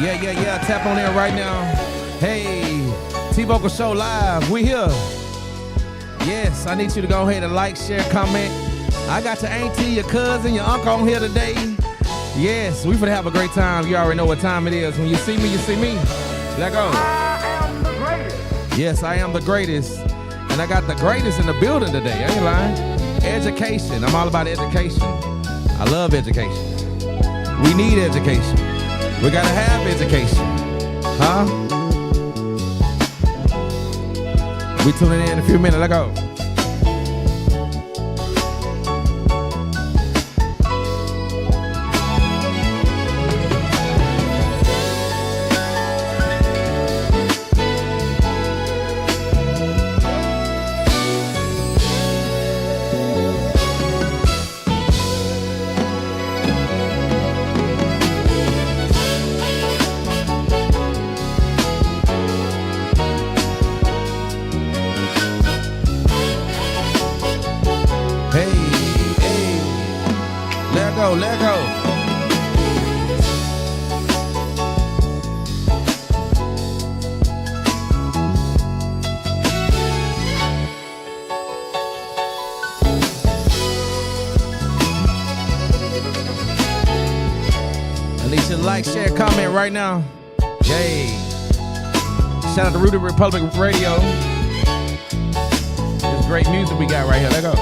Yeah. Tap on in right now. Hey, T Vokalz Show live. We here. Yes, I need you to go ahead and like, share, comment. I got your auntie, your cousin, your uncle on here today. Yes, we finna have a great time. You already know what time it is. When you see me, you see me. Let go. I am the greatest. Yes, I am the greatest. And I got the greatest in the building today. I ain't lying. Education. I'm all about education. I love education. We need education. We gotta have education. Huh? We tuning in a few minutes. Let go. Let go. I need you to like, share, comment right now. Yay. Shout out to Rooted Republic Radio. This great music we got right here. Let go.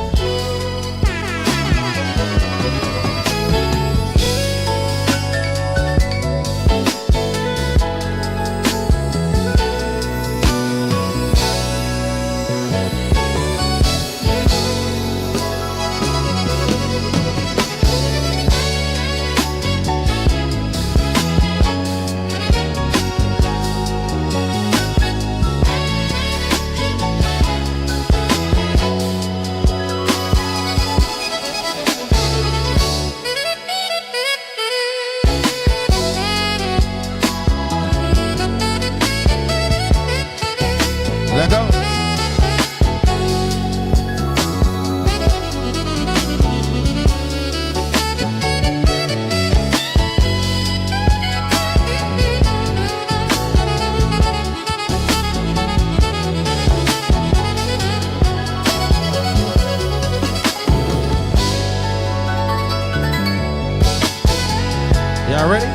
Let go. Y'all ready?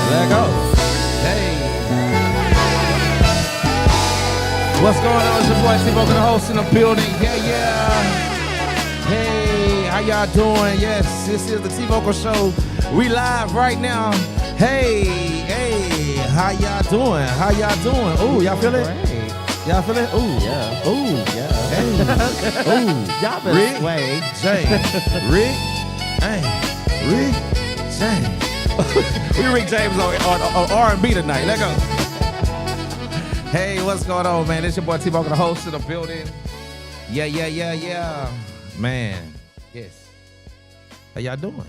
Let go. Hey. What's going on? It's your boy T Vokalz, the host in the building. Yeah. Hey, how y'all doing? Yes, this is the T Vokalz Show. We live right now. Hey, how y'all doing? How y'all doing? Ooh, y'all feel it? Y'all feel it? Ooh, yeah. Ooh, yeah. Hey. Ooh, y'all been Rick, sway. James, Rick, hey, Rick, James. We Rick James on R&B tonight. Let go. Hey, what's going on, man? It's your boy T Vokalz, the host of the building. Yeah. Man, yes. How y'all doing?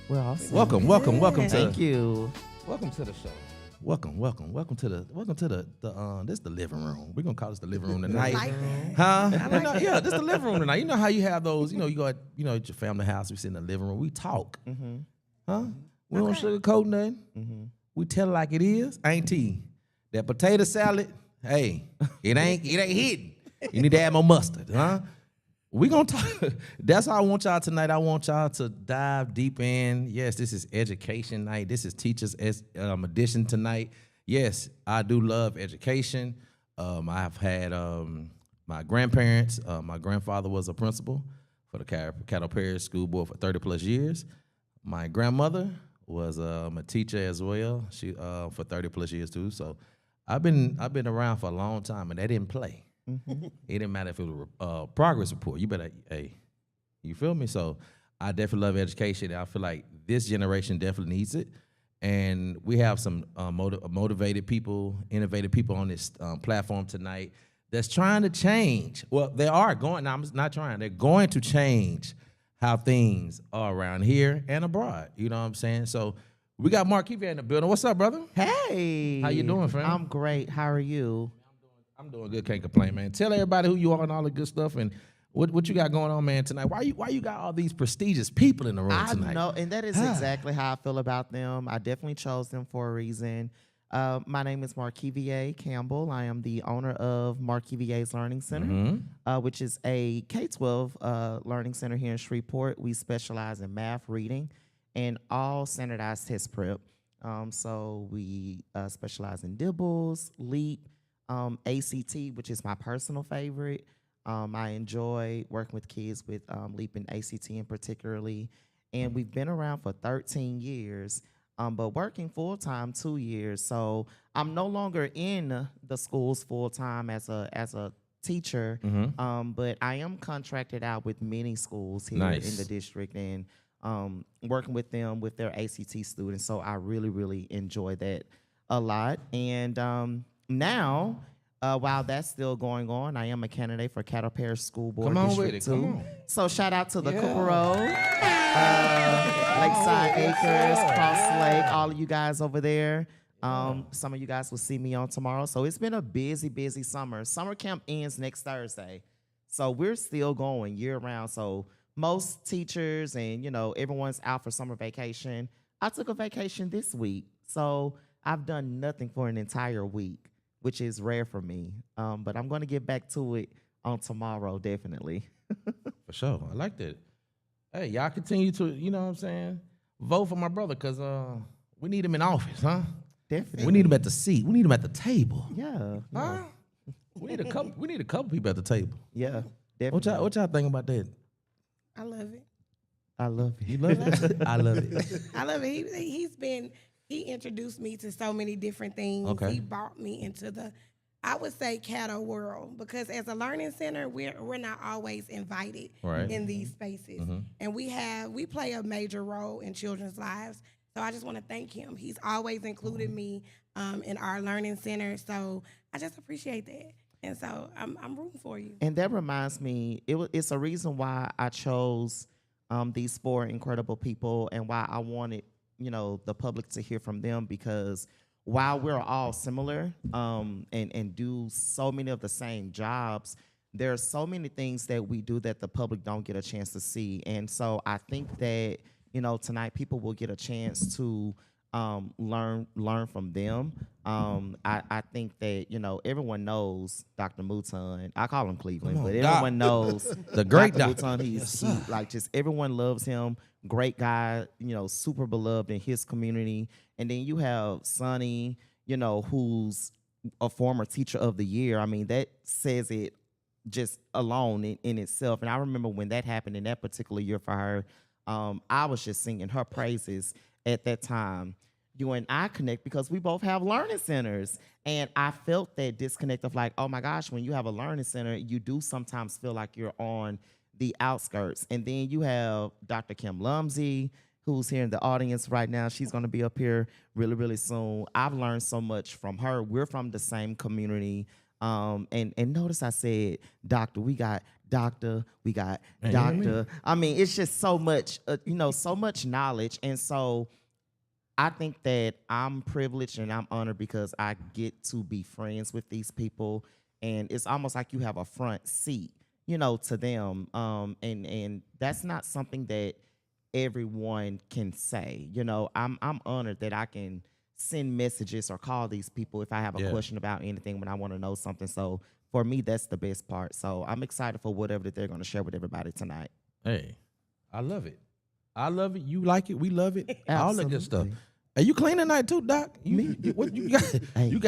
Well, awesome. Welcome Thank you. Welcome to the show. Welcome to the this the living room. We're gonna call this the living room tonight. Huh? Yeah, this the living room tonight. You know how you have those, you go at your family house, we sit in the living room, we talk. Huh? We don't sugarcoat nothing. We tell it like it is. Auntie, that potato salad, hey, it ain't hitting. You need to add more mustard, huh? We gonna talk. That's how I want y'all tonight. I want y'all to dive deep in. Yes, this is education night. This is teachers edition tonight. Yes, I do love education. I've had my grandparents. My grandfather was a principal for the Cattle Parish School Board for 30 plus years. My grandmother was a teacher as well. She for 30 plus years too. So I've been around for a long time, and they didn't play. It didn't matter if it was a progress report. You better, hey, you feel me? So I definitely love education. I feel like this generation definitely needs it. And we have some motivated people, innovative people on this platform tonight that's trying to change. Well, they are going, no, I'm not trying. They're going to change how things are around here and abroad. You know what I'm saying? So we got MarvKevea in the building. What's up, brother? Hey. How you doing, friend? I'm great. How are you? I'm doing good. Can't complain, man. Tell everybody who you are and all the good stuff and What you got going on, man, tonight? Why you got all these prestigious people in the room tonight? I know, and that is exactly how I feel about them. I definitely chose them for a reason. My name is MarvKevea Campbell. I am the owner of MarvKevea's Learning Center, which is a K-12 learning center here in Shreveport. We specialize in math, reading, and all standardized test prep. So we specialize in DIBELS, LEAP, ACT, which is my personal favorite. I enjoy working with kids with LEAP and ACT in particularly. And we've been around for 13 years. But working full-time 2 years. So I'm no longer in the schools full-time as a teacher, but I am contracted out with many schools here in the district and working with them with their ACT students. So I really, really enjoy that a lot. And now, while that's still going on, I am a candidate for Cattle Parish School Board District 2. Come on. So shout out to the Cooper Road. Lakeside Acres, Cross Lake, all of you guys over there. Some of you guys will see me on tomorrow. So it's been a busy, busy summer. Summer camp ends next Thursday. So we're still going year-round. So most teachers and, everyone's out for summer vacation. I took a vacation this week. So I've done nothing for an entire week, which is rare for me. But I'm going to get back to it on tomorrow, definitely. For sure. I like that. Hey, y'all continue to, vote for my brother because we need him in office, huh? Definitely. We need him at the seat. We need him at the table. Yeah. Huh? We need a couple people at the table. Yeah, definitely. What y'all think about that? I love it. I love it. You love it? I love it. I love it. He introduced me to so many different things. Okay. He brought me into I would say cattle world, because as a learning center, we're not always invited in these spaces. And we play a major role in children's lives. So I just want to thank him. He's always included me in our learning center. So I just appreciate that. And so I'm rooting for you. And that reminds me, it's a reason why I chose these 4 incredible people and why I wanted, the public to hear from them, because while we're all similar and do so many of the same jobs, there are so many things that we do that the public don't get a chance to see. And so I think that, tonight people will get a chance to learn from them. I think that, everyone knows Dr. Mouton. I call him Cleveland, but everyone knows the great Dr. Mouton. He's like, just everyone loves him. Great guy, super beloved in his community. And then you have Sauny, who's a former teacher of the year. I mean, that says it just alone in itself. And I remember when that happened in that particular year for her, I was just singing her praises at that time. You and I connect because we both have learning centers. And I felt that disconnect of like, oh my gosh, when you have a learning center, you do sometimes feel like you're on the outskirts. And then you have Dr. Kim Lumzy, who's here in the audience right now. She's going to be up here really, really soon. I've learned so much from her. We're from the same community. And notice I said doctor. We got doctor. We got doctor. I mean, it's just so much, so much knowledge. And so I think that I'm privileged and I'm honored because I get to be friends with these people. And it's almost like you have a front seat, to them. And that's not something that everyone can say. I'm honored that I can send messages or call these people if I have a question about anything when I want to know something. So for me, that's the best part. So I'm excited for whatever that they're going to share with everybody tonight. Hey, I love it. I love it. You like it. We love it. Absolutely. All that good stuff. Are you clean tonight too, Doc? What you got? Hey.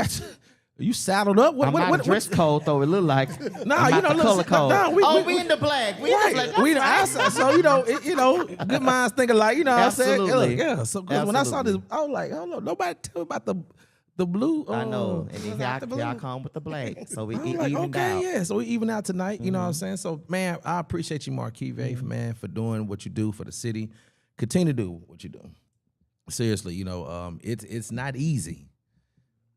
You saddled up? What dress code though? It look like color code. We in the black. We right. in the black. We the outside. So good minds think alike. You know what I'm saying? Absolutely. Yeah. So when I saw this, I was like, hold on, nobody tell me about the blue. I know. And then here I come with the black. So we evened out. Yeah. So we even out tonight. You know what I'm saying? So man, I appreciate you, MarvKevea, for doing what you do for the city. Continue to do what you do. Seriously, it's not easy.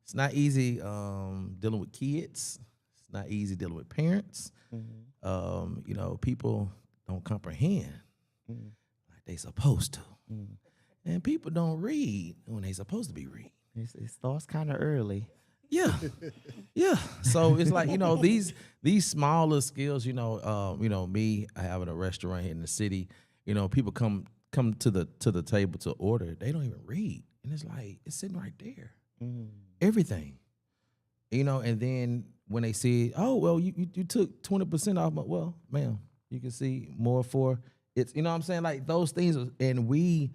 It's not easy dealing with kids. It's not easy dealing with parents. People don't comprehend like they supposed to. And people don't read when they supposed to be reading. It starts kind of early. Yeah. Yeah. So it's like, these smaller skills, me having a restaurant here in the city, people come to the table to order. They don't even read. And it's like, it's sitting right there. Everything. And then when they see, oh, well, you took 20% off, well, ma'am, you can see more for it's, you know what I'm saying? Like those things, and we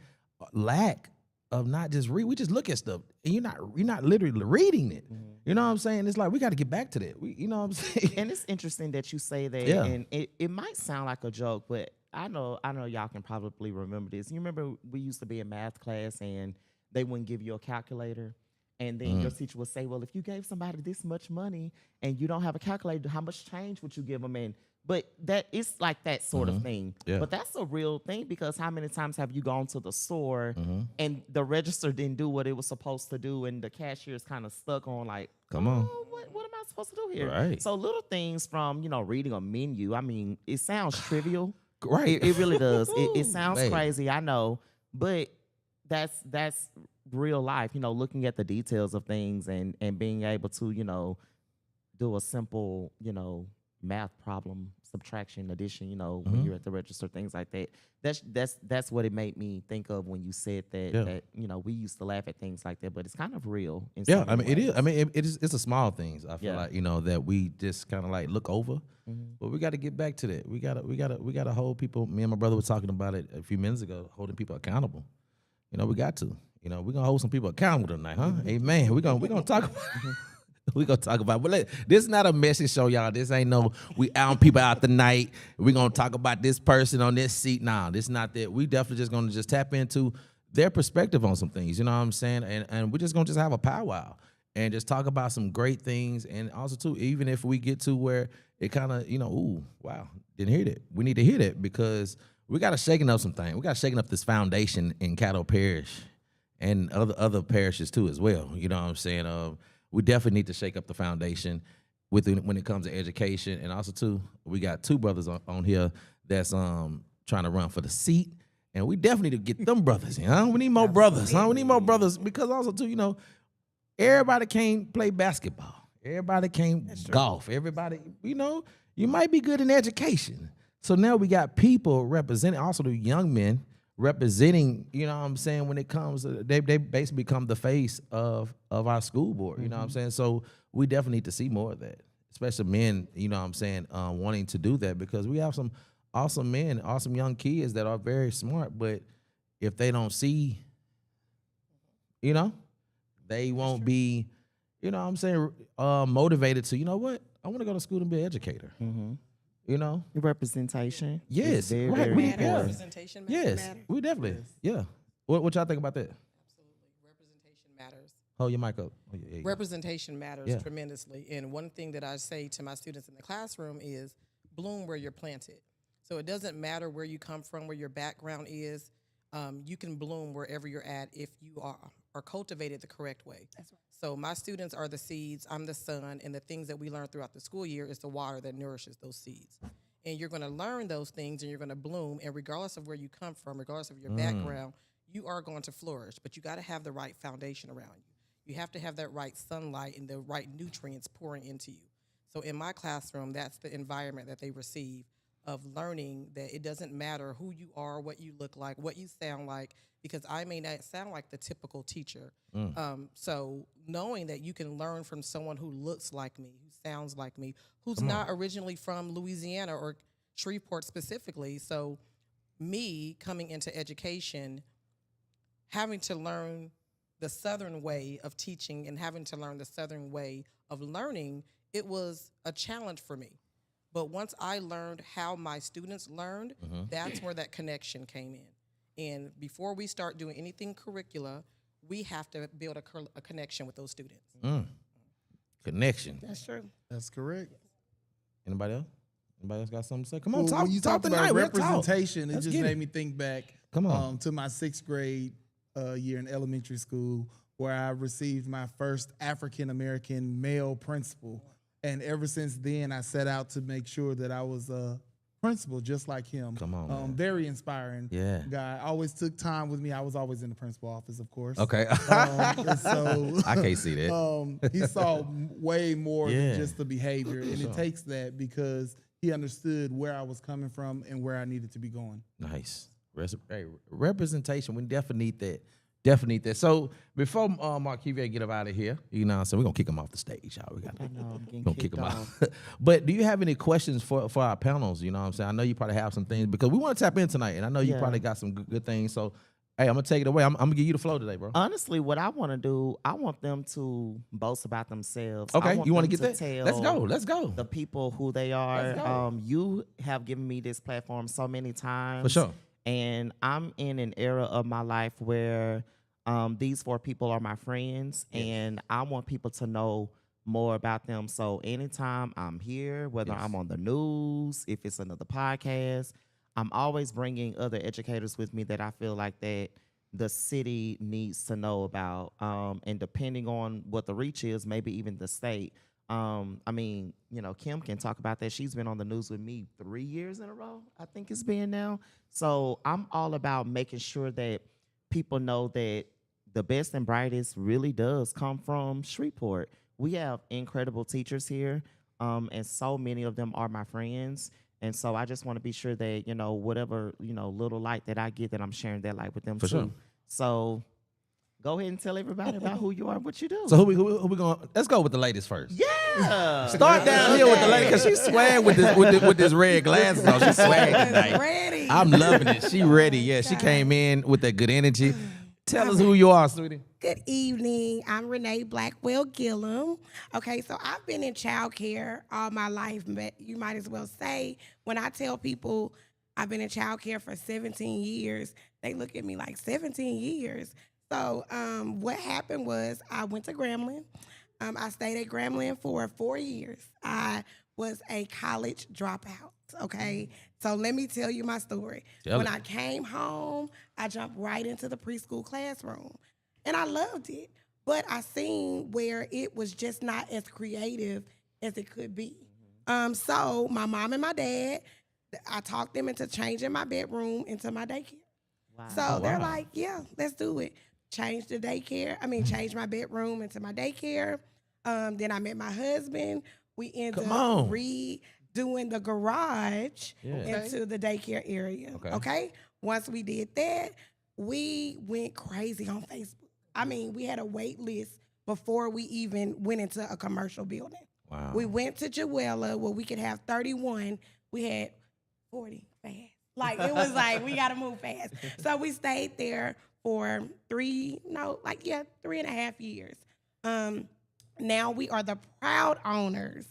lack of not just read, we just look at stuff, and you're not literally reading it. You know what I'm saying? It's like, we got to get back to that. You know what I'm saying? And it's interesting that you say that, and it might sound like a joke, but I know y'all can probably remember this. You remember we used to be in math class, and they wouldn't give you a calculator. And then your teacher would say, well, if you gave somebody this much money and you don't have a calculator, how much change would you give them? But that is like that sort of thing. Yeah. But that's a real thing, because how many times have you gone to the store and the register didn't do what it was supposed to do, and the cashier is kind of stuck on like, come on, what am I supposed to do here? Right. So little things from, reading a menu, I mean, it sounds trivial. Right. It really does. It sounds crazy, I know, but that's real life, looking at the details of things and being able to, do a simple, math problem, subtraction, addition, when you're at the register, things like that. That's what it made me think of when you said that we used to laugh at things like that, but it's kind of real. Yeah, I mean, it is. I mean, it's a small things. I feel like, that we just kind of like look over, but we got to get back to that. We gotta hold people. Me and my brother were talking about it a few minutes ago, holding people accountable. We got to. We're gonna hold some people accountable tonight, huh? Amen. We're gonna talk about we're gonna talk about, but this is not a message show, y'all. This ain't no we out people out the night. We're gonna talk about this person on this seat. Nah, this is not that. We definitely just gonna tap into their perspective on some things, you know what I'm saying? And we're just gonna have a powwow and just talk about some great things. And also too, even if we get to where it kind of, ooh, wow, didn't hear that. We need to hear that, because we gotta shaking up some things. We gotta shaking up this foundation in Caddo Parish and other parishes too as well. You know what I'm saying? We definitely need to shake up the foundation when it comes to education. And also too, we got two brothers on here that's trying to run for the seat, and we definitely need to get them brothers in. We need more brothers. We need more brothers, because also too, everybody can't play basketball. Everybody can't golf. Everybody, you might be good in education. So now we got people representing, also the young men representing, you know what I'm saying, when it comes to, they basically become the face of our school board, you know what I'm saying? So we definitely need to see more of that, especially men, you know what I'm saying, wanting to do that, because we have some awesome men, awesome young kids that are very smart, but if they don't see, they won't be, you know what I'm saying, motivated to, you know what, I want to go to school and be an educator. Representation. Yes, very, right. Very Representation matters. Yes, we definitely. Yeah. What y'all think about that? Absolutely. Representation matters. Hold your mic up. Oh, yeah, Representation matters tremendously. And one thing that I say to my students in the classroom is bloom where you're planted. So it doesn't matter where you come from, where your background is. You can bloom wherever you're at if you are cultivated the correct way. That's right. So my students are the seeds, I'm the sun, and the things that we learn throughout the school year is the water that nourishes those seeds. And you're going to learn those things, and you're going to bloom, and regardless of where you come from, regardless of your background, you are going to flourish. But you got to have the right foundation around you. You have to have that right sunlight and the right nutrients pouring into you. So in my classroom, that's the environment that they receive, of learning that it doesn't matter who you are, what you look like, what you sound like, because I may not sound like the typical teacher. So knowing that you can learn from someone who looks like me, who sounds like me, who's not originally from Louisiana or Shreveport specifically. So me coming into education, having to learn the Southern way of teaching and having to learn the Southern way of learning, it was a challenge for me. But once I learned how my students learned, that's where that connection came in. And before we start doing anything curricula, we have to build a connection with those students. Connection. That's true. That's correct. Anybody else? Anybody else got something to say? Come on, talk. When you talked about representation, it just made me think back to my 6th grade year in elementary school, where I received my first African-American male principal. And ever since then, I set out to make sure that I was principal just like him. Come on, very inspiring guy. Always took time with me. I was always in the principal office, of course. Okay. And so I can't see that. He saw way more than just the behavior, and it takes that because he understood where I was coming from and where I needed to be going. Nice. Representation, we definitely need that. Definitely need that. So before MarvKevea get up out of here, you know, so we're gonna kick him off the stage, y'all. We gonna kick him out. But do you have any questions for our panels? You know what I'm saying? I know you probably have some things because we want to tap in tonight, and I know you probably got some good things. So hey, I'm gonna take it away. I'm gonna give you the flow today, bro. Honestly, what I want to do, I want them to boast about themselves. Okay, you want to get that? Let's go. The people who they are. You have given me this platform so many times. For sure. And I'm in an era of my life where these 4 people are my friends, and I want people to know more about them. So anytime I'm here, whether I'm on the news, if it's another podcast, I'm always bringing other educators with me that I feel like that the city needs to know about. And depending on what the reach is, maybe even the state. I mean, you know, Kim can talk about that. She's been on the news with me 3 years in a row, I think it's been now. So I'm all about making sure that people know that the best and brightest really does come from Shreveport. We have incredible teachers here, and so many of them are my friends. And so I just want to be sure that, you know, whatever, you know, little light that I get, that I'm sharing that light with them too. Sure. So go ahead and tell everybody about who you are and what you do. So who we going? Let's go with the ladies first. Yeah. Start down here with the lady because she's swag with this red glasses on. She's swag tonight. Ready. I'm loving it. She ready. Yeah, she came in with that good energy. Tell us who you are, sweetie. Good evening. I'm Rhyna Blackwell-Gilliam. Okay, so I've been in childcare all my life, but you might as well say, when I tell people I've been in childcare for 17 years, they look at me like 17 years. So what happened was I went to Grambling. I stayed at Grambling for 4 years. I was a college dropout, okay? So let me tell you my story. When I came home, I jumped right into the preschool classroom, and I loved it. But I seen where it was just not as creative as it could be. So my mom and my dad, I talked them into changing my bedroom into my daycare. Wow. So they're like, yeah, let's do it. Change my bedroom into my daycare. Then I met my husband. We ended up redoing the garage into the daycare area. Okay. Once we did that, we went crazy on Facebook. I mean, we had a wait list before we even went into a commercial building. Wow. We went to Jewella where we could have 31. We had 40 fast. Like, it was like, we got to move fast. So we stayed there for 3.5 years. Now we are the proud owners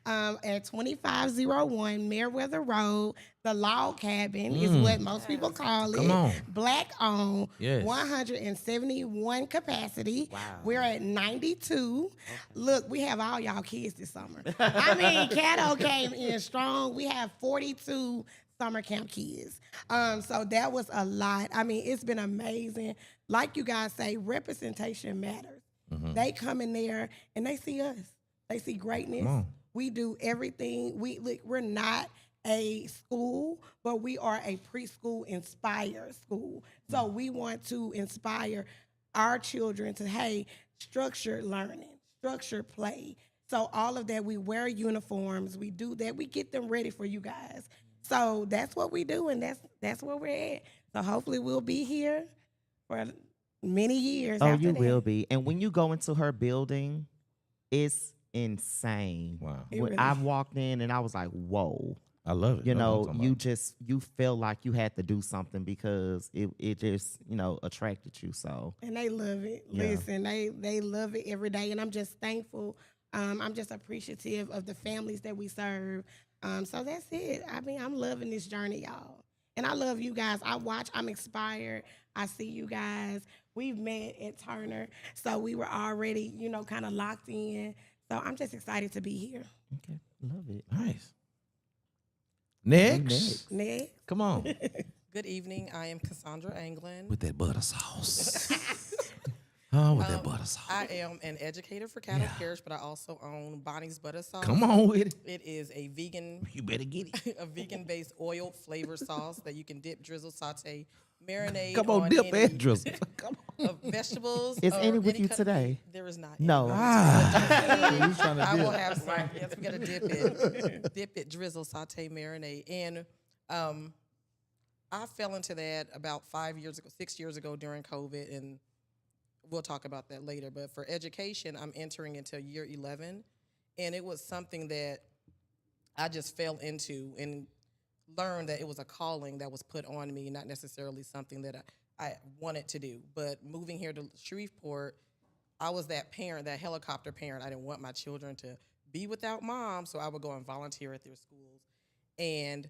at 2501 Meriwether Road. The log cabin is what most people call it. Come on. Black owned, 171 capacity. Wow. We're at 92. Okay. Look, we have all y'all kids this summer. I mean, Cato came in strong. We have 42 summer camp kids. So that was a lot. I mean, it's been amazing. Like you guys say, representation matters. Mm-hmm. They come in there and they see us. They see greatness. We do everything. We're not a school, but we are a preschool inspired school. So we want to inspire our children to, hey, structured learning, structured play. So all of that, we wear uniforms. We do that. We get them ready for you guys. So that's what we do, and that's where we're at. So hopefully we'll be here for many years. Oh, you will be. And when you go into her building, it's insane. Wow. I walked in and I was like, whoa. I love it. You know, you felt like you had to do something because it just, attracted you. So. And they love it. Yeah. Listen, they love it every day. And I'm just thankful. I'm just appreciative of the families that we serve. So that's it. I mean, I'm loving this journey, y'all. And I love you guys. I'm inspired. I see you guys. We've met at Turner. So we were already, kind of locked in. So I'm just excited to be here. Okay. Love it. Nice. Next. Come on. Good evening. I am Cassandra Anglin. With that butter sauce. Oh, with that butter sauce. I am an educator for Cattle Parish, but I also own Bonnie's Butter Sauce. Come on with it. It is a vegan. You better get it. A vegan-based oil flavor sauce that you can dip, drizzle, saute, marinade. Come on, dip and drizzle. Come on. Of vegetables. Is Annie with you today? There is not. No. I will have some. Yes, we gotta dip it, drizzle, saute, marinade, and I fell into that about 6 years ago during COVID, and we'll talk about that later. But for education, I'm entering into year 11, and it was something that I just fell into and learned that it was a calling that was put on me, not necessarily something that I wanted to do. But moving here to Shreveport, I was that parent, that helicopter parent. I didn't want my children to be without mom, so I would go and volunteer at their schools. And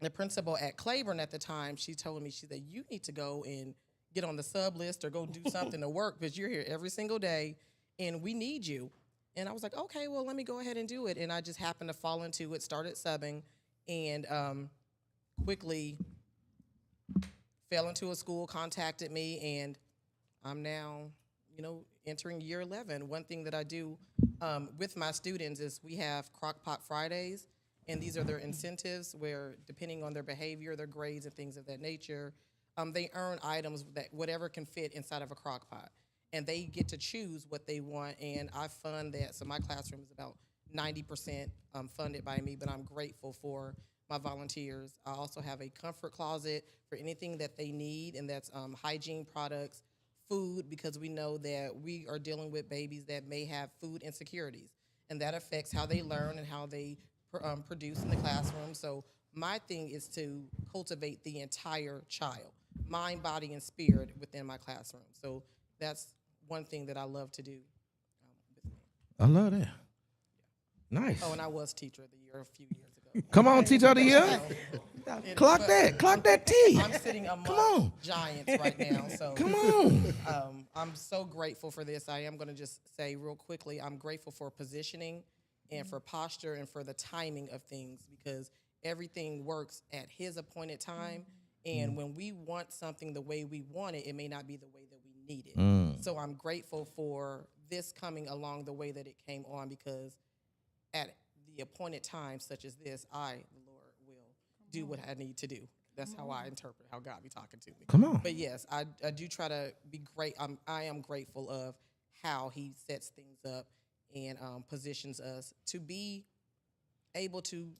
the principal at Claiborne at the time, she told me, she said, you need to go and get on the sub list or go do something to work because you're here every single day and we need you. And I was like, okay, well, let me go ahead and do it. And I just happened to fall into it, started subbing, and quickly fell into a school, contacted me, and I'm now, entering year 11. One thing that I do with my students is we have Crock-Pot Fridays, and these are their incentives where, depending on their behavior, their grades, and things of that nature, they earn items that whatever can fit inside of a crock pot. And they get to choose what they want, and I fund that. So my classroom is about 90% funded by me, but I'm grateful for my volunteers. I also have a comfort closet for anything that they need, and that's hygiene products, food, because we know that we are dealing with babies that may have food insecurities, and that affects how they learn and how they produce in the classroom. So my thing is to cultivate the entire child, mind, body, and spirit within my classroom. So that's one thing that I love to do with me. I love that. Nice. Oh, and I was teacher of the year a few years ago. Come on, teacher of the year. Clock that T. I'm sitting among giants right now. So come on. I'm so grateful for this. I am going to just say real quickly, I'm grateful for positioning and for posture and for the timing of things, because everything works at his appointed time. And when we want something the way we want it, it may not be the way that we need it. So I'm grateful for this coming along the way that it came on, because at the appointed time such as this, I, the Lord, will do what I need to do. That's how I interpret how God be talking to me. Come on. But yes, I do try to be great. I am grateful of how he sets things up and positions us to be able to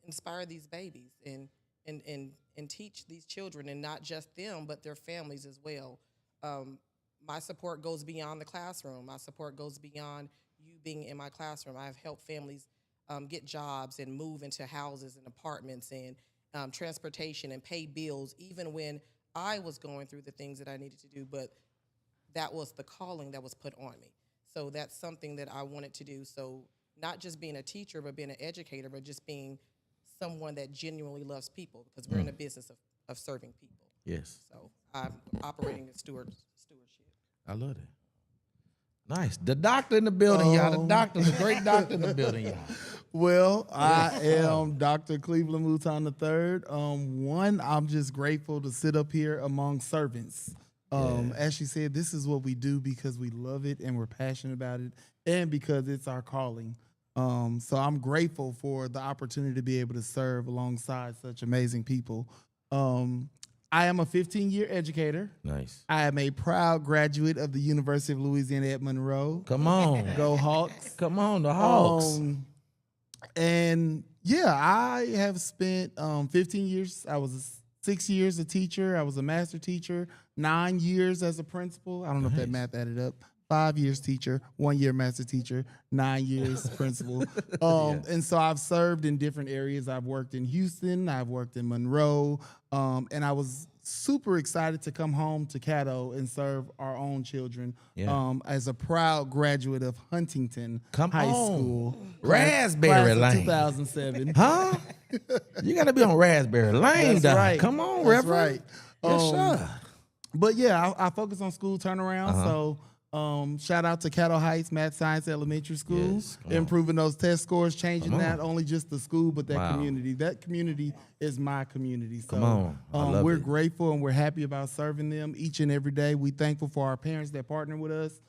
inspire these babies and teach these children, and not just them, but their families as well. My support goes beyond the classroom. My support goes beyond you being in my classroom. I've helped families get jobs and move into houses and apartments and transportation and pay bills, even when I was going through the things that I needed to do, but that was the calling that was put on me. So that's something that I wanted to do. So not just being a teacher, but being an educator, but just being someone that genuinely loves people, because we're in the business of serving people. Yes. So I'm operating in stewardship. I love that. Nice. The doctor in the building, y'all. The doctor, the great doctor in the building, y'all. Well, I am Dr. Cleveland Mouton III. I'm just grateful to sit up here among servants. As she said, this is what we do because we love it and we're passionate about it, and because it's our calling. So I'm grateful for the opportunity to be able to serve alongside such amazing people. I am a 15-year educator. Nice. I am a proud graduate of the University of Louisiana at Monroe. Come on. Go Hawks. Come on, the Hawks. And yeah, I have spent 15 years. I was 6 years a teacher. I was a master teacher, 9 years as a principal. I don't know if that math added up. 5 years teacher, 1 year master teacher, 9 years principal. And so I've served in different areas. I've worked in Houston, I've worked in Monroe, and I was super excited to come home to Caddo and serve our own children as a proud graduate of Huntington High School. Raspberry Lane. 2007. Huh? You got to be on Raspberry Lane. That's right. Come on, That's Reverend. right. Yes, sir. But yeah, I focus on school turnaround. So Shout out to Caddo Heights Math Science Elementary School, Yes, improving those test scores, changing not only just the school, but that community. That community is my community. So Come on. I love we're it. grateful and we're happy about serving them each and every day. We thankful for our parents that partner with us.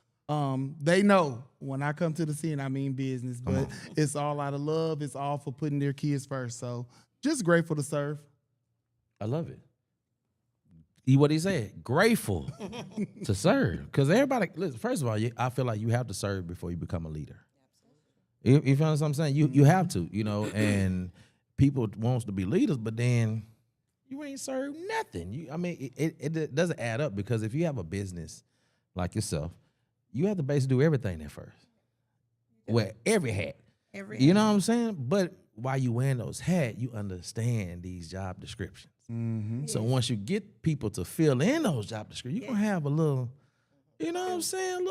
They know when I come to the scene, I mean business, but it's all out of love. It's all for putting their kids first. So just grateful to serve. I love it. What he said, grateful to serve. Because everybody, listen, first of all, I feel like you have to serve before you become a leader. You feel what I'm saying? You have to, and people wants to be leaders, but then you ain't served nothing. It doesn't add up, because if you have a business like yourself, you have to basically do everything at first. Wear every hat. You know what I'm saying? But while you wearing those hats, you understand these job descriptions. Mm-hmm. So once you get people to fill in those job descriptions, you're going to have a little, you know what I'm saying?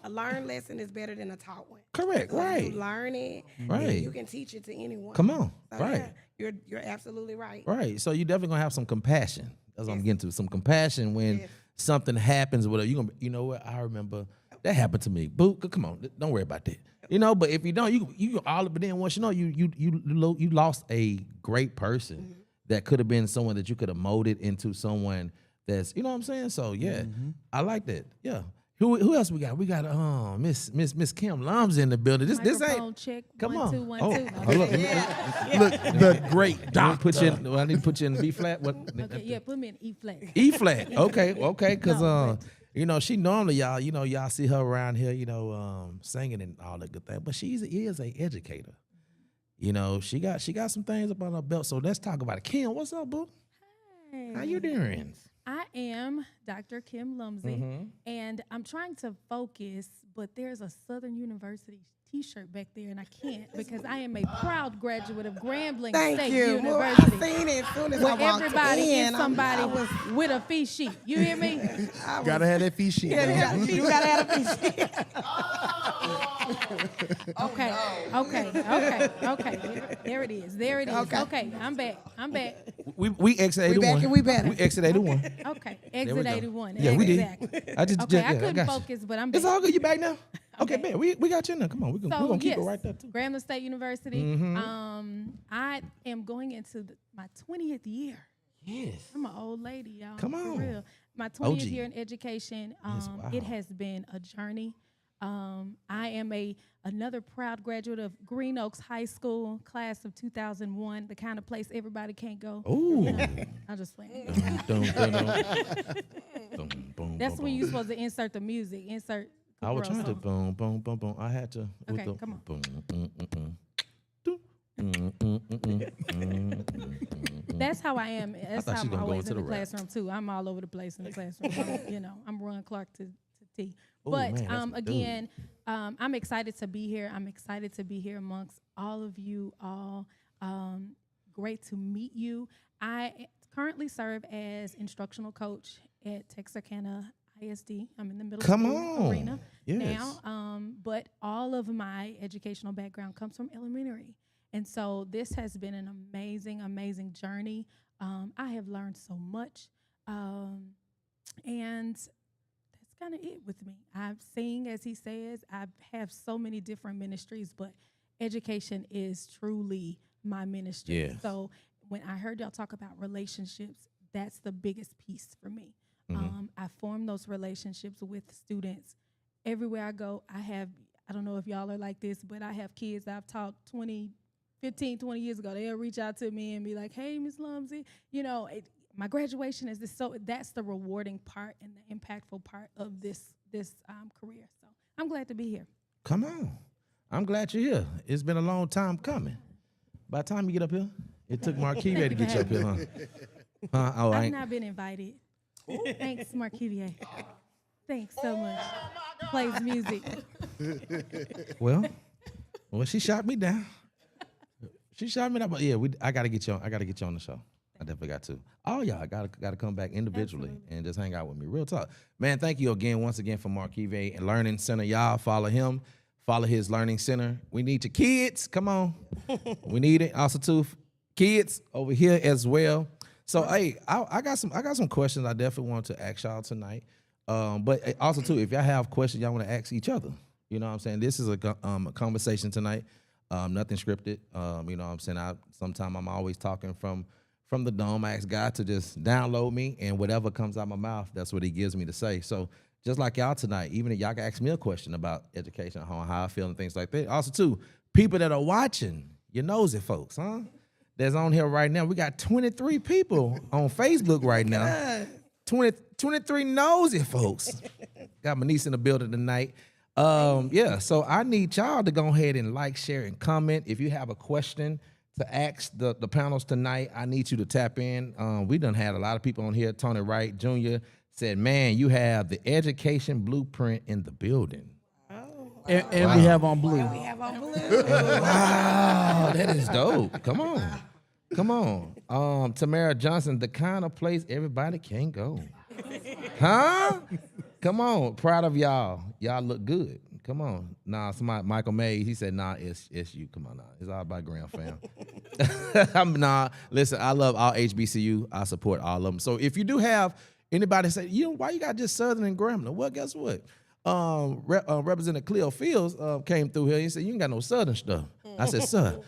A learned lesson is better than a taught one. Correct, So right. You learn it, Right. and you can teach it to anyone. Come on, So, right. yeah, you're absolutely right. Right. So you definitely going to have some compassion. That's what I'm getting to. Some compassion when something happens, whatever. You know what? I remember that happened to me. Boo, come on. Don't worry about that. But if you don't, you all but then once you lost a great person that could have been someone that you could have molded into someone that's, you know what I'm saying? So yeah, I like that. Yeah. Who else we got? We got Miss Kim Lumzy in the building. This Microphone ain't. check. Come 1 on. 2 1 Oh, 2. oh, look, Look, the great doctor. I need to put you in B flat. What? Okay, yeah, put me in E flat. E flat. Okay, because No, she normally y'all see her around here, singing and all that good thing. But she is a educator. She got some things up on her belt. So let's talk about it. Kim, what's up, boo? Hey. How you doing? I am Dr. Kim Lumzy, and I'm trying to focus, but there's a Southern University T-shirt back there, and I can't because I am a proud graduate of Grambling Thank State you. University. Well, I seen it as soon as Where I walked everybody in. is somebody with a fee sheet. You hear me? Gotta have that fee sheet. You gotta have a piece. Okay. There it is. Okay, I'm back. We exit 81. We back and we better. We exit 81. Okay, we exit go. 81. Yeah, we did. Exactly. I just Okay, yeah, I couldn't got you. focus, but I'm back. It's all good. You back now? Okay, Okay. man. We got you in there. Come on, we're gonna keep it right there too. Grambling State University. I am going into my 20th year. Yes. I'm an old lady, y'all. Come on. For real. My 20th OG. year in education. Yes, wow. It has been a journey. I am another proud graduate of Green Oaks High School, class of 2001, the kind of place everybody can't go. Ooh. I'll just play. That's when you're supposed to insert the music. Insert. I was trying to song. boom, boom, boom, boom. I had to. with Okay, the come on. Boom, That's how I am. That's thought how she I'm gonna go always into in the the rap. classroom too. I'm all over the place in the classroom. I'm Ron Clark to T. Ooh, But man, that's my again, I'm excited to be here. I'm excited to be here amongst all of you all. Great to meet you. I currently serve as instructional coach at Texarkana ISD. I'm in the middle school arena now. But all of my educational background comes from elementary. And so this has been an amazing, amazing journey. I have learned so much. And that's kind of it with me. I sing, as he says. I have so many different ministries, but education is truly my ministry. Yes. So when I heard y'all talk about relationships, that's the biggest piece for me. I form those relationships with students. Everywhere I go, I don't know if y'all are like this, but I have kids I've taught 15, 20 years ago. They'll reach out to me and be like, hey, Miss Lumzy, my graduation is this. So that's the rewarding part and the impactful part of this career. So I'm glad to be here. Come on. I'm glad you're here. It's been a long time coming. By the time you get up here, it took MarvKevea to get you up here, huh? Oh, I've not been invited. Thanks, MarvKevea. Thanks so much. Plays music. Well, she shot me down. She shot me down, but yeah, I gotta get you on. I gotta get you on the show. I definitely got to. All y'all gotta come back individually and just hang out with me. Real talk, man. Thank you once again for MarvKevea and Learning Center. Y'all follow him. Follow his Learning Center. We need your kids. Come on, we need it. Also, too, kids over here as well. So, hey, I got some questions I definitely want to ask y'all tonight. But also too, if y'all have questions y'all want to ask each other, you know what I'm saying? This is a conversation tonight. Nothing scripted. You know what I'm saying? Sometimes I'm always talking from the dome. I ask God to just download me, and whatever comes out my mouth, that's what he gives me to say. So just like y'all tonight, even if y'all can ask me a question about education, how I feel and things like that. Also too, people that are watching, your nosy folks, huh? That's on here right now. We got 23 people on Facebook right now. 23 nosy folks. Got my niece in the building tonight. Yeah, so I need y'all to go ahead and like, share, and comment. If you have a question to ask the panels tonight, I need you to tap in. We done had a lot of people on here. Tony Wright Jr. said, man, you have the education blueprint in the building. And wow. We have on blue. And we have on blue. Wow, that is dope. Come on. Tamara Johnson, the kind of place everybody can go. Huh? Come on. Proud of y'all. Y'all look good. Come on. Nah, somebody, Michael Mays, he said, nah, it's you. Come on now. It's all about Graham fam. Nah, listen, I love all HBCU. I support all of them. So if you do have anybody say, why you got just Southern and Grambling? Well, guess what? Representative Cleo Fields came through here. He said, you ain't got no Southern stuff. I said, sir,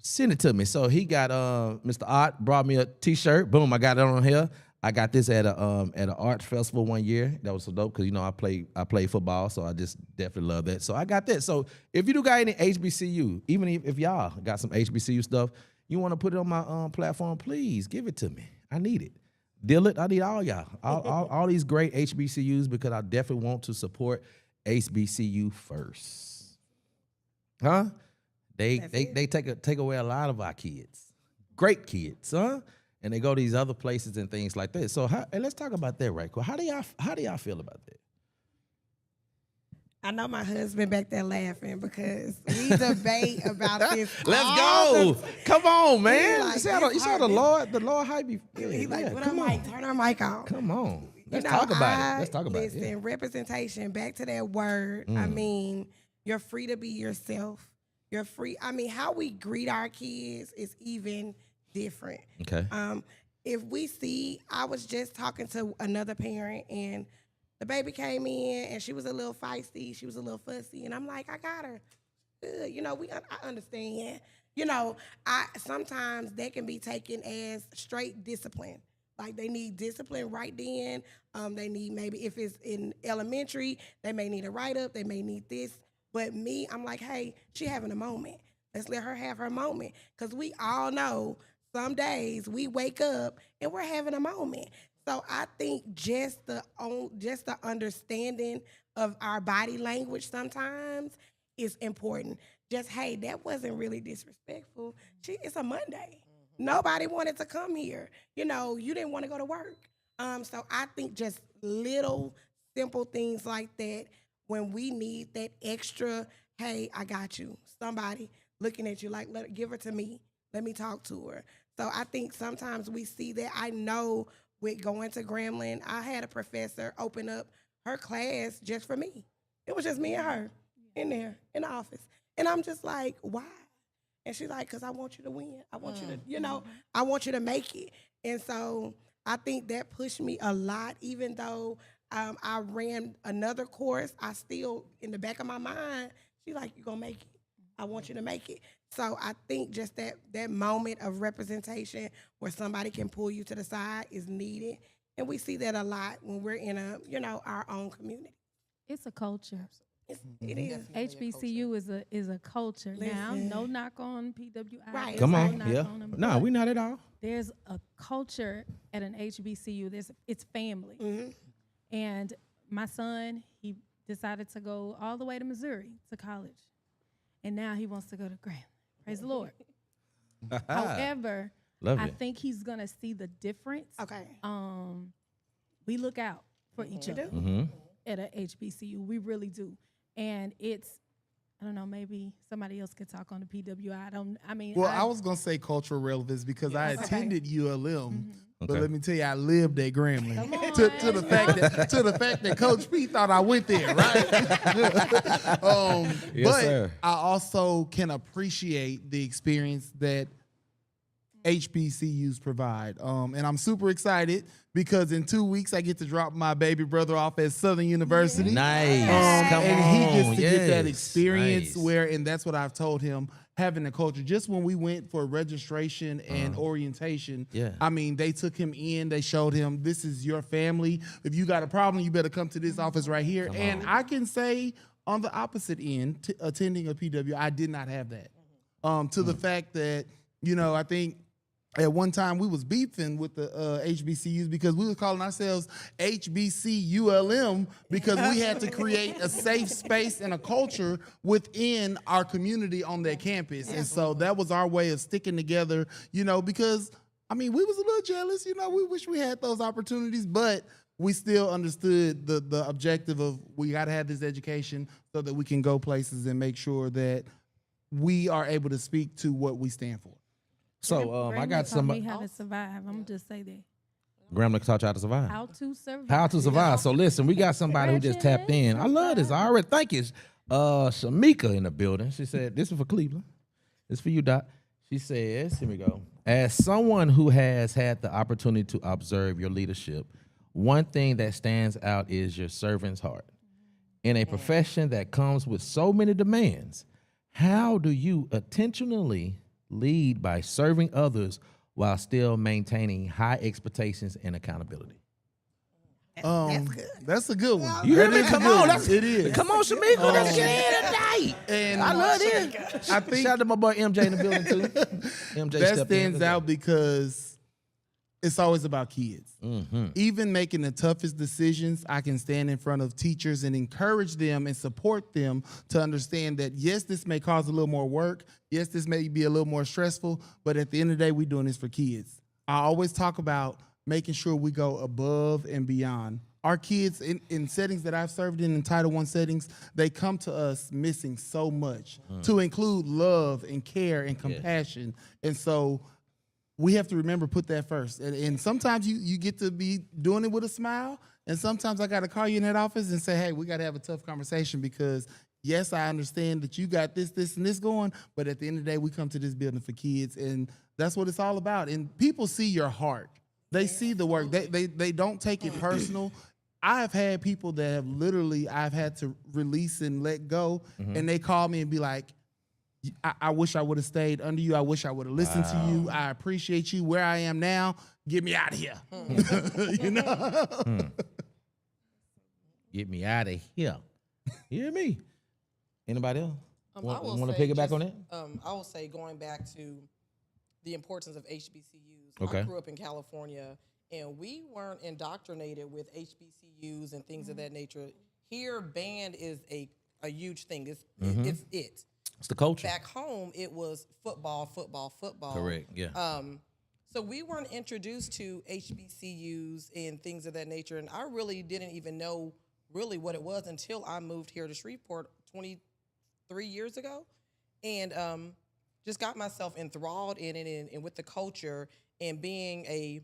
send it to me. So he got Mr. Art brought me a T-shirt. Boom, I got it on here. I got this at an arts festival one year. That was so dope because I play football, so I just definitely love that. So I got that. So if you do got any HBCU, even if y'all got some HBCU stuff, you want to put it on my platform, please give it to me. I need it. Deal it. I need all y'all, all these great HBCUs because I definitely want to support HBCU first. Huh? They take away a lot of our kids, great kids, huh? And they go to these other places and things like that. So let's talk about that right quick. How do y'all feel about that? I know my husband back there laughing because we debate about this. Let's go. Come on, man. Like, you saw the Lord hype you. He's like, what am I? Turn our mic on. Come on. Let's talk about it. Let's talk about it. Listen, representation, back to that word. I mean, you're free to be yourself. You're free. I mean, how we greet our kids is even different. Okay. If we see, I was just talking to another parent and the baby came in and she was a little feisty, she was a little fussy, and I'm like, I got her. Good. I understand. Sometimes that can be taken as straight discipline. Like they need discipline right then. They need maybe if it's in elementary, they may need a write-up, they may need this. But me, I'm like, hey, she having a moment. Let's let her have her moment. Because we all know some days we wake up and we're having a moment. So I think just the understanding of our body language sometimes is important. Just, hey, that wasn't really disrespectful. It's a Monday. Nobody wanted to come here. You didn't want to go to work. So I think just little simple things like that when we need that extra, hey, I got you. Somebody looking at you like, give her to me. Let me talk to her. So I think sometimes we see that. I know with going to Grambling, I had a professor open up her class just for me. It was just me and her in there in the office. And I'm just like, why? And she's like, because I want you to win. I want you to, I want you to make it. And so I think that pushed me a lot, even though I ran another course, I still, in the back of my mind, she's like, you're going to make it. I want you to make it. So I think just that moment of representation where somebody can pull you to the side is needed. And we see that a lot when we're in our own community. It's a culture. It is. HBCU is a culture. Listen. Now, no knock on PWI. Right. Come on. Yeah. No, we not at all. There's a culture at an HBCU. It's family. Mm-hmm. And my son, he decided to go all the way to Missouri to college. And now he wants to go to Grambling. Praise the Lord. However, I think he's going to see the difference. Okay. We look out for each other at a HBCU. We really do. And I don't know, maybe somebody else could talk on the PWI. I was going to say cultural relevance because I attended ULM. But let me tell you, I lived at Grambling. To the fact that Coach P thought I went there, right? Yes, but sir. I also can appreciate the experience that HBCUs provide. And I'm super excited because in 2 weeks I get to drop my baby brother off at Southern University. Nice. Come and on. he gets to get that Yes. experience Nice. and that's what I've told him, having the culture. Just when we went for registration and orientation, I mean, they took him in, they showed him, this is your family. If you got a problem, you better come to this office right here. And I can say on the opposite end, attending a PW, I did not have that. To the fact that, you know, I think at one time we was beefing with the HBCUs because we were calling ourselves HBCULM because we had to create a safe space and a culture within our community on that campus. And so that was our way of sticking together, you know, because, I mean, we was a little jealous, you know, we wish we had those opportunities, but we still understood the objective of we got to have this education so that we can go places and make sure that we are able to speak to what we stand for. So I got somebody. How to survive. I'm gonna just say that. Grandma taught you how to survive. How to survive. How to survive. So listen, we got somebody who just tapped in. I love this. I already think it's Shamika in the building. She said, this is for Cleveland. This is for you, Doc. She says, here we go. As someone who has had the opportunity to observe your leadership, one thing that stands out is your servant's heart. In a profession that comes with so many demands, how do you intentionally lead by serving others while still maintaining high expectations and accountability? That's good. That's a good one. You hear That me? is a Come good on, one. It is. Come on, Shamika, let's get in tonight. And I love this. I think Shout out to my boy MJ in the building too. MJ that stepped in. stands out because it's always about kids. Even making the toughest decisions, I can stand in front of teachers and encourage them and support them to understand that, yes, this may cause a little more work. Yes, this may be a little more stressful, but at the end of the day, we're doing this for kids. I always talk about making sure we go above and beyond. Our kids in settings that I've served in Title I settings, they come to us missing so much, to include love and care and compassion. And so we have to remember, put that first. And sometimes you get to be doing it with a smile, and sometimes I got to call you in that office and say, hey, we got to have a tough conversation because, yes, I understand that you got this, and this going, but at the end of the day, we come to this building for kids, and that's what it's all about. And people see your heart. They see the work. They don't take it personal. I've had people that have literally I've had to release and let go, and they call me and be like, I wish I would have stayed under you. I wish I would have listened to you. I appreciate you. Where I am now, get me out of here. You know? Get me out of here. You hear me? Anybody else? Want to say piggyback just, on that? I will say, going back to the importance of HBCUs. Okay. I grew up in California, and we weren't indoctrinated with HBCUs and things of that nature. Here, band is a huge thing. It's it. It's the culture. Back home, it was football. Correct, yeah. So we weren't introduced to HBCUs and things of that nature, and I really didn't even know really what it was until I moved here to Shreveport 23 years ago, and just got myself enthralled in it and with the culture, and being a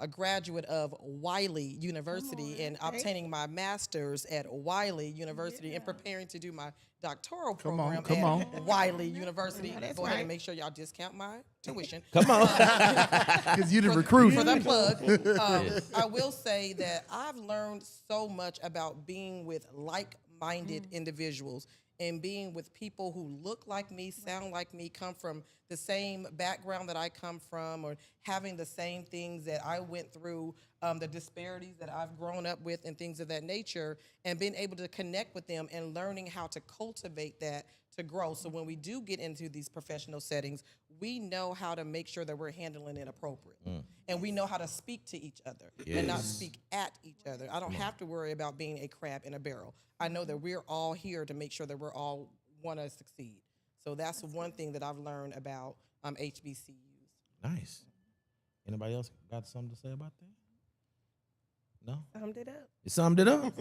graduate of Wiley University and obtaining my master's at Wiley University and preparing to do my doctoral program at Wiley University. Go ahead and make sure y'all discount my tuition. Come on. Because you the recruit. For that plug. I will say that I've learned so much about being with like-minded individuals and being with people who look like me, sound like me, come from the same background that I come from, or having the same things that I went through, the disparities that I've grown up with and things of that nature, and being able to connect with them and learning how to cultivate that to grow. So when we do get into these professional settings, we know how to make sure that we're handling it appropriately. And we know how to speak to each other and not speak at each other. I don't have to worry about being a crab in a barrel. I know that we're all here to make sure that we're all want to succeed. So that's one thing that I've learned about HBCUs. Nice. Anybody else got something to say about that? No? Summed it up. You summed it up?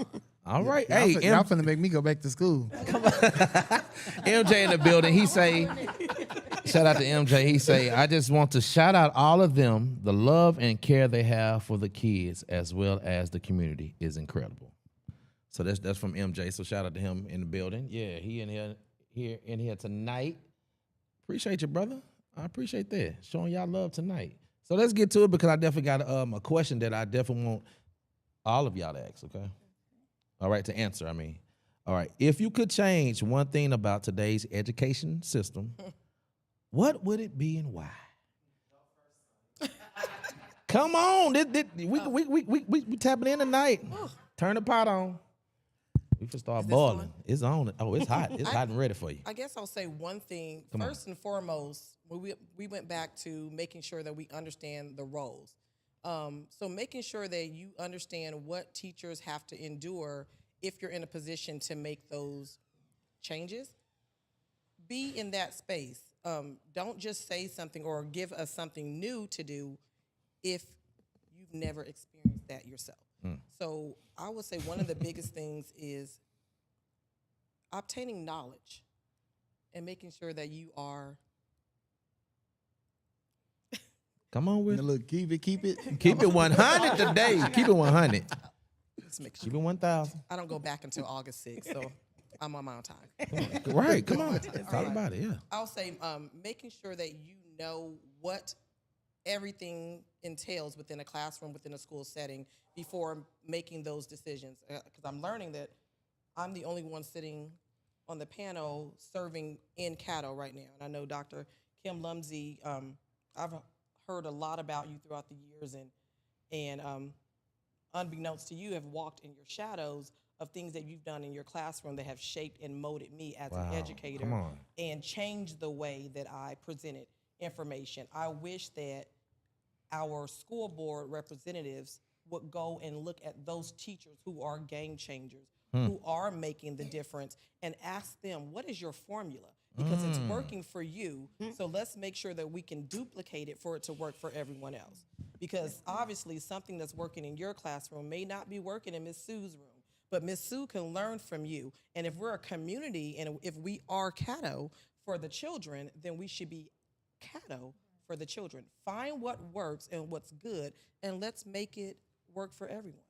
All right. Y'all Hey, y'all finna make me go back to school. MJ in the building. He say, shout out to MJ. He say, I just want to shout out all of them. The love and care they have for the kids as well as the community is incredible. So that's from MJ. So shout out to him in the building. Yeah, he in here tonight. Appreciate you, brother. I appreciate that. Showing y'all love tonight. So let's get to it because I definitely got a question that I definitely want all of y'all to ask, okay? All right, to answer, I mean. All right, if you could change one thing about today's education system, what would it be and why? Come on, we tapping in tonight. Turn the pot on. We can start boiling. On? It's on. Oh, it's hot. It's hot and ready for you. I guess I'll say one thing. First and foremost, we went back to making sure that we understand the roles. So making sure that you understand what teachers have to endure if you're in a position to make those changes. Be in that space. Don't just say something or give us something new to do if you've never experienced that yourself. So I would say one of the biggest things is obtaining knowledge and making sure that you are. Come on with it. Look, keep it. Keep it 100 today. Keep it 100. Keep it 1,000. I don't go back until August 6th, so I'm on my own time. Right, come on. Talk about it, yeah. I'll say making sure that you know what everything entails within a classroom, within a school setting, before making those decisions. Because I'm learning that I'm the only one sitting on the panel serving in Caddo right now. And I know Dr. Kim Lumzy, I've heard a lot about you throughout the years, and unbeknownst to you, have walked in your shadows of things that you've done in your classroom that have shaped and molded me as an educator and changed the way that I presented information. I wish that our school board representatives would go and look at those teachers who are game changers, who are making the difference, and ask them, what is your formula? Because it's working for you, so let's make sure that we can duplicate it for it to work for everyone else. Because obviously something that's working in your classroom may not be working in Miss Sue's room, but Miss Sue can learn from you. And if we're a community, and if we are Caddo for the children, then we should be Caddo for the children. Find what works and what's good, and let's make it work for everyone.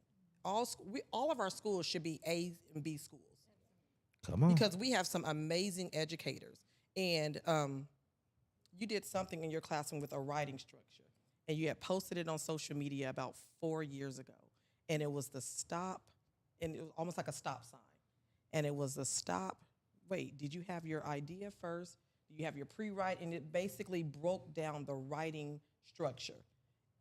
All of our schools should be A and B schools. Come on. Because we have some amazing educators. And you did something in your classroom with a writing structure, and you had posted it on social media about 4 years ago. And it was the stop, and it was almost like a stop sign. And it was the stop. Wait, did you have your idea first? Do you have your pre-write? And it basically broke down the writing structure.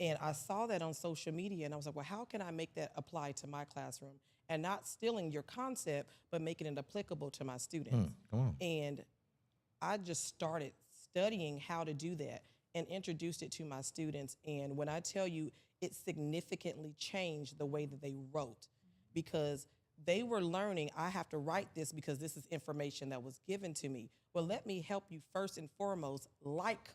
And I saw that on social media, and I was like, well, how can I make that apply to my classroom? And not stealing your concept, but making it applicable to my students. Come on. And I just started studying how to do that and introduced it to my students. And when I tell you, it significantly changed the way that they wrote, because they were learning, I have to write this because this is information that was given to me. Well, let me help you first and foremost like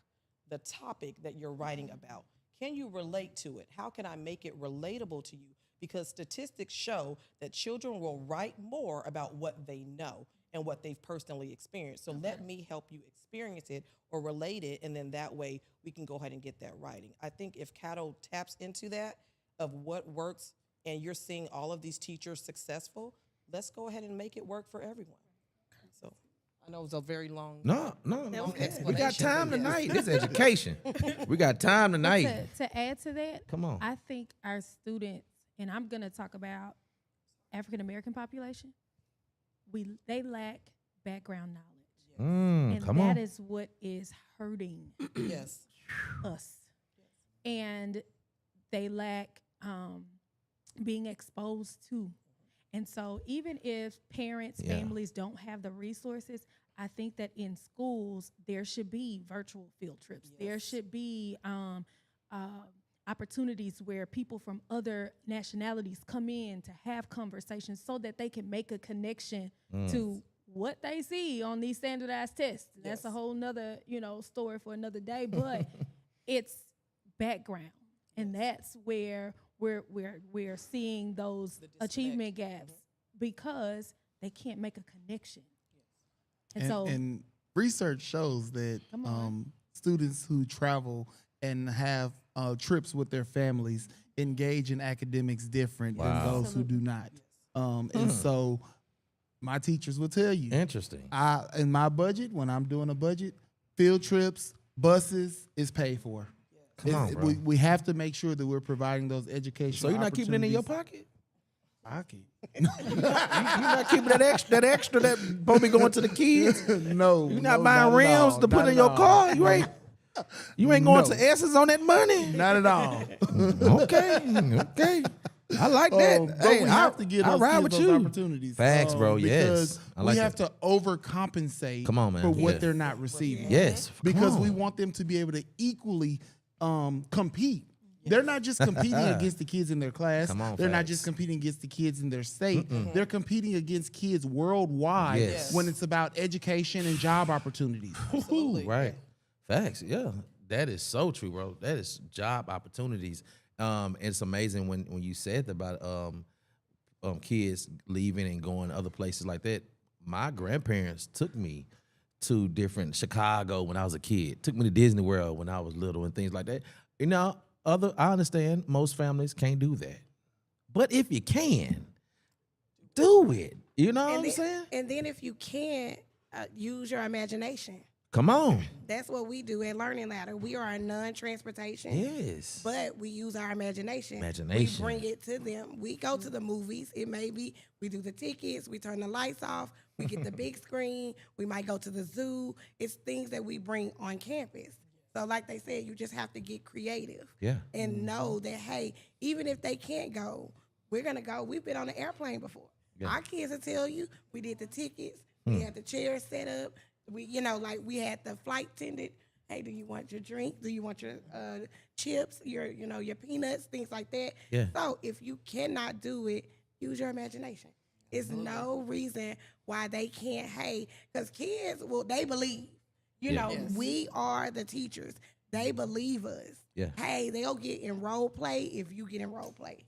the topic that you're writing about. Can you relate to it? How can I make it relatable to you? Because statistics show that children will write more about what they know and what they've personally experienced. So let me help you experience it or relate it, and then that way we can go ahead and get that writing. I think if Caddo taps into that of what works, and you're seeing all of these teachers successful, let's go ahead and make it work for everyone. So I know it was a very long. No. We got time tonight. This is education. We got time tonight. To add to that, come on. I think our students, and I'm going to talk about African American population, they lack background knowledge. And that is what is hurting us. And they lack being exposed to. And so even if parents, families don't have the resources, I think that in schools there should be virtual field trips. There should be opportunities where people from other nationalities come in to have conversations so that they can make a connection to what they see on these standardized tests. That's a whole nother, story for another day, but it's background. And that's where we're seeing those achievement gaps because they can't make a connection. And research shows that students who travel and have trips with their families engage in academics different than those who do not. And so my teachers will tell you. Interesting. In my budget, when I'm doing a budget, field trips, Buses is paid for. Come on, bro. We have to make sure that we're providing those educational. So you're not keeping it in your opportunities. pocket? You're not keeping that extra that supposed to be going to the kids? No. You're not buying rims to put in your car? You ain't going to S's on that money? Not at all. Okay. I like that. But we have to give those kids those opportunities. Facts, bro. Because Yes. I like we have that. to overcompensate Come on, man. for what Yeah. they're not receiving. Yes. Because Come we on. want them to be able to equally compete. They're not just competing against the kids in their class. Come on, They're not facts. just competing against the kids in their state. They're competing against kids worldwide Yes. when it's about education and job opportunities. Absolutely. Right. Facts. Yeah. That is so true, bro. That is job opportunities. It's amazing when you said about kids leaving and going other places like that. My grandparents took me to different Chicago when I was a kid. Took me to Disney World when I was little and things like that. You know, I understand most families can't do that. But if you can, do it. You know what I'm saying? And then if you can't, use your imagination. Come on. That's what we do at Learning Ladder. We are a non-transportation. Yes. But we use our imagination. Imagination. We bring it to them. We go to the movies. It may be we do the tickets. We turn the lights off. We get the big screen. We might go to the zoo. It's things that we bring on campus. So like they said, you just have to get creative. Yeah. And know that, hey, even if they can't go, we're going to go. We've been on an airplane before. Yeah. Our kids will tell you we did the tickets. We had the chairs set up. We had the flight attendant. Hey, do you want your drink? Do you want your chips, your peanuts, things like that? Yeah. So if you cannot do it, use your imagination. It's no reason why they can't, because kids, they believe. We are the teachers. They believe us. Yeah. Hey, they'll get in role play if you get in role play.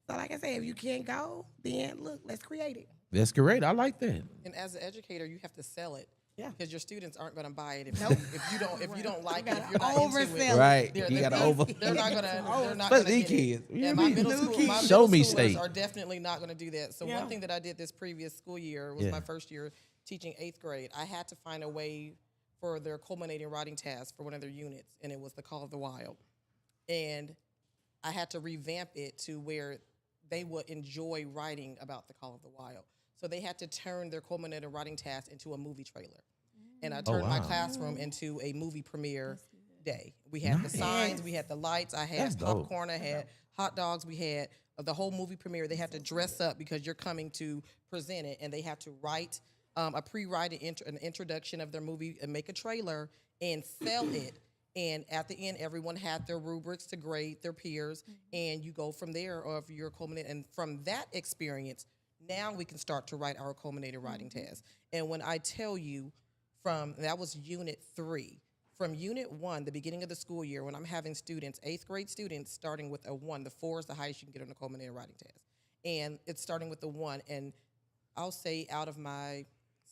So like I said, if you can't go, then look, let's create it. That's great. I like that. And as an educator, you have to sell it. Yeah. Because your students aren't going to buy it if you don't like it, if you're not into oversell it. it. Right. They're You gotta not gonna Especially get kids. it. You And know my what I mean? middle school, my Show middle me schoolers state. are definitely not going to do that. So one thing that I did this previous school year was my first year teaching 8th grade. I had to find a way for their culminating writing task for one of their units, and it was the Call of the Wild. And I had to revamp it to where they would enjoy writing about the Call of the Wild. So they had to turn their culminating writing task into a movie trailer. And I turned my classroom into a movie premiere day. We had the signs, we had the lights, I had popcorn, I had hot dogs, we had the whole movie premiere. They had to dress up because you're coming to present it, and they had to write an introduction of their movie and make a trailer and sell it. And at the end, everyone had their rubrics to grade their peers, and you go from there of your culminating. And from that experience, now we can start to write our culminated writing test. And when I tell you, that was Unit 3. From Unit 1, the beginning of the school year, when I'm having students, 8th grade students, starting with a 1, the 4 is the highest you can get on the culminated writing test. And it's starting with the 1. And I'll say out of my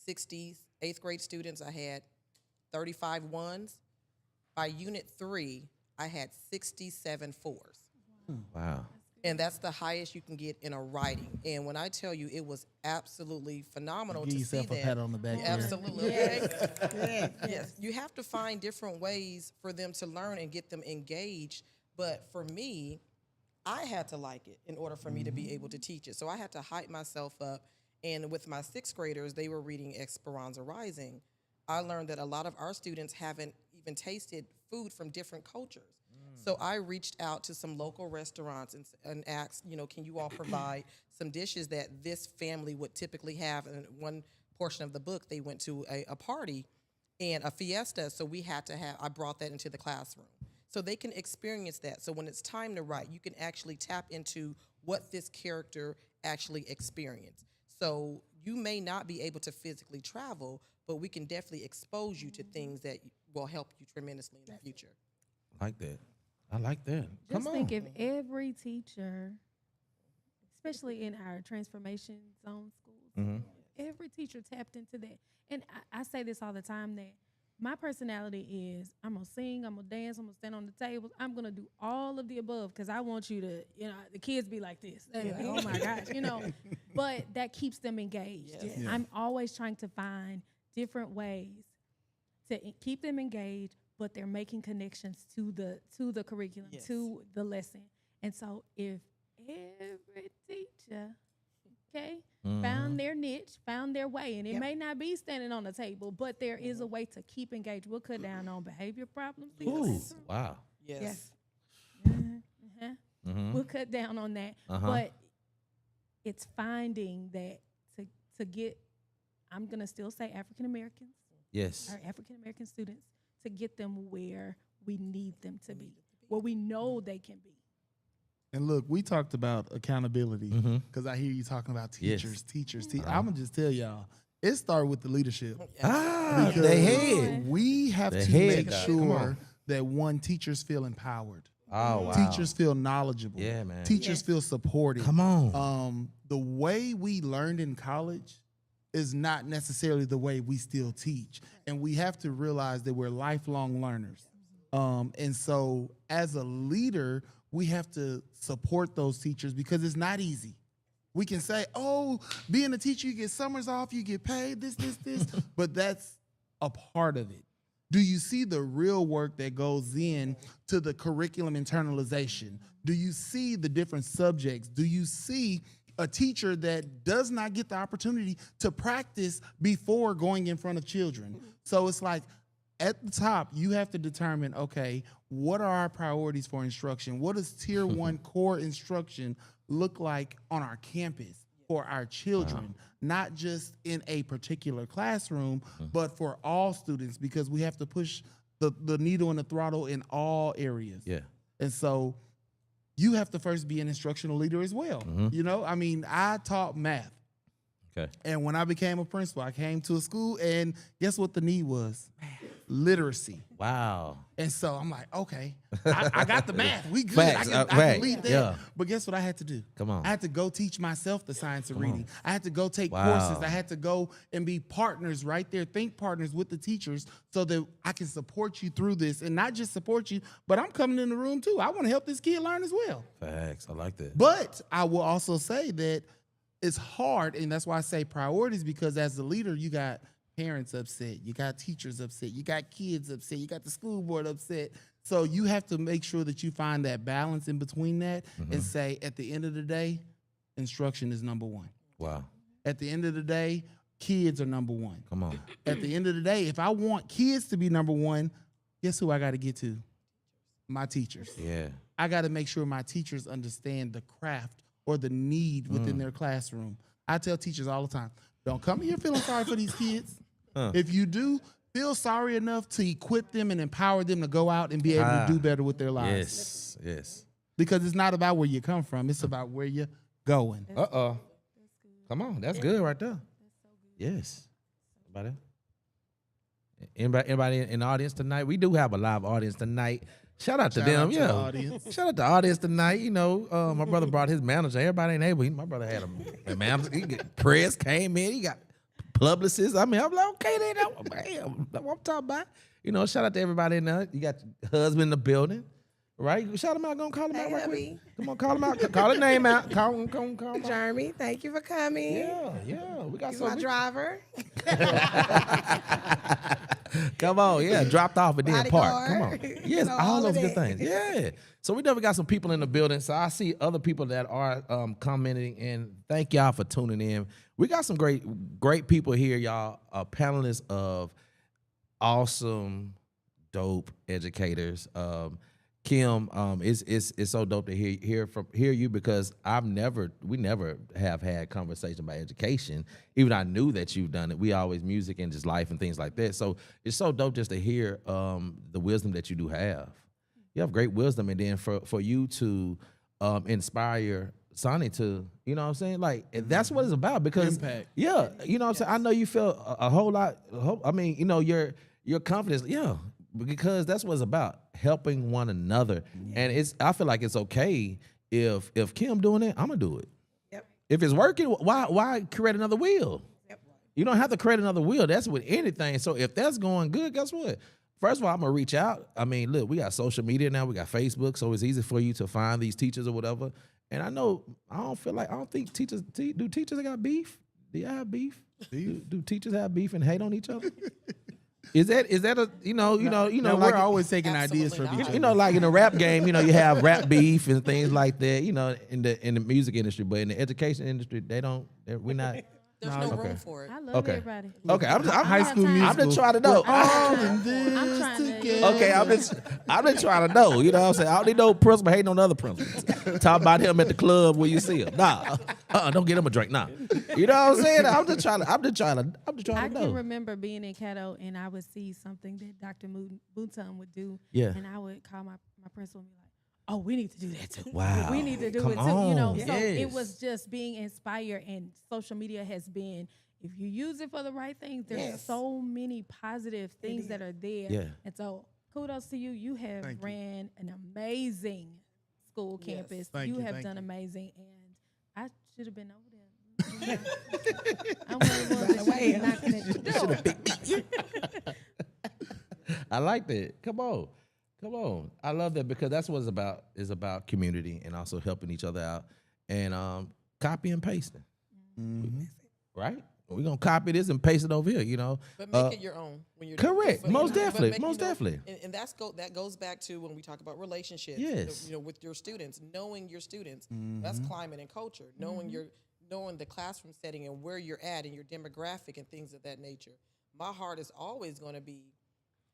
60 8th grade students, I had 35 1s. By Unit 3, I had 67 4s. Wow. And that's the highest you can get in a writing. And when I tell you, it was absolutely phenomenal Give to see yourself that. a pat on the back. there. Absolutely. Yes. You have to find different ways for them to learn and get them engaged. But for me, I had to like it in order for me to be able to teach it. So I had to hype myself up. And with my 6th graders, they were reading Esperanza Rising. I learned that a lot of our students haven't even tasted food from different cultures. So I reached out to some local restaurants and asked, can you all provide some dishes that this family would typically have? And one portion of the book, they went to a party and a fiesta, so I brought that into the classroom. So they can experience that. So when it's time to write, you can actually tap into what this character actually experienced. So you may not be able to physically travel, but we can definitely expose you to things that will help you tremendously in the future. I like that. Just think if every teacher, especially in our transformation zone schools, every teacher tapped into that. And I say this all the time, that my personality is I'm going to sing, I'm going to dance, I'm going to stand on the tables. I'm going to do all of the above because I want you to, the kids be like this. Like, oh, my gosh, But that keeps them engaged. Yes. Yeah. I'm always trying to find different ways to keep them engaged, but they're making connections to the curriculum, to the lesson. And so if every teacher, found their niche, found their way, and it may not be standing on the table, but there is a way to keep engaged. We'll cut down on behavior problems. Ooh, wow. Yes. We'll cut down on that. But it's finding that to get, I'm going to still say African Americans. Yes. Our African American students, to get them where we need them to be, where we know they can be. And look, we talked about accountability because I hear you talking about teachers. I'm going to just tell y'all, it started with the leadership. The head. We have to make sure that teachers feel empowered. Oh, wow. Teachers feel knowledgeable. Yeah, man. Teachers feel supported. Come on. The way we learned in college is not necessarily the way we still teach. And we have to realize that we're lifelong learners. And so as a leader, we have to support those teachers because it's not easy. We can say, oh, being a teacher, you get summers off, you get paid, this, but that's a part of it. Do you see the real work that goes in to the curriculum internalization? Do you see the different subjects? Do you see a teacher that does not get the opportunity to practice before going in front of children? So it's like, at the top, you have to determine, okay, what are our priorities for instruction? What does tier 1 core instruction look like on our campus for our children? Not just in a particular classroom, but for all students, because we have to push the needle and the throttle in all areas. Yeah. And so you have to first be an instructional leader as well. You know, I mean, I taught math. Okay. And when I became a principal, I came to a school, and guess what the need was? Literacy. Wow. And so I'm like, okay, I got the math. We good. Facts. I can lead that. Yeah. But guess what I had to do? Come on. I had to go teach myself the science of reading. I had to go take courses. I had to go and be partners right there, think partners with the teachers so that I can support you through this, and not just support you, but I'm coming in the room too. I want to help this kid learn as well. Facts. I like that. But I will also say that it's hard, and that's why I say priorities, because as the leader, you got parents upset, you got teachers upset, you got kids upset, you got the school board upset. So you have to make sure that you find that balance in between that and say, at the end of the day, instruction is number one. Wow. At the end of the day, kids are number one. Come on. At the end of the day, if I want kids to be number one, guess who I got to get to? My teachers. Yeah. I got to make sure my teachers understand the craft or the need within their classroom. I tell teachers all the time, don't come here feeling sorry for these kids. If you do, feel sorry enough to equip them and empower them to go out and be able to do better with their lives. Yes. Because it's not about where you come from. It's about where you're going. Come on. That's good right there. Yes. Anybody in the audience tonight? We do have a live audience tonight. Shout out to them. Shout out to the audience. Shout out to the audience tonight. You know, my brother brought his manager. Everybody ain't able. My brother had a manager. He got press came in. He got publicists. I mean, I'm like, okay, they know. Damn, that's what I'm talking about. You know, shout out to everybody in there. You got your husband in the building, right? Shout him out. Go call him out right quick. Come on, call him out. Call his name out. Call him out. Jeremy, thank you for coming. Yeah. We got He's some. my driver. Come on, dropped off and then parked. Come on. Yes, So all all those of good that. things. Yeah. So we definitely got some people in the building. So I see other people that are commenting, and thank y'all for tuning in. We got some great people here, y'all. Panelists of awesome, dope educators. Kim, it's so dope to hear you, because we never have had conversation about education. Even I knew that you've done it. We always music and just life and things like that. So it's so dope just to hear the wisdom that you do have. You have great wisdom, and then for you to inspire Sauny to, you know what I'm saying? Like, that's what it's about, because Impact. Yeah, you know what I'm saying? I know you feel a whole lot. I mean, you know, your confidence, because that's what it's about, helping one another. And I feel like it's okay if Kim doing it, I'm gonna do it. Yep. If it's working, why create another wheel? Yep. You don't have to create another wheel. That's with anything. So if that's going good, guess what? First of all, I'm gonna reach out. I mean, look, we got social media now. We got Facebook, so it's easy for you to find these teachers or whatever. And I don't think teachers do teachers got beef? Do y'all have beef? Do teachers have beef and hate on each other? Is that a No, like we're always taking ideas Absolutely from each not. other. like in the rap game, you have rap beef and things like that, in the music industry, but in the education industry, we're not. There's no room for it. I love Okay. everybody. Okay, I'm High School I'm Musical. just trying to know. All in I'm this trying to- together. Okay, I'm just trying to know. You know what I'm saying? I don't need no principal hating on other principals. Talk about him at the club where you see him. Nah, don't get him a drink. Nah, you know what I'm saying? I'm just trying to I know. can remember being in Caddo and I would see something that Dr. Mouton would do. Yeah. And I would call my principal and be like, oh, we need to do that too. Wow. We need to do Come it too. on. So it Yes. was just being inspired, and social media has been, if you use it for the right things, there's so many positive things that are there. Yeah. And so kudos to you. You have ran an amazing school campus. Thank You you, have thank done you. amazing, and I should have been over there. I wasn't one that should be knocking at your door. I like that. Come on. I love that because that's what it's about. Is about community and also helping each other out and copy and pasting. Right? We're gonna copy this and paste it over here. But make it your own when you're correct. doing it. Most But definitely. make- Most definitely. And that goes back to when we talk about relationships. Yes. With your students, knowing your students. That's climate and culture. Knowing the classroom setting and where you're at and your demographic and things of that nature. My heart is always going to be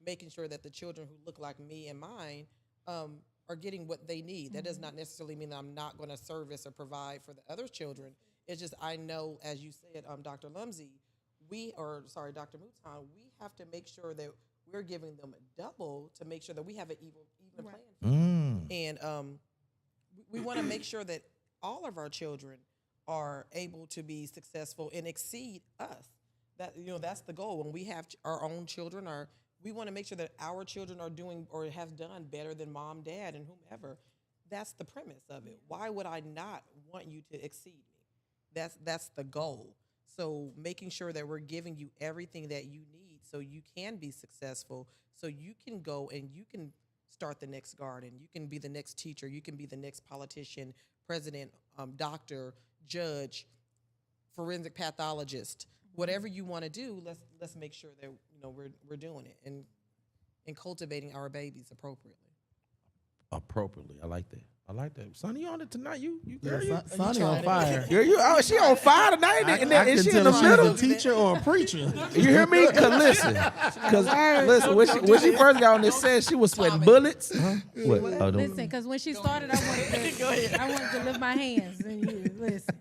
making sure that the children who look like me and mine are getting what they need. That does not necessarily mean that I'm not going to service or provide for the other children. It's just I know, as you said, Dr. Lumzy, Dr. Mouton, we have to make sure that we're giving them a double to make sure that we have an even playing field. And we want to make sure that all of our children are able to be successful and exceed us. That's the goal. When we have our own children, we want to make sure that our children are doing or have done better than mom, dad, and whomever. That's the premise of it. Why would I not want you to exceed me? That's the goal. So making sure that we're giving you everything that you need so you can be successful, so you can go and you can start the next garden. You can be the next teacher. You can be the next politician, president, doctor, judge, forensic pathologist. Whatever you want to do, let's make sure that we're doing it and cultivating our babies appropriately. Appropriately. I like that. Sonny, you on it tonight? You Yeah, girl, Sonny on fire. Girl, she on fire tonight. I And can she in tell the if middle. she's a teacher or a preacher. You hear me? Cause listen, when she first got on this set, she was sweating bullets. Huh? What? Oh, don't- Listen, because when she started, I wanted to lift my hands and you listen.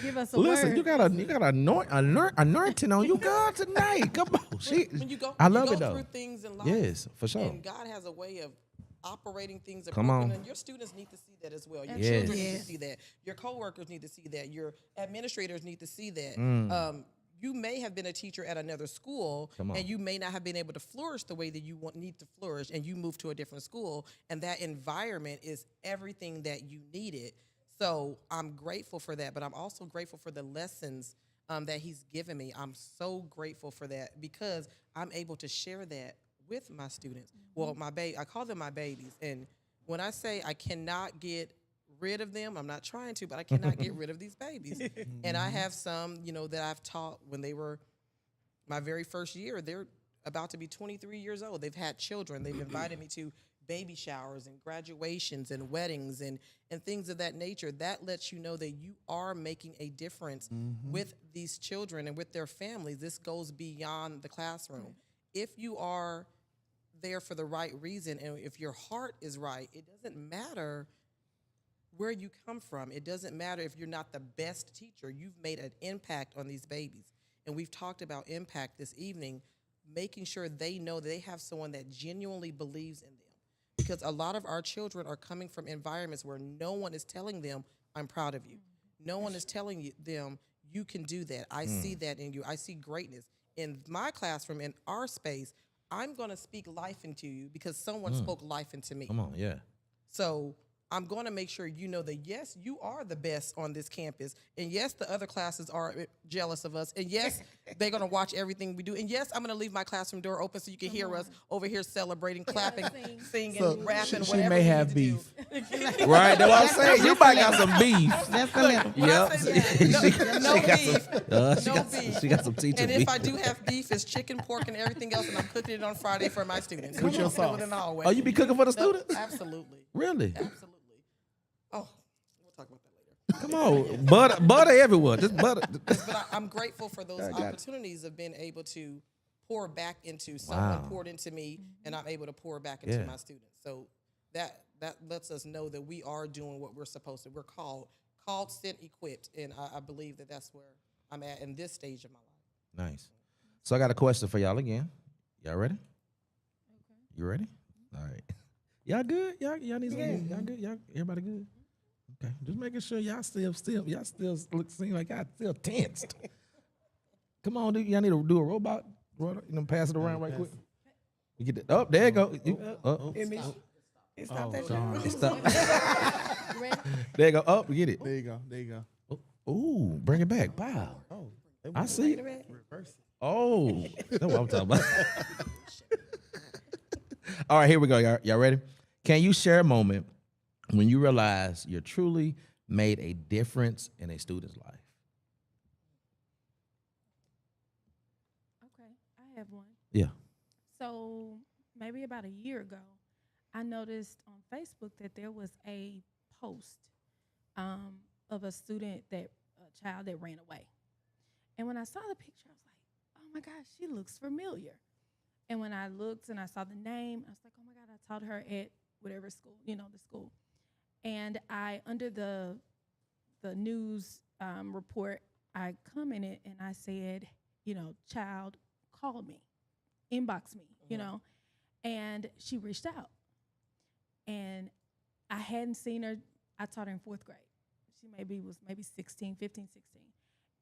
Give us a Listen, word. you got anointing on you, girl, tonight. Come on, When you go, I love you it go though. through things in life. Yes, for sure. And God has a way of operating things Come on. and your students need to see that as well. Your Yes. children need to see that. Your coworkers need to see that. Your administrators need to see that. You may have been a teacher at another school, and you may not have been able to flourish the way that you need to flourish, and you move to a different school, and that environment is everything that you needed. So I'm grateful for that, but I'm also grateful for the lessons that he's given me. I'm so grateful for that because I'm able to share that with my students. Well, I call them my babies. And when I say I cannot get rid of them, I'm not trying to, but I cannot get rid of these babies. And I have some, that I've taught when they were my very first year. They're about to be 23 years old. They've had children. They've invited me to baby showers and graduations and weddings and things of that nature. That lets you know that you are making a difference with these children and with their families. This goes beyond the classroom. If you are there for the right reason and if your heart is right, it doesn't matter where you come from. It doesn't matter if you're not the best teacher. You've made an impact on these babies. And we've talked about impact this evening, making sure they know that they have someone that genuinely believes in them. Because a lot of our children are coming from environments where no one is telling them, I'm proud of you. No one is telling them, you can do that. I see that in you. I see greatness. In my classroom, in our space, I'm going to speak life into you because someone spoke life into me. Come on, yeah. So I'm going to make sure you know that, yes, you are the best on this campus. And, yes, the other classes are jealous of us. And, yes, they're going to watch everything we do. And, yes, I'm going to leave my classroom door open so you can hear us over here celebrating, clapping, singing, So rapping, she whatever may we have need to beef. do. Right, that's what I'm saying. You might got some beef. That's the level. Yep. No beef. She got some teacher And beef. if I do have beef, it's chicken, pork, and everything else, and I'm cooking it on Friday for my students. With your Throw it sauce. in the hallway. Oh, you be cooking for the No, students? Absolutely. Really? Absolutely. Oh, we'll talk about that later. Come on, butter everywhere. Just butter. But I'm grateful for those opportunities of being able to pour back into someone poured into me, and I'm able to pour back into my students. So that lets us know that we are doing what we're supposed to. We're called, sent, equipped, and I believe that that's where I'm at in this stage of my life. Nice. So I got a question for y'all again. Y'all ready? Okay. You ready? All right. Y'all good? Y'all need some? Y'all good? Y'all everybody good? Okay. Just making sure y'all still seem like y'all still tensed. Come on, y'all need to do a robot. Pass it around right quick. You get it. Oh, there you go. It's not that darn. It's stop. There you go. Oh, get it. There you go. Ooh, bring it back. Wow. Oh, I see it. Oh, that's what I'm talking about. All right, here we go. Y'all ready? Can you share a moment when you realize you truly made a difference in a student's life? Okay, I have one. Yeah. So maybe about a year ago, I noticed on Facebook that there was a post of a child that ran away. And when I saw the picture, I was like, oh my gosh, she looks familiar. And when I looked and I saw the name, I was like, oh my God, I taught her at whatever school, the school. And under the news report, I commented and I said, child called me, inboxed me, and she reached out. And I hadn't seen her. I taught her in 4th grade. She was 15, 16.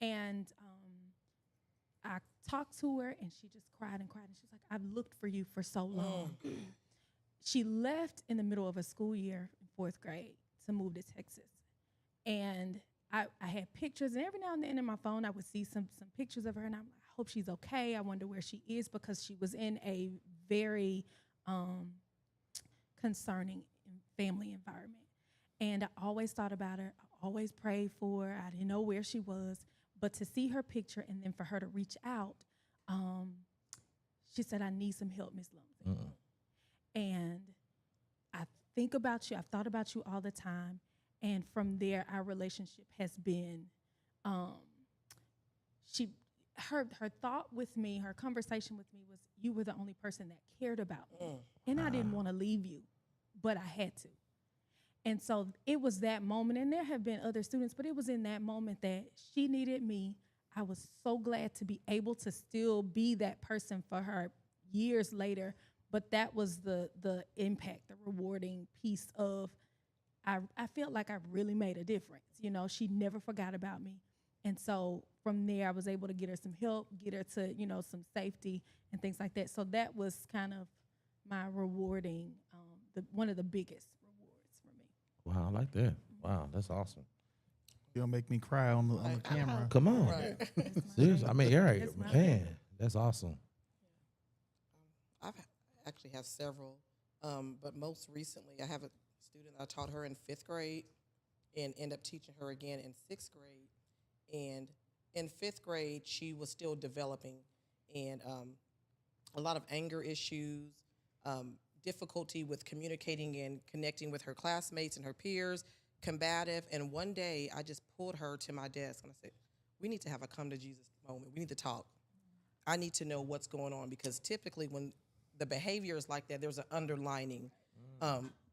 And I talked to her, and she just cried and cried. And she was like, I've looked for you for so long. She left in the middle of a school year in 4th grade to move to Texas. And I had pictures, and every now and then in my phone, I would see some pictures of her, and I'm like, I hope she's okay. I wonder where she is, because she was in a very concerning family environment. And I always thought about her. I always prayed for her. I didn't know where she was. But to see her picture and then for her to reach out, she said, I need some help, Miss Lumzy. And I think about you. I've thought about you all the time. And from there, our relationship has been, her thought with me, her conversation with me was, you were the only person that cared about me. And I didn't want to leave you, but I had to. And so it was that moment, and there have been other students, but it was in that moment that she needed me. I was so glad to be able to still be that person for her years later, but that was the impact, the rewarding piece of, I felt like I really made a difference. She never forgot about me. And so from there, I was able to get her some help, get her to, some safety and things like that. So that was kind of my rewarding, one of the biggest rewards for me. Wow, I like that. Wow, that's awesome. You'll make me cry on the camera. Come on. Right. Seriously, I mean, you're right. Man, that's awesome. I've actually have several, but most recently I have a student I taught her in 5th grade and ended up teaching her again in 6th grade. And in 5th grade, she was still developing, and a lot of anger issues, difficulty with communicating and connecting with her classmates and her peers, combative. And one day I just pulled her to my desk and I said, we need to have a come to Jesus moment. We need to talk. I need to know what's going on, because typically when the behavior is like that, there's an underlining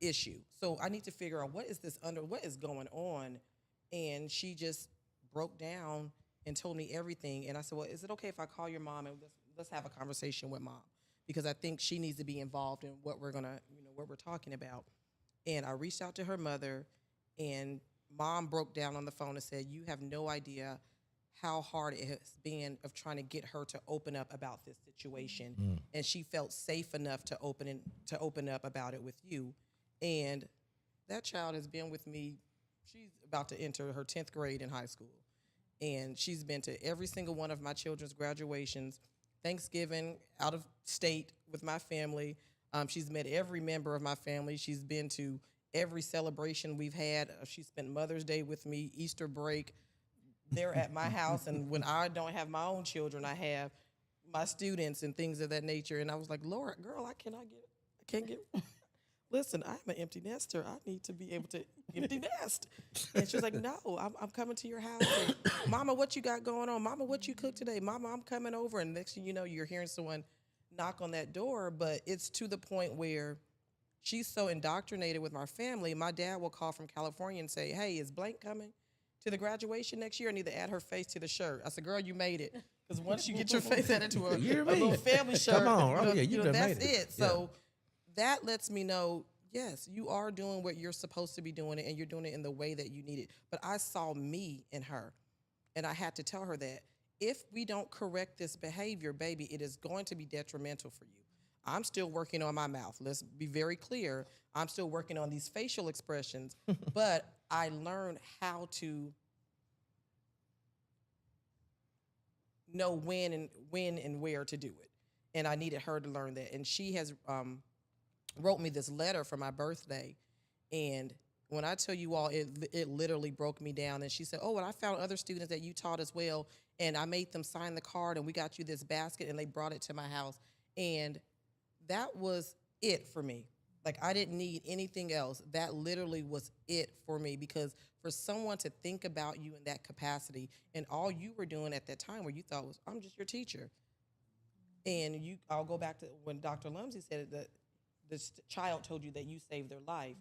issue. So I need to figure out what is going on. And she just broke down and told me everything. And I said, well, is it okay if I call your mom and let's have a conversation with mom? Because I think she needs to be involved in what we're what we're talking about. And I reached out to her mother, and mom broke down on the phone and said, you have no idea how hard it has been of trying to get her to open up about this situation. And she felt safe enough to open up about it with you. And that child has been with me. She's about to enter her 10th grade in high school. And she's been to every single one of my children's graduations, Thanksgiving, out of state with my family. She's met every member of my family. She's been to every celebration we've had. She spent Mother's Day with me, Easter break. They're at my house, and when I don't have my own children, I have my students and things of that nature. And I was like, Lord, girl, I can't get. Listen, I'm an empty nester. I need to be able to empty nest. And she was like, no, I'm coming to your house. And, Mama, what you got going on? Mama, what you cooked today? Mama, I'm coming over. And next thing you know, you're hearing someone knock on that door. But it's to the point where she's so indoctrinated with my family. My dad will call from California and say, hey, is blank coming to the graduation next year? I need to add her face to the shirt. I said, girl, you made it. Because once you get your face added to a little family shirt, come on. That's it. So that lets me know, yes, you are doing what you're supposed to be doing it, and you're doing it in the way that you need it. But I saw me in her, and I had to tell her that if we don't correct this behavior, baby, it is going to be detrimental for you. I'm still working on my mouth. Let's be very clear. I'm still working on these facial expressions, but I learned how to know when and where to do it. And I needed her to learn that. And she has wrote me this letter for my birthday. And when I tell you all, it literally broke me down. And she said, oh, and I found other students that you taught as well. And I made them sign the card, and we got you this basket, and they brought it to my house. And that was it for me. Like, I didn't need anything else. That literally was it for me, because for someone to think about you in that capacity, and all you were doing at that time where you thought was, I'm just your teacher. And I'll go back to when Dr. Lumzy said that this child told you that you saved their life.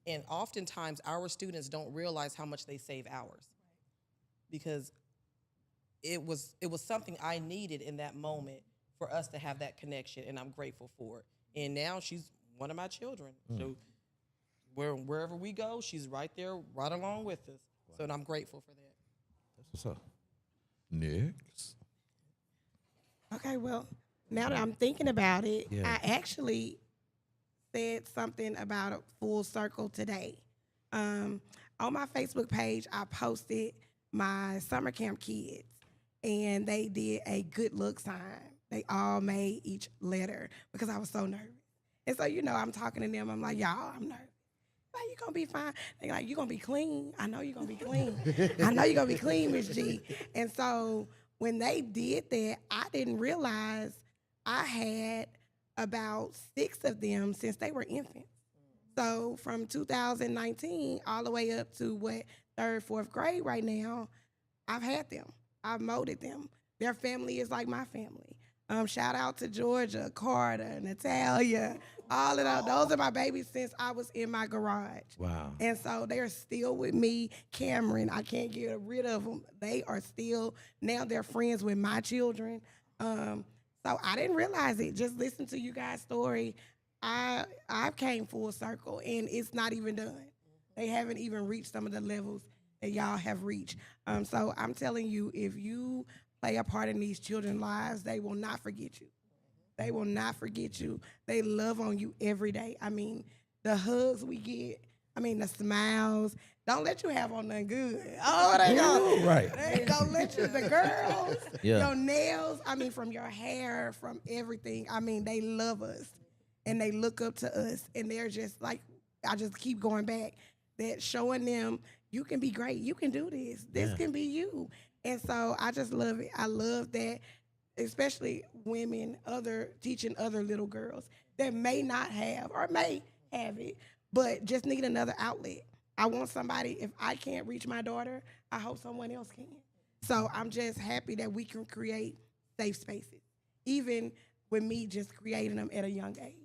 And oftentimes our students don't realize how much they save ours, because it was something I needed in that moment for us to have that connection, and I'm grateful for it. And now she's one of my children. So wherever we go, she's right there, right along with us. Wow. So, and I'm grateful for that. That's what's up. Next. Okay, well, now that I'm thinking about it, I actually said something about a full circle today. On my Facebook page, I posted my summer camp kids, and they did a good luck sign. They all made each letter because I was so nervous. And so, I'm talking to them. I'm like, y'all, I'm nervous. Like, you gonna be fine. They like, you gonna be clean. I know you're gonna be clean. I know you're gonna be clean, Miss G. And so when they did that, I didn't realize I had about 6 of them since they were infants. So from 2019 all the way up to 3rd, 4th grade right now, I've had them. I've molded them. Their family is like my family. Shout out to Georgia, Carter, Natalia, all of those. Those are my babies since I was in my garage. Wow. And so they're still with me. Cameron, I can't get rid of them. They are still, now they're friends with my children. So I didn't realize it. Just listen to you guys' story. I came full circle, and it's not even done. They haven't even reached some of the levels that y'all have reached. So I'm telling you, if you play a part in these children's lives, they will not forget you. They will not forget you. They love on you every day. I mean, the hugs we get, the smiles. Don't let you have on nothing good. Oh, they don't. Right. They don't let you, the girls, your nails, from your hair, from everything. They love us, and they look up to us, and they're just like, I just keep going back, that showing them, you can be great. You can do this. This can be you. And so I just love it. I love that, especially women, teaching other little girls that may not have or may have it, but just need another outlet. I want somebody, if I can't reach my daughter, I hope someone else can. So I'm just happy that we can create safe spaces, even with me just creating them at a young age.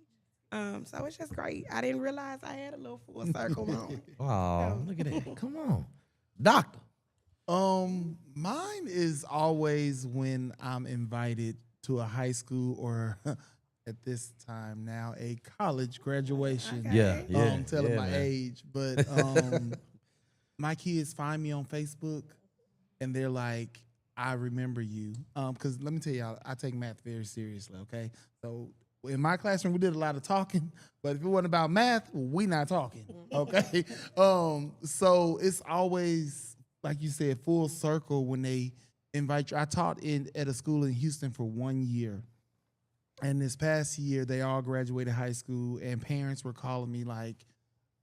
So it's just great. I didn't realize I had a little full circle moment. Oh, look at that. Come on. Doctor. Mine is always when I'm invited to a high school or at this time now a college graduation. Okay. Yeah. Telling my man. age, but my kids find me on Facebook and they're like, I remember you. Because let me tell y'all, I take math very seriously, okay? So in my classroom, we did a lot of talking, but if it wasn't about math, we not talking, okay? So it's always, like you said, full circle when they invite you. I taught at a school in Houston for 1 year. And this past year, they all graduated high school, and parents were calling me like,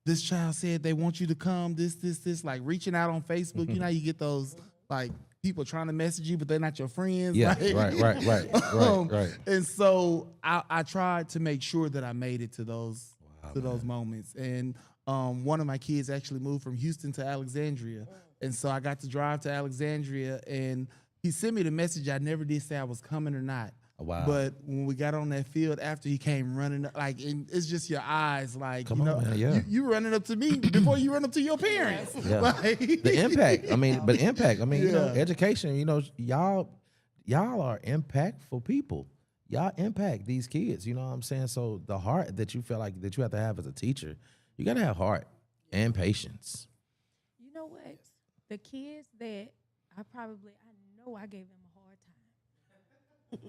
this child said they want you to come, this, like reaching out on Facebook. You know how you get those like people trying to message you, but they're not your friends. Yeah, like, right. And so I tried to make sure that I made it to those those moments. And one of my kids actually moved from Houston to Alexandria. And so I got to drive to Alexandria, and he sent me the message. I never did say I was coming or not. Wow. But when we got on that field after he came running, like, and it's just your eyes, like, Come on, man, yeah. you running up to me before you run up to your parents. Yeah. Like, The impact. I mean, you know, education, you know, y'all are impactful people. Y'all impact these kids, you know what I'm saying? So the heart that you feel like that you have to have as a teacher, you got to have heart and patience. You know what? The kids that I know I gave them a hard time.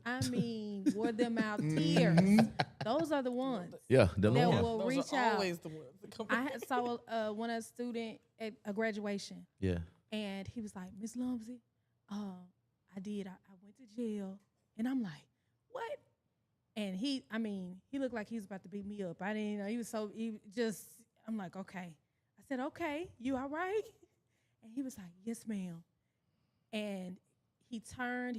I mean, wore them out tears. Those are the ones. Yeah, the that Lord. will Those reach are out. always the ones that come I saw one of the student at a graduation, Yeah. and he was like, Miss Lumzy, I went to jail. And I'm like, what? And he looked like he was about to beat me up. I didn't know. I'm like, okay. I said, okay, you all right? And he was like, yes, ma'am. And he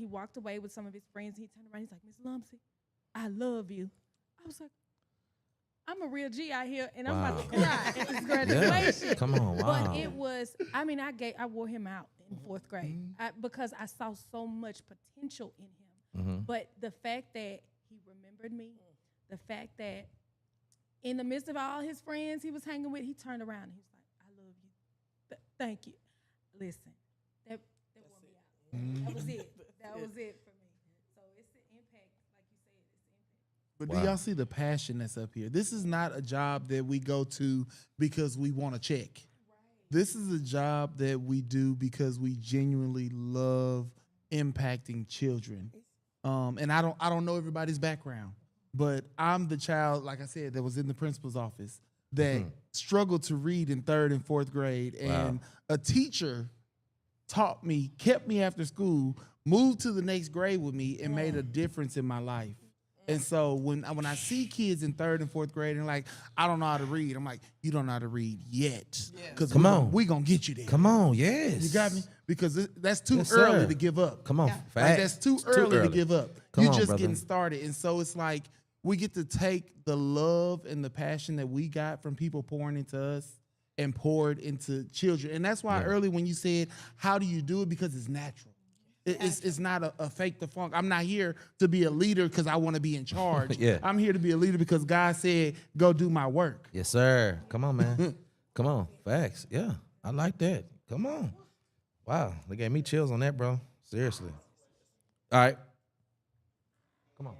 walked away with some of his friends. He turned around, he's like, Miss Lumzy, I love you. I was like, I'm a real G out here, and I'm about to cry at this graduation. Yeah. Come on, wow. But it was, I wore him out in fourth grade because I saw so much potential in him. But the fact that he remembered me, the fact that in the midst of all his friends he was hanging with, he turned around and he was like, I love you. Thank you. Listen, that wore me out. That was it. That was it for me. So it's the impact, like you said, it's the impact. But do y'all see the passion that's up here? This is not a job that we go to because we want a check. Right. This is a job that we do because we genuinely love impacting children. And I don't know everybody's background, but I'm the child, like I said, that was in the principal's office that struggled to read in 3rd and 4th grade. And a teacher taught me, kept me after school, moved to the next grade with me, and made a difference in my life. And so when I see kids in 3rd and 4th grade and like, I don't know how to read, I'm like, you don't know how to read yet. Because we gonna get you there. Come on, yes. You got me? Because that's too Yes, early sir. to give up. Come on, Like, facts. that's too early to give up. Come You're on, just brother. getting started. And so it's like we get to take the love and the passion that we got from people pouring into us and pour it into children. And that's why early when you said, how do you do it? Because it's natural. It's not a fake the funk. I'm not here to be a leader because I want to be in charge. I'm here to be a leader because God said, go do my work. Yes, sir. Come on, man. Come on. Facts. Yeah. I like that. Come on. Wow. They gave me chills on that, bro. Seriously. All right. Come on.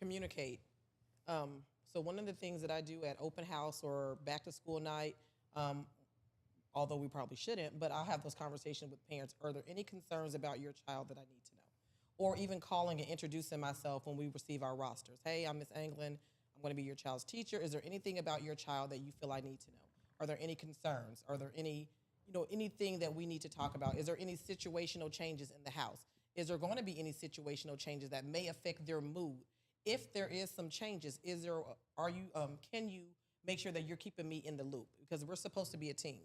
Communicate. So one of the things that I do at open house or back to school night, although we probably shouldn't, but I'll have those conversations with parents. Are there any concerns about your child that I need to know? Or even calling and introducing myself when we receive our rosters. Hey, I'm Miss Anglin. I'm going to be your child's teacher. Is there anything about your child that you feel I need to know? Are there any concerns? Are there any, anything that we need to talk about? Is there any situational changes in the house? Is there going to be any situational changes that may affect their mood? If there is some changes, can you make sure that you're keeping me in the loop? Because we're supposed to be a team.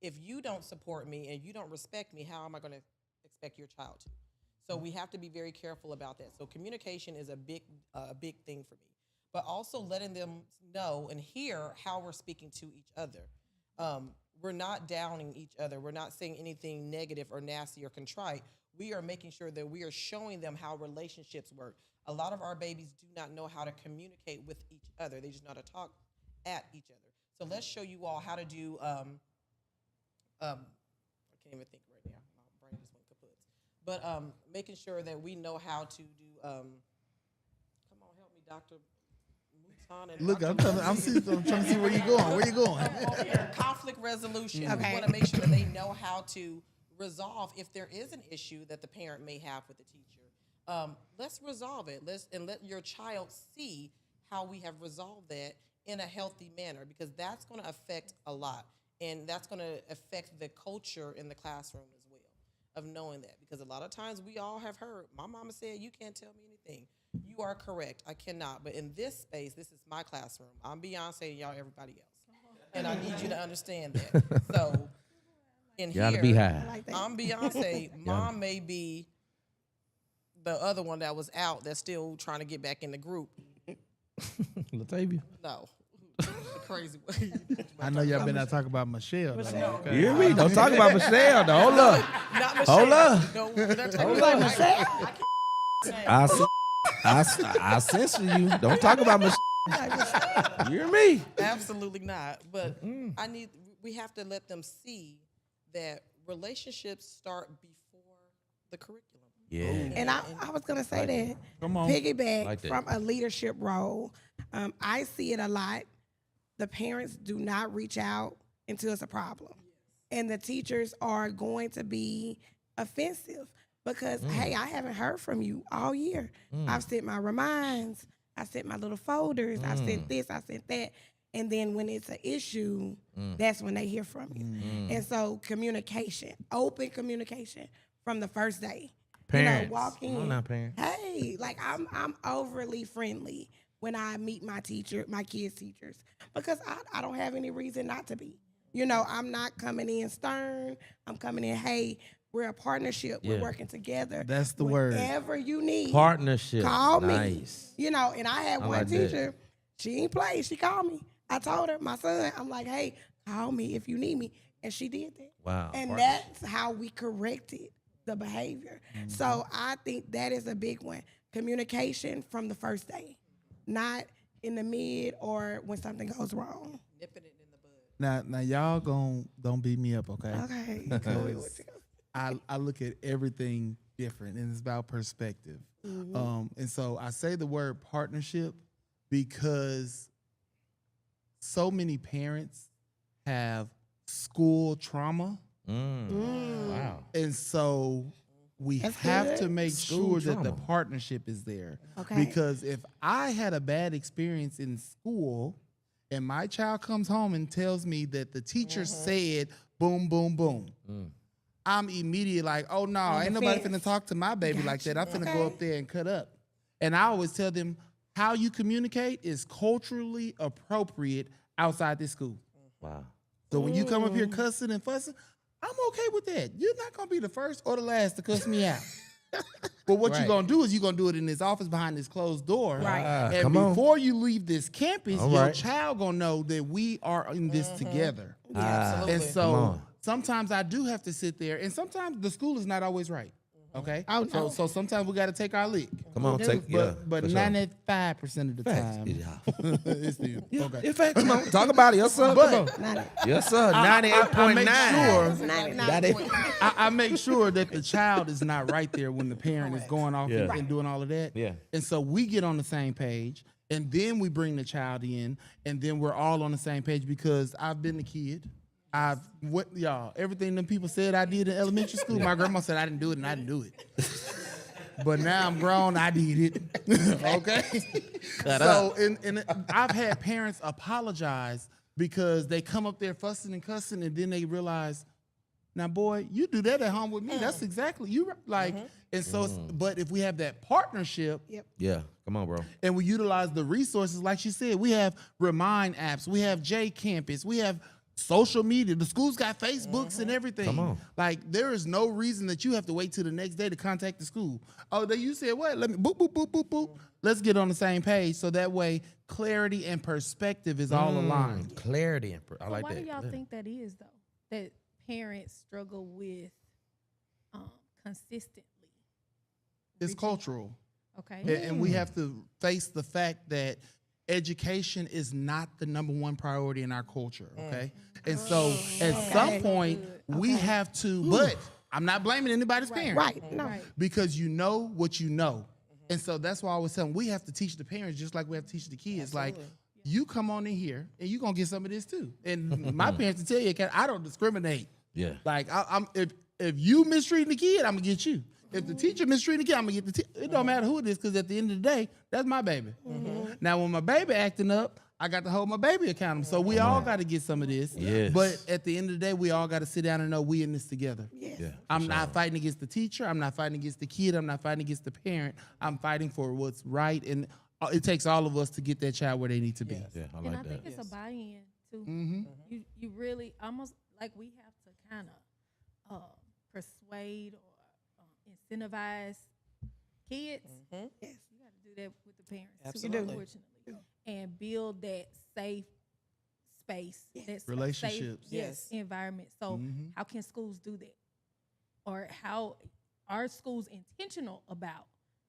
If you don't support me and you don't respect me, how am I going to expect your child to? So we have to be very careful about that. So communication is a big thing for me. But also letting them know and hear how we're speaking to each other. We're not downing each other. We're not saying anything negative or nasty or contrite. We are making sure that we are showing them how relationships work. A lot of our babies do not know how to communicate with each other. They just know how to talk at each other. So let's show you all how to do, I can't even think right now. My brain just went kaput. But making sure that we know how to do, come on, help me, Dr. Mouton and Look, Dr. I'm trying to see where you're going. Where you going? Conflict resolution. Okay. We want to make sure that they know how to resolve if there is an issue that the parent may have with the teacher. Let's resolve it. Let your child see how we have resolved that in a healthy manner, because that's going to affect a lot, and that's going to affect the culture in the classroom as well. of knowing that, because a lot of times we all have heard, my mama said, you can't tell me anything. You are correct. I cannot. But in this space, this is my classroom. I'm Beyonce and y'all everybody else. And I need you to understand that. So in Gotta here, be high. I'm Beyonce. Mom may be the other one that was out that's still trying to get back in the group. Latavia. No. The crazy way. I know y'all been out talking about Michelle. Michelle. Okay. You hear me? Don't talk about Michelle. Though. Hold up. Not Michelle. Hold up. No, we're not talking Hold about up. Michelle. I censor you. Don't talk about Michelle. You hear me? Absolutely not. But we have to let them see that relationships start before the curriculum. Yeah. And I was gonna say that. Come on. Piggyback Like that. from a leadership role. I see it a lot. The parents do not reach out until it's a problem. And the teachers are going to be offensive because, hey, I haven't heard from you all year. I've sent my reminds. I sent my little folders. I sent this. I sent that. And then when it's an issue, that's when they hear from you. And so communication, open communication from the first day. Parents. You know, walk in. Come on now, parents. Hey, like I'm overly friendly when I meet my kids' teachers, because I don't have any reason not to be. You know, I'm not coming in stern. I'm coming in, hey, we're a partnership. Yeah. We're working together. That's the word. Whatever you need, Partnership. call me. Nice. You know, and I had I one like that. teacher, she ain't play. She called me. I told her, my son, I'm like, hey, call me if you need me. And she did that. Wow. And Partnership. that's how we corrected the behavior. So I think that is a big one. Communication from the first day, not in the mid or when something goes wrong. Nipping it in the bud. Now y'all don't beat me up, okay? Okay. Because I look at everything different, and it's about perspective. And so I say the word partnership because so many parents have school trauma. Wow. And so we That's have good. to make School sure that the trauma. partnership is there. Okay. Because if I had a bad experience in school and my child comes home and tells me that the teacher said boom, boom, boom, I'm immediately like, oh no, On ain't the nobody fence. finna talk to my baby like that. I'm finna go up there and cut up. And I always tell them how you communicate is culturally appropriate outside this school. Wow. So when you come up here cussing and fussing, I'm okay with that. You're not gonna be the first or the last to cuss me out. But what you're gonna do is you're gonna do it in this office behind this closed door. Right. And come on. before you leave this campus, All your right. child gonna know that we are in this together. Absolutely. And Come so on. sometimes I do have to sit there, and sometimes the school is not always right. Okay. Oh, no. So sometimes we got to take our lick. Come on, take But for sure. 95% of the Facts. time, Yeah. it's the okay. In fact, come on, talk about it. Yes, sir. But Come on. Not Yes, sir. I 98.9. make sure 99. I make sure that the child is not right there when the parent is going off Yeah. and doing all of that. Yeah. And so we get on the same page, and then we bring the child in, and then we're all on the same page because I've been the kid. Everything them people said I did in elementary school, my grandma said I didn't do it, and I didn't do it. But now I'm grown, I did it. Okay? And I've had parents apologize because they come up there fussing and cussing, and then they realize, now, boy, you do that at home with me. That's exactly you like. And so, but if we have that partnership, Yeah. Come on, bro. and we utilize the resources, like she said, we have Remind apps, we have J Campus, we have social media. The school's got Facebooks and everything. Come on. Like, there is no reason that you have to wait till the next day to contact the school. Oh, you said what? Let me boop, boop, boop, boop, boop. Let's get on the same page so that way clarity and perspective is all aligned. Clarity. I like Why that. do y'all think that is, though? That parents struggle with consistently? It's cultural. Okay. And we have to face the fact that education is not the number one priority in our culture, okay? And so at some point, we have to, but I'm not blaming anybody's parent. Right. No. Right. Because you know what you know. And so that's why I was telling we have to teach the parents just like we have to teach the kids. Like, you come on in here and you're going to get some of this too. And my parents will tell you, I don't discriminate. Yeah. Like, if you mistreating the kid, I'm going to get you. If the teacher mistreating the kid, I'm going to get the teacher. It don't matter who it is, because at the end of the day, that's my baby. Now, when my baby acting up, I got to hold my baby accountable. So we all got to get some of this. Yes. But at the end of the day, we all got to sit down and know we in this together. Yes. Yeah, I'm not fighting against the teacher. I'm not fighting against the kid. I'm not fighting against the parent. I'm fighting for what's right. And it takes all of us to get that child where they need to be. Yeah, I And like I that. think it's a buy-in too. Mm-hmm. You really almost like we have to kind of persuade or incentivize kids. Yes. You got to do that with the parents Absolutely. too, unfortunately, and build that safe space, that Relationships. safe, Yes. environment. So how can schools do that, or how are schools intentional about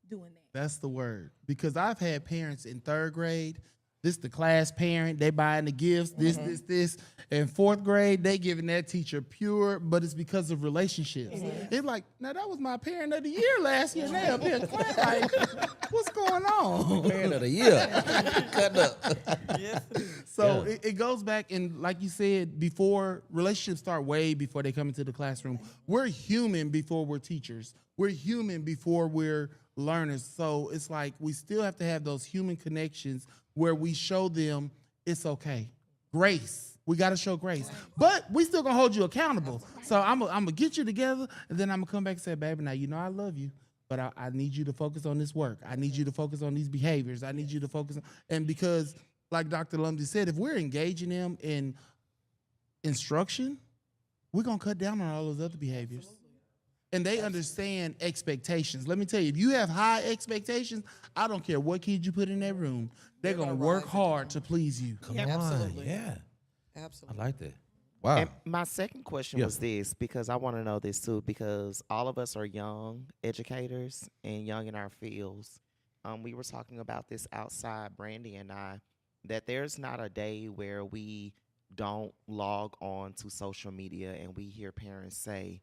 doing that? That's the word. Because I've had parents in 3rd grade, this the class parent, they buying the gifts, this. In 4th grade, they giving that teacher pure, but it's because of relationships. It's like, now that was my parent of the year last year. They up here crying, like, what's going on? Parent of the year. Cut up. So it goes back, and like you said before, relationships start way before they come into the classroom. We're human before we're teachers. We're human before we're learners. So it's like we still have to have those human connections where we show them it's okay. Grace. We got to show grace. But we still going to hold you accountable. So I'm going to get you together, and then I'm going to come back and say, baby, now you know I love you, but I need you to focus on this work. I need you to focus on these behaviors. I need you to focus on, and because like Dr. Lumzy said, if we're engaging them in instruction, we're going to cut down on all those other behaviors. And they understand expectations. Let me tell you, if you have high expectations, I don't care what kid you put in that room, they're going to work hard to please you. Come on. Absolutely. Yeah. Absolutely. I like that. Wow. And my second question was this, because I want to know this too, because all of us are young educators and young in our fields. We were talking about this outside, Brandy and I, that there's not a day where we don't log on to social media and we hear parents say,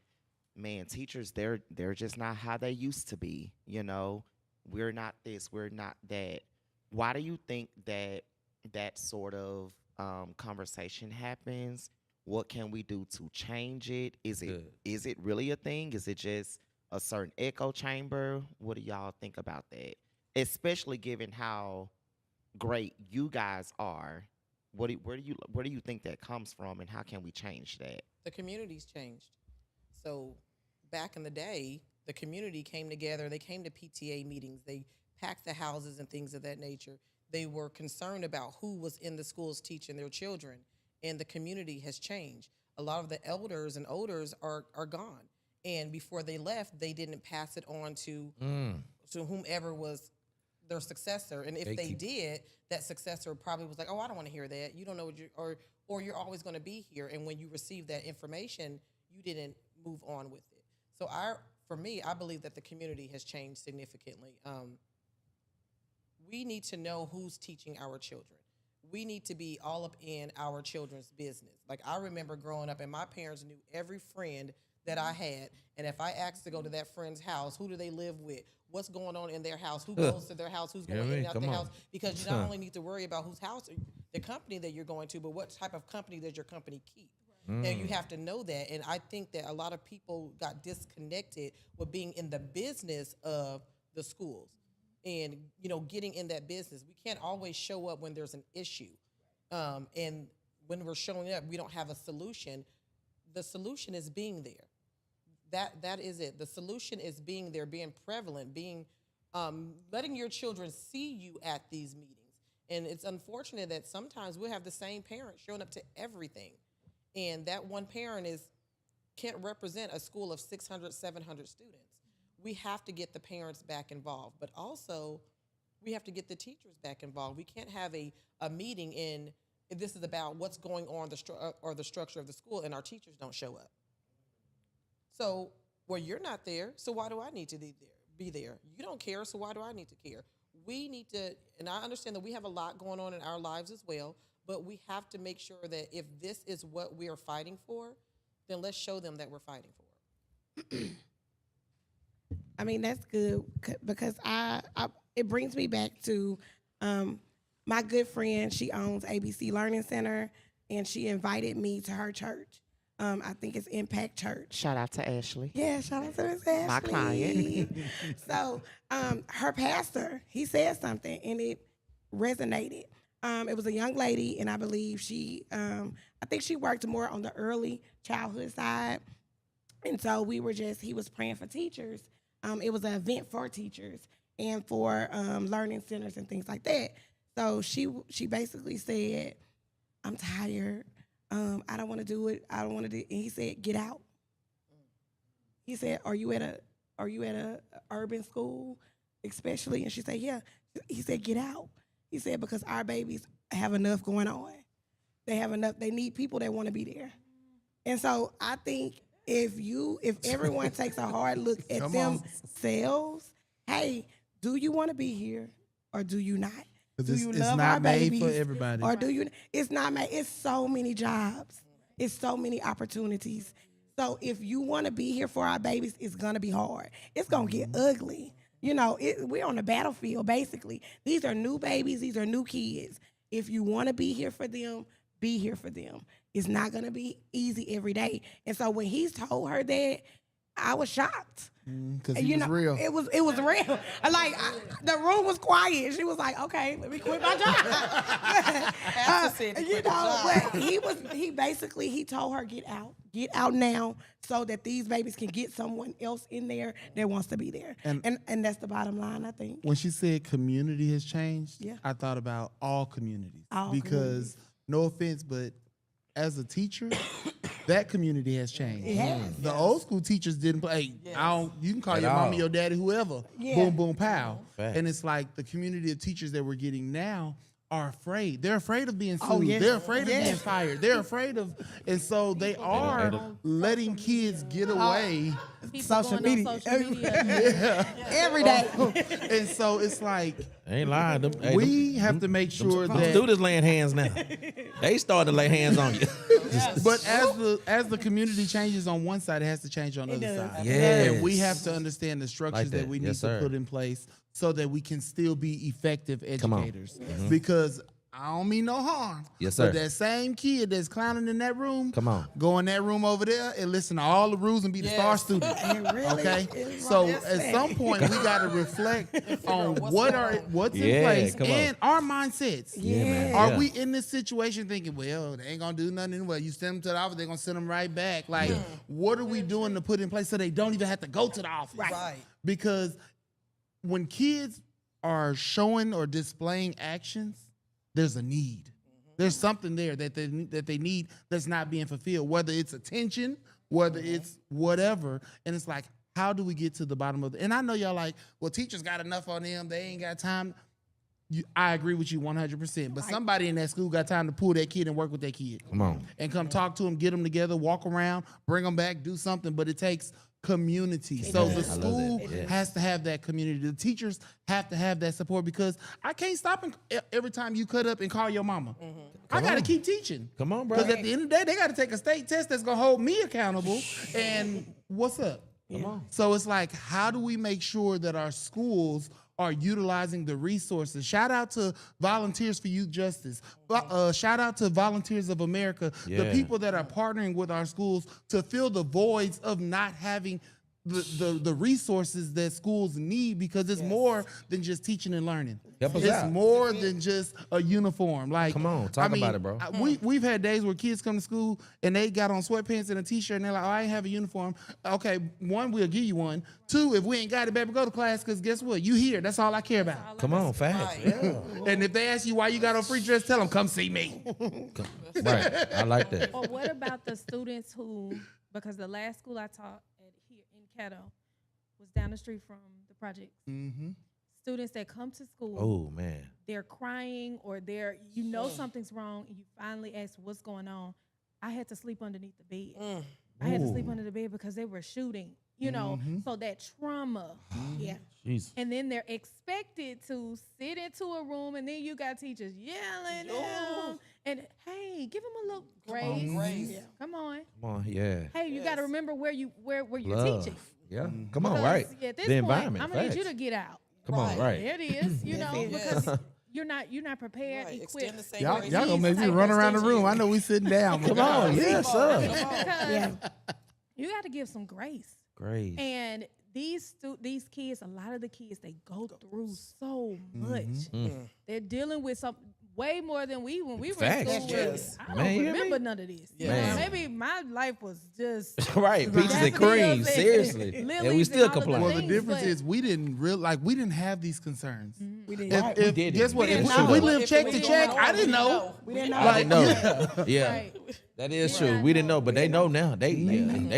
man, teachers, they're just not how they used to be. You know, we're not this, we're not that. Why do you think that sort of conversation happens? What can we do to change it? Is it really a thing? Is it just a certain echo chamber? What do y'all think about that? Especially given how great you guys are. Where do you think that comes from, and how can we change that? The community's changed. So back in the day, the community came together. They came to PTA meetings. They packed the houses and things of that nature. They were concerned about who was in the schools teaching their children, and the community has changed. A lot of the elders and olders are gone, and before they left, they didn't pass it on to whomever was their successor. And if they did, that successor probably was like, "Oh, I don't want to hear that. You don't know what you or you're always going to be here." And when you receive that information, you didn't move on with it. So for me, I believe that the community has changed significantly. We need to know who's teaching our children. We need to be all up in our children's business. Like, I remember growing up, and my parents knew every friend that I had. And if I asked to go to that friend's house, who do they live with? What's going on in their house? Who goes to their house? Who's going in and out their house? Because you not only need to worry about whose house, the company that you're going to, but what type of company does your company keep? And you have to know that. And I think that a lot of people got disconnected with being in the business of the schools. And, you know, getting in that business. We can't always show up when there's an issue. And when we're showing up, we don't have a solution. The solution is being there. That is it. The solution is being there, being prevalent, being letting your children see you at these meetings. And it's unfortunate that sometimes we'll have the same parent showing up to everything. And that one parent can't represent a school of 600, 700 students. We have to get the parents back involved, but also we have to get the teachers back involved. We can't have a meeting if this is about what's going on the structure of the school, and our teachers don't show up. So, well, you're not there, so why do I need to be there? You don't care, so why do I need to care? We need to, and I understand that we have a lot going on in our lives as well, but we have to make sure that if this is what we are fighting for, then let's show them that we're fighting for. I mean, that's good because it brings me back to my good friend. She owns ABC Learning Center, and she invited me to her church. I think it's Impact Church. Shout out to Ashley. Yeah, shout out to Miss Ashley. My client. So her pastor, he said something, and it resonated. It was a young lady, and I believe she, I think she worked more on the early childhood side. And so he was praying for teachers. It was an event for teachers and for learning centers and things like that. So she basically said, I'm tired. I don't want to do it. I don't want to do it. And he said, get out. He said, are you at a urban school, especially? And she said, yeah. He said, get out. He said, because our babies have enough going on. They have enough. They need people that want to be there. And so I think if everyone takes a hard look at themselves, hey, do you want to be here or do you not? Do you love our babies? It's not made for everybody. Or do you? It's not made. It's so many jobs. It's so many opportunities. So if you want to be here for our babies, it's gonna be hard. It's gonna get ugly. You know, we're on the battlefield basically. These are new babies. These are new kids. If you want to be here for them, be here for them. It's not gonna be easy every day. And so when he told her that, I was shocked. Because he was real. It was real. Like the room was quiet. She was like, "Okay, let me quit my job." But he basically told her, "Get out now, so that these babies can get someone else in there that wants to be there." And that's the bottom line, I think. When she said community has changed, Yeah. I thought about all communities. All because communities. no offense, but as a teacher, that community has changed. It has. The old school teachers didn't play. You can call At your all. mama, your daddy, whoever. Yeah. Boom, boom, pow. Facts. And it's like the community of teachers that we're getting now are afraid. They're afraid of being sued. Oh, yes. They're afraid of Yes. being fired. They're afraid of, and so they are letting kids get away. People Social going on media. social media. Every day. And so it's like Ain't lying. Them, we have to make sure them that. students laying hands now. They started to lay hands on you. But as the community changes on one side, it has to change on the other does. side. Yes. And we have to understand the structures Like that. that we need Yes, to sir. put in place so that we can still be effective Come on. educators. Because I don't mean no harm. Yes, sir. But that same kid that's clowning in that room, Come on. go in that room over there and listen to all the rules and be the star student. It really Okay, is so right. at some point we got to reflect on what's in Yeah, place come on. and our mindsets. Yeah, man. Are Yeah. we in this situation thinking, well, they ain't gonna do nothing anyway? You send them to the office, they're gonna send them right back. Like, what are we doing to put in place so they don't even have to go to the office? Right. Because when kids are showing or displaying actions, there's a need. There's something there that they need that's not being fulfilled, whether it's attention, whether it's whatever. And it's like, how do we get to the bottom of it? And I know y'all like, well, teachers got enough on them. They ain't got time. I agree with you 100%. But somebody in that school got time to pull that kid and work with that kid. Come on. And come talk to them, get them together, walk around, bring them back, do something. But it takes community. So the I love school that. Yeah. has to have that community. The teachers have to have that support because I can't stop every time you cut up and call your mama. I got to on. keep teaching. Come on, bro. Because at the end of the day, they got to take a state test that's going to hold me accountable. And what's up? Come on. So it's like, how do we make sure that our schools are utilizing the resources? Shout out to Volunteers for Youth Justice. Shout out to Volunteers of America, the Yeah. people that are partnering with our schools to fill the voids of not having the resources that schools need, because it's more than just teaching and learning. Help us It's out. more than just a uniform. Like, Come on, talk about it, bro. We've had days where kids come to school and they got on sweatpants and a t-shirt and they're like, oh, I ain't have a uniform. Okay, one, we'll give you one. Two, if we ain't got it, baby, go to class, because guess what? You here. That's all I care about. Come on, facts. Yeah. And if they ask you why you got on free dress, tell them, come see me. Right. I like that. Or what about the students who, because the last school I taught at here in Caddo was down the street from the projects. Students that come to school, Oh, man. they're crying or something's wrong, and you finally ask what's going on. I had to sleep underneath the bed. I had to sleep under the bed because they were shooting, so that trauma. Yeah. Jeez. And then they're expected to sit into a room, and then you got teachers yelling at them. And hey, give them a little grace. Come on. Come on. Yeah. Hey, you got to remember where you're Love. teaching. Yeah. Come on, Because right. At this The point, environment. I'm gonna need you facts. to get out. Come on, right. There it is. Because you're not prepared, Right. equipped. Extend the same Y'all grace. gonna make me Type run around the extension. room. I know we sitting down. Come on. Yes, sir. Because you got to give some grace. Great. And these kids, a lot of the kids, they go through so much. They're dealing with way more than when we were Facts. in school. Yes. I don't Man, you hear remember me? none of this. Yeah. You know, Man. maybe my life was just Right, peaches and daffodils cream, seriously. and lilies we still and all of the complain. Well, the things, difference but- is we didn't have these concerns. We didn't. If, Right, we if- didn't. guess what? We If didn't we, know. we lived If check it to was check, going I on, didn't know. We didn't know. I didn't know. Yeah, Right. that is We true. not We didn't know. know, but they know now. They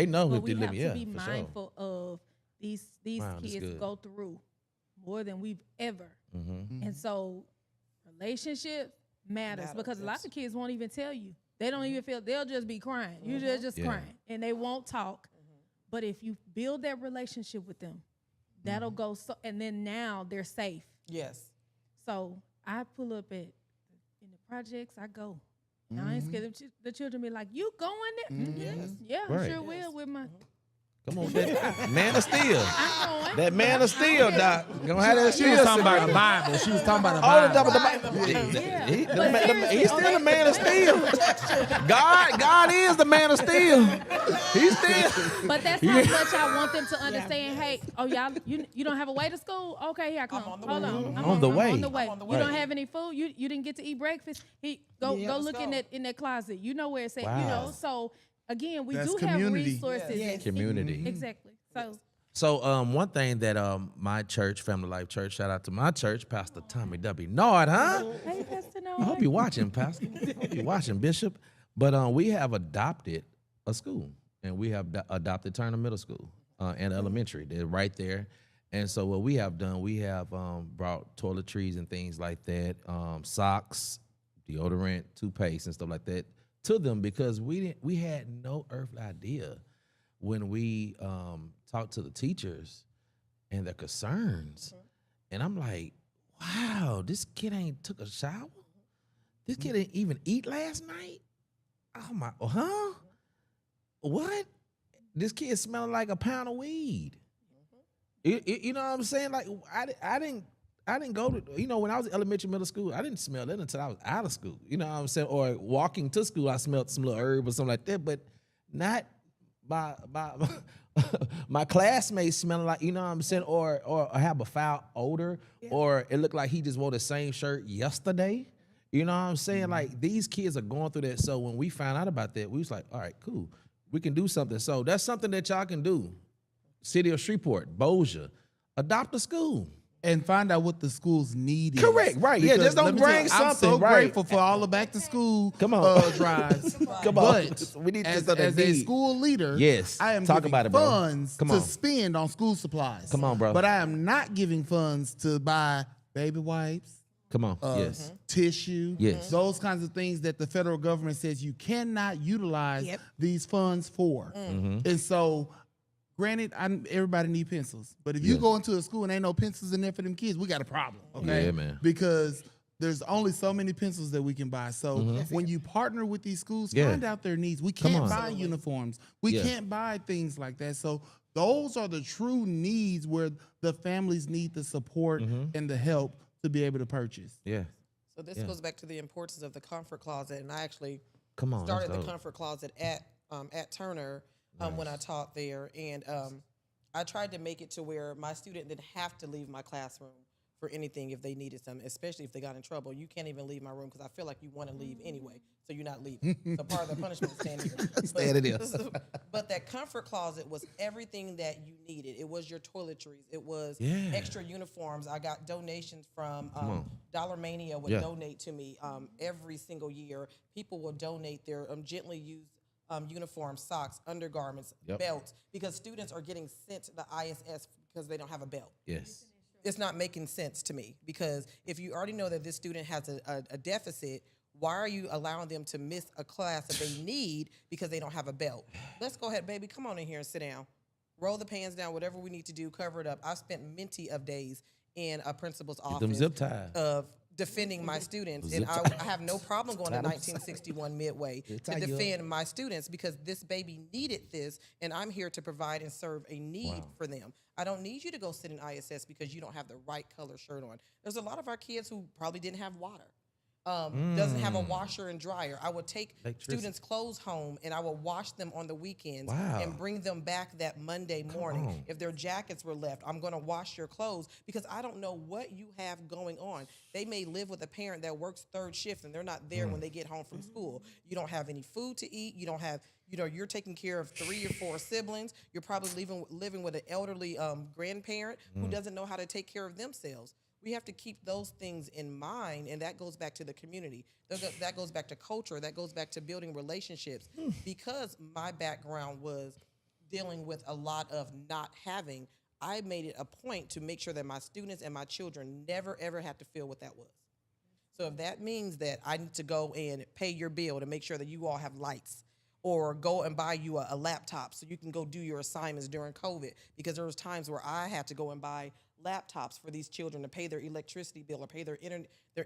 know But if we they have live. to Yeah, be for sure. mindful of these Wow, that's kids good. go through more than we've ever. Mm-hmm. And so relationship matters because a lot of kids won't even tell you. They don't even feel, they'll just be crying. Usually just Yeah. crying and they won't talk. But if you build that relationship with them, that'll go so, and then now they're safe. Yes. So I pull up in the projects, I go. Now I ain't scared. The children be like, "You going there?" Yes. Yeah, I Right. sure will with my. Come on, that man of steel. I'm going. That man of steel, Doc. Gonna have that She was steel. talking about the Bible. She was talking about the All the Bible. double. Yeah. He's still the man of steel. God is the man of steel. He's still. But that's how much I want them to understand. Hey, oh y'all, you don't have a way to school? Okay, here I come. Hold on, I'm On the way. On the way. I'm on the You way. don't have any food. You didn't get to eat breakfast. Go let's look go. in that closet. You know where it's at. You Wow. know. So again, we That's do community. have resources. Yes. and- Community. Exactly. So So one thing that my church, Family Life Church, shout out to my church, Pastor Tommy W. Nard, huh? hey, Pastor I hope you're watching, Pastor. I hope you're watching, Bishop. But we have adopted a school, and we have adopted Turner Middle School and elementary. They're right there. And so what we have done, we have brought toiletries and things like that, socks, deodorant, toothpaste, and stuff like that to them because we had no earthly idea when we talked to the teachers and their concerns. And I'm like, wow, this kid ain't took a shower? This kid didn't even eat last night? Oh my, huh? What? This kid smelling like a pound of weed. You know what I'm saying? Like I didn't go to, when I was in elementary, middle school, I didn't smell it until I was out of school. You know what I'm saying? Or walking to school, I smelled some little herb or something like that, but not my classmates smelling like, you know what I'm saying? Or have a foul odor, or it looked like he just wore the same shirt yesterday. You know what I'm saying? Like these kids are going through that. So when we found out about that, we was like, all right, cool. We can do something. So that's something that y'all can do. City of Shreveport, Bossier, adopt a school. And find out what the school's need is. Correct, right. Yeah, Because just don't let me tell bring you, I'm something, so right. grateful for all the back to school Come on. drives. Come on. But We need to as, start that as a need. school leader, Yes. I am Talk giving about it, bro. funds Come to on. spend on school supplies. Come on, bro. But I am not giving funds to buy baby wipes, Come on. Yes. tissue, Yes. those kinds of things that the federal government says you cannot utilize Yep. these funds for. And so, granted, everybody need pencils, but if you Yeah. go into a school and ain't no pencils in there for them kids, we got a problem. Okay, Yeah, man. because there's only so many pencils that we can buy. So when you partner with these schools, Yeah. find out their needs. We Come can't on. buy uniforms. We Yeah. can't buy things like that. So those are the true needs where the families need the support and the help to be able to purchase. Yeah. So this Yeah. goes back to the importance of the comfort closet, and I actually Come on. started let's the go. comfort closet at Turner when I taught there, and I tried to make it to where my student didn't have to leave my classroom for anything if they needed something, especially if they got in trouble. You can't even leave my room because I feel like you want to leave anyway, so you're not leaving. So part of the punishment is staying here. Staying in there. But that comfort closet was everything that you needed. It was your toiletries. It was Yeah. extra uniforms. I got donations from on. Dollar Mania would Yeah. donate to me every single year. People will donate their gently used uniforms, socks, undergarments, Yep. belts, because students are getting sent to the ISS because they don't have a belt. Yes. It's not making sense to me, because if you already know that this student has a deficit, why are you allowing them to miss a class that they need because they don't have a belt? Let's go ahead, baby. Come on in here and sit down. Roll the pants down, whatever we need to do, cover it up. I've spent many of days in a principal's Get them office zip tied. of defending my students, and Zip I have no problem going to 1961 Midway to tie you up. defend my students, because this baby needed this, and I'm here to provide and serve a need for them. I don't need you to go sit in ISS because you don't have the right color shirt on. There's a lot of our kids who probably didn't have water. doesn't have a washer and dryer. I would take students' clothes home and I would wash them on the weekends and bring them back that Monday morning. If their jackets were left, I'm going to wash your clothes because I don't know what you have going on. They may live with a parent that works third shift and they're not there when they get home from school. You don't have any food to eat. You don't have, you're taking care of 3 or 4 siblings. You're probably living with an elderly grandparent who doesn't know how to take care of themselves. We have to keep those things in mind, and that goes back to the community. That goes back to culture. That goes back to building relationships. Because my background was dealing with a lot of not having, I made it a point to make sure that my students and my children never, ever have to feel what that was. So if that means that I need to go and pay your bill to make sure that you all have lights, or go and buy you a laptop so you can go do your assignments during COVID, because there was times where I had to go and buy laptops for these children to pay their electricity bill or pay their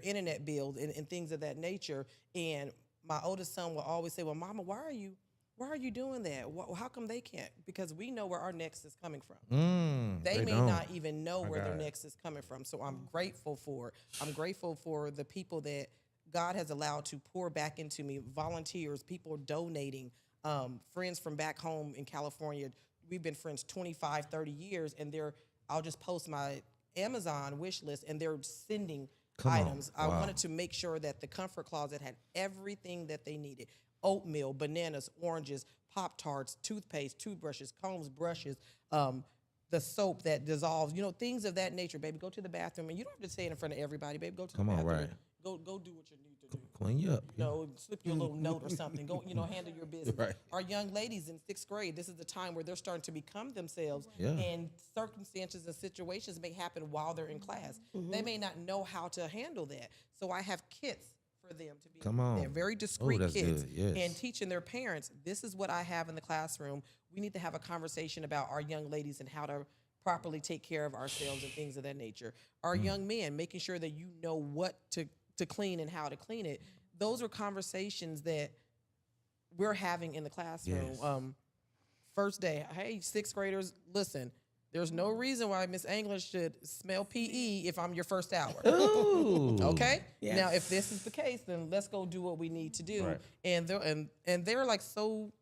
internet bills and things of that nature. And my oldest son will always say, well, Mama, why are you doing that? How come they can't? Because we know where our next is coming from. They may not even know where their next is coming from. So I'm grateful for the people that God has allowed to pour back into me, volunteers, people donating, friends from back home in California. We've been friends 25, 30 years, and I'll just post my Amazon wish list, and they're sending items. I wanted to make sure that the comfort closet had everything that they needed. Oatmeal, bananas, oranges, Pop-Tarts, toothpaste, toothbrushes, combs, brushes, the soap that dissolves, things of that nature. Baby, go to the bathroom, and you don't have to say it in front of everybody. Baby, go to the bathroom. Right. Go do what you need to do. Clean you up. Slip you a little note or something. Go, handle your business. Right. Our young ladies in 6th grade, this is the time where they're starting to become themselves, and circumstances and situations may happen while they're in class. They may not know how to handle that. So I have kits for them to be They're very discreet kits. And teaching their parents, this is what I have in the classroom. We need to have a conversation about our young ladies and how to properly take care of ourselves and things of that nature. Our young men, making sure that you know what to clean and how to clean it. Those are conversations that we're having in the classroom. First day, hey, 6th graders, listen, there's no reason why Miss Anglin should smell PE if I'm your first hour. Ooh. Okay? Yes. Now, if this is the case, then let's go do what we need to do. Right. And they're like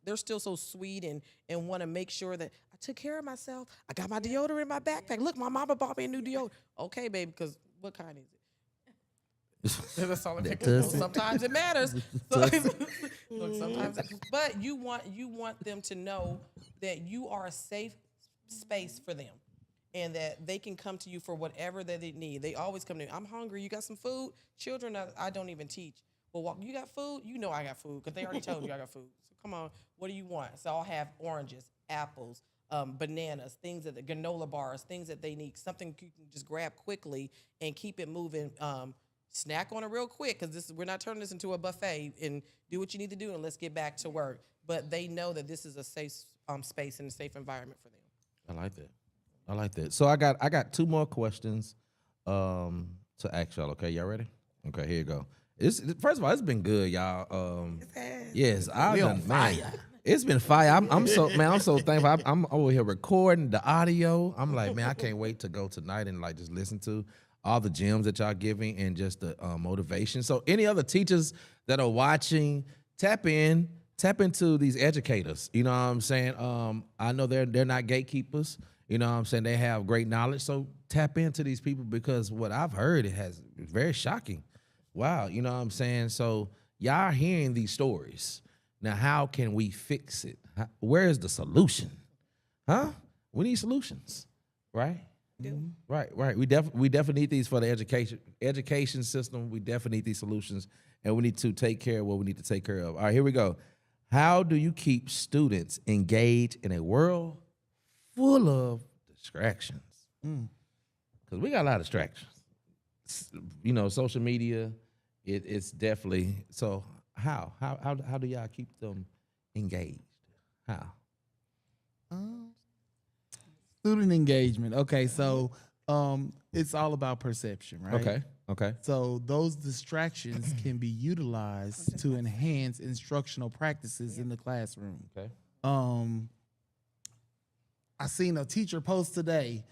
they're still so sweet and want to make sure that I took care of myself. I got my deodorant in my backpack. Look, my mama bought me a new deodorant. Okay, baby, because what kind is it? That's all sometimes it matters. But you want them to know that you are a safe space for them, and that they can come to you for whatever that they need. They always come to me. I'm hungry. You got some food? Children, I don't even teach. Well, you got food? You know I got food because they already told you I got food. So come on, what do you want? So I'll have oranges, apples, bananas, things that the granola bars, things that they need, something you can just grab quickly and keep it moving. Snack on it real quick because we're not turning this into a buffet, and do what you need to do and let's get back to work. But they know that this is a safe space and a safe environment for them. I like that. So I got 2 more questions to ask y'all. Okay, y'all ready? Okay, here you go. First of all, it's been good, y'all. Yes, I've done fire. It's been fire. I'm so thankful. I'm over here recording the audio. I'm like, man, I can't wait to go tonight and just listen to all the gems that y'all giving and just the motivation. So any other teachers that are watching, tap into these educators. You know what I'm saying? I know they're not gatekeepers. You know what I'm saying? They have great knowledge. So tap into these people because what I've heard, it's very shocking. Wow. You know what I'm saying? So y'all are hearing these stories. Now, how can we fix it? Where is the solution? Huh? We need solutions, right? Right. We definitely need these for the education system. We definitely need these solutions, and we need to take care of what we need to take care of. All right, here we go. How do you keep students engaged in a world full of distractions? Because we got a lot of distractions. Social media. It's definitely so. How do y'all keep them engaged? How? Student engagement. Okay, so it's all about perception, right? Okay. So those distractions can be utilized to enhance instructional practices in the classroom. Okay. I seen a teacher post today.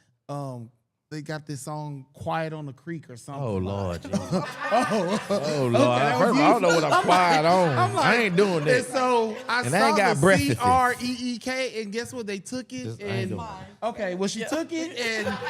they got this song "Quiet on the Creek" or something. Oh Lord, Jesus. Oh Lord. I don't know what I'm quiet on. I ain't doing that. And so I And saw I ain't got the breath to fix. CREEK, and guess what? They took it Just- I ain't and doing okay, well she took it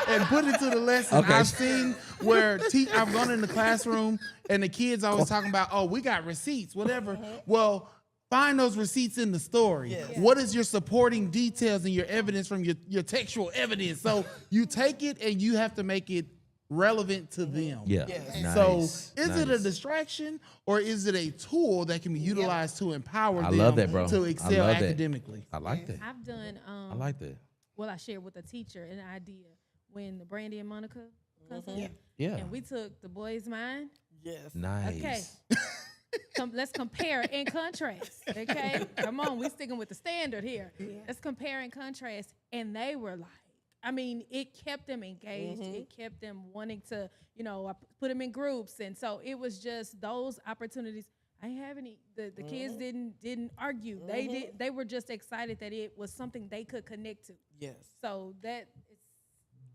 and put it to the lesson. Okay. I've seen where I've gone in the classroom and the kids always talking about, oh, we got receipts, whatever. Well, find those receipts in the story. Yes. What is your supporting details and your evidence from your textual evidence? So you take it and you have to make it relevant to them. Yeah. Yes. Nice. So is it a Nice. distraction or is it a tool that can be utilized to empower I them love that, bro. to I excel love that. academically? I like that. I've done. I like that. Well, I shared with a teacher an idea when the Brandy and Monica concert, Yeah. and we took the boys' mind. Yes. Nice. Okay. Let's compare and contrast. Okay, come on, we sticking with the standard here. Let's compare and contrast, and they were like, I mean, it kept them engaged. It kept them wanting to, I put them in groups, and so it was just those opportunities. I ain't have any. The kids didn't argue. They were just excited that it was something they could connect to. Yes. So that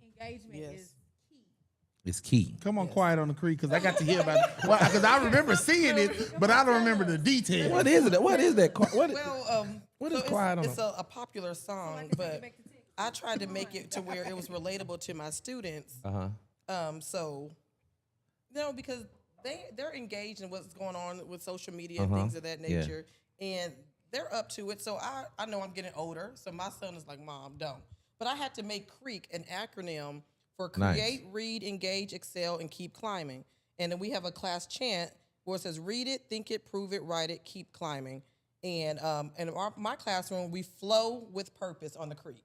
engagement is key. It's key. Come on, Quiet on the Creek, because I got to hear about it. Well, because I remember seeing it, but I don't remember the details. What is it? What is that? What Well, is Quiet on it's the- a popular song, but I tried to make it to where it was relatable to my students. So, because they're engaged in what's going on with social media and things of that nature, and they're up to it. So I know I'm getting older, so my son is like, Mom, don't. But I had to make CREEK an acronym for Create, Read, Engage, Excel, and Keep Climbing. And then we have a class chant where it says, read it, think it, prove it, write it, keep climbing. And in my classroom, we flow with purpose on the CREEK.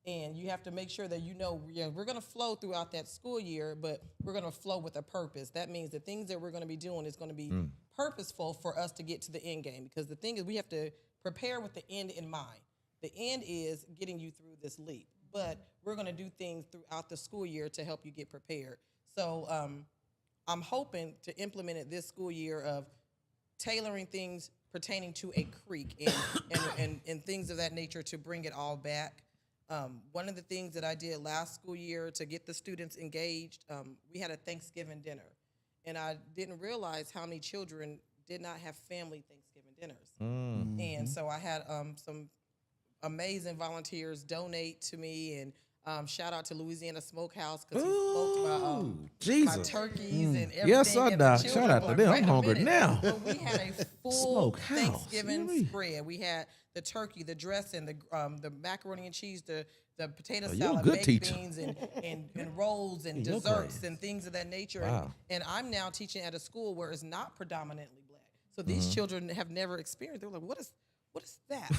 And you have to make sure that we're going to flow throughout that school year, but we're going to flow with a purpose. That means the things that we're going to be doing is going to be purposeful for us to get to the end game. Because the thing is, we have to prepare with the end in mind. The end is getting you through this leap. But we're going to do things throughout the school year to help you get prepared. So I'm hoping to implement it this school year of tailoring things pertaining to a CREEK and things of that nature to bring it all back. One of the things that I did last school year to get the students engaged, we had a Thanksgiving dinner. And I didn't realize how many children did not have family Thanksgiving dinners. And so I had some amazing volunteers donate to me, and shout out to Louisiana Smokehouse because he smoked my turkeys and everything. Yes, sir, and the Doc. children Shout out were to them. like, I'm "Wait a hungry minute." now. But we had a full Smokehouse. Thanksgiving Really? spread. We had the turkey, the dressing, the macaroni and cheese, the potato you're a salad, good baked teacher. beans, and rolls and You're desserts great. and things of that nature. Wow. And I'm now teaching at a school where it's not predominantly black. So these children have never experienced. They're like, what is that?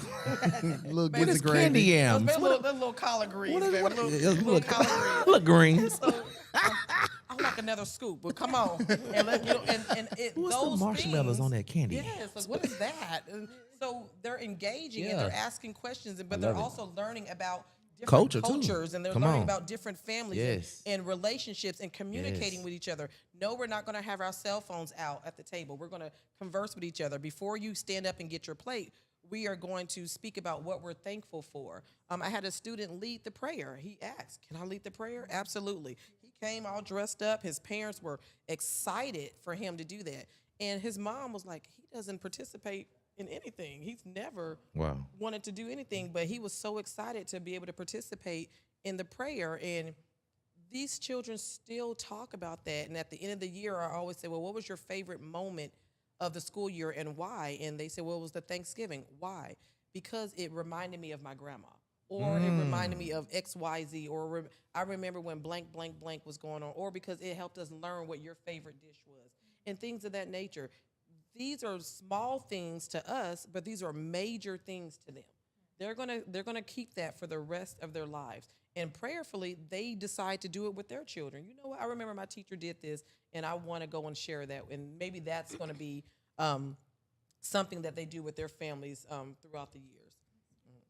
Little What is gizzard gravy. candy yams? Those little collard greens, What is- baby. what- Little collard greens. Look greens. So I like another scoop. But come on, and What's those the marshmallows things, on that candy? Yes, like, what is that? And so they're engaging and Yeah. they're asking questions, but I they're love it. also learning about different Culture, too. cultures, and they're Come learning on. about different families Yes. and relationships and communicating Yes. with each other. No, we're not going to have our cell phones out at the table. We're going to converse with each other. Before you stand up and get your plate, we are going to speak about what we're thankful for. I had a student lead the prayer. He asked, can I lead the prayer? Absolutely. He came all dressed up. His parents were excited for him to do that. And his mom was like, he doesn't participate in anything. He's never wanted to do anything, but he was so excited to be able to participate in the prayer. And these children still talk about that. And at the end of the year, I always say, well, what was your favorite moment of the school year and why? And they said, well, it was the Thanksgiving. Why? Because it reminded me of my grandma, or it reminded me of XYZ, or I remember when blank, blank, blank was going on, or because it helped us learn what your favorite dish was, and things of that nature. These are small things to us, but these are major things to them. They're gonna keep that for the rest of their lives. And prayerfully, they decide to do it with their children. You know what? I remember my teacher did this, and I want to go and share that. And maybe that's going to be something that they do with their families throughout the years.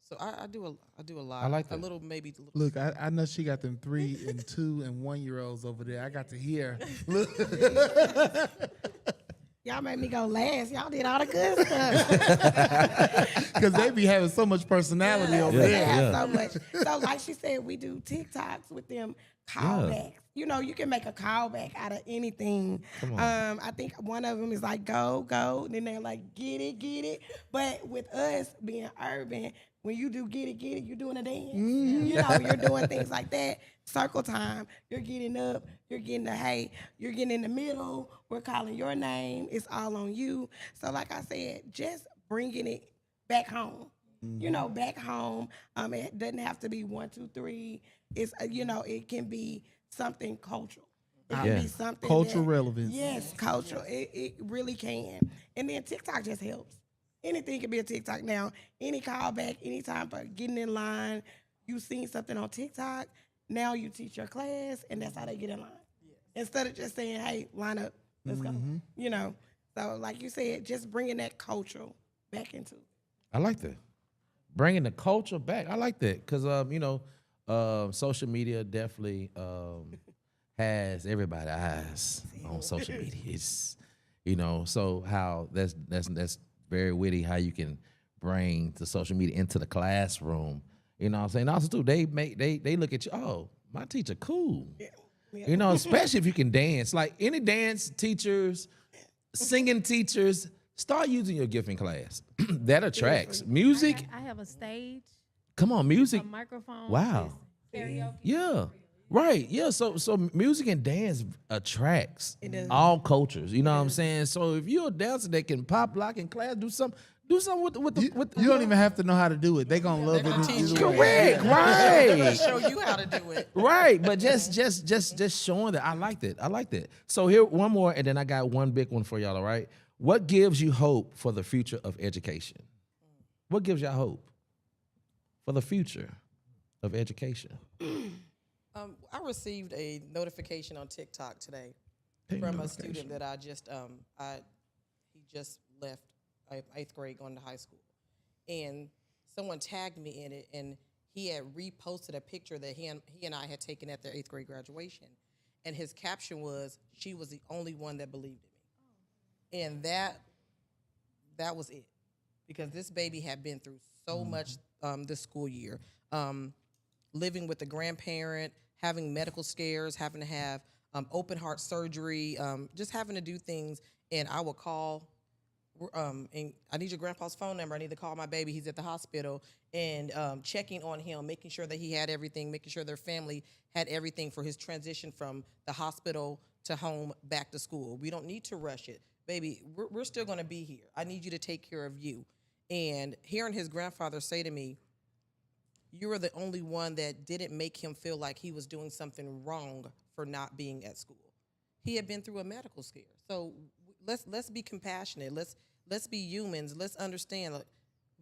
So I do a lot. I like that. A little, maybe. A little. Look, I know she got them 3 and 2 and 1 year olds over there. I got to hear. Look. Y'all made me go last. Y'all did all the good stuff. Because they be having so much personality over They there. have so much. So like she said, we do TikToks with them callbacks. You know, you can make a callback out of anything. I think one of them is like, go. Then they're like, get it. But with us being urban, when you do get it, you're doing a dance. You know, you're doing things like that. Circle time, you're getting up, you're getting the hey, you're getting in the middle, we're calling your name, it's all on you. So like I said, just bringing it back home. You know, back home, it doesn't have to be 1, 2, 3. It's, you know, it can be something cultural. It can be something cultural relevance. Yes, cultural. It really can. And then TikTok just helps. Anything can be a TikTok now. Any callback, any time for getting in line. You seen something on TikTok, now you teach your class, and that's how they get in line. Instead of just saying, hey, line up, let's go. You know, so like you said, just bringing that cultural back into it. I like that. Bringing the culture back. I like that because, you know, social media definitely has everybody's eyes on social media. It's, you know, so how that's very witty how you can bring the social media into the classroom. You know what I'm saying? Also, too, they look at you, oh, my teacher cool. Yeah. You know, especially if you can dance. Like any dance teachers, singing teachers, start using your gift in class. That attracts. Music. I have a stage. Come on, music. A microphone. Wow. Karaoke. Yeah. Right. Yeah. So music and dance attracts all cultures. You know what I'm saying? So if you're a dancer that can pop, lock in class, do something with the You don't even have to know how to do it. They gonna love it. teach you. Correct. Right. Show you how to do it. Right. But just showing that I liked it. So here one more, and then I got one big one for y'all. All right. What gives you hope for the future of education? What gives y'all hope for the future of education? I received a notification on TikTok today from a student that I just he just left 8th grade going to high school, and someone tagged me in it, and he had reposted a picture that he and I had taken at their 8th grade graduation, and his caption was, "She was the only one that believed in me," and that was it, because this baby had been through so much this school year, living with a grandparent, having medical scares, having to have open heart surgery, just having to do things. And I would call, and I need your grandpa's phone number. I need to call my baby. He's at the hospital. And checking on him, making sure that he had everything, making sure their family had everything for his transition from the hospital to home back to school. We don't need to rush it. Baby, we're still going to be here. I need you to take care of you. And hearing his grandfather say to me, "You were the only one that didn't make him feel like he was doing something wrong for not being at school." He had been through a medical scare. So let's be compassionate. Let's be humans. Let's understand, like,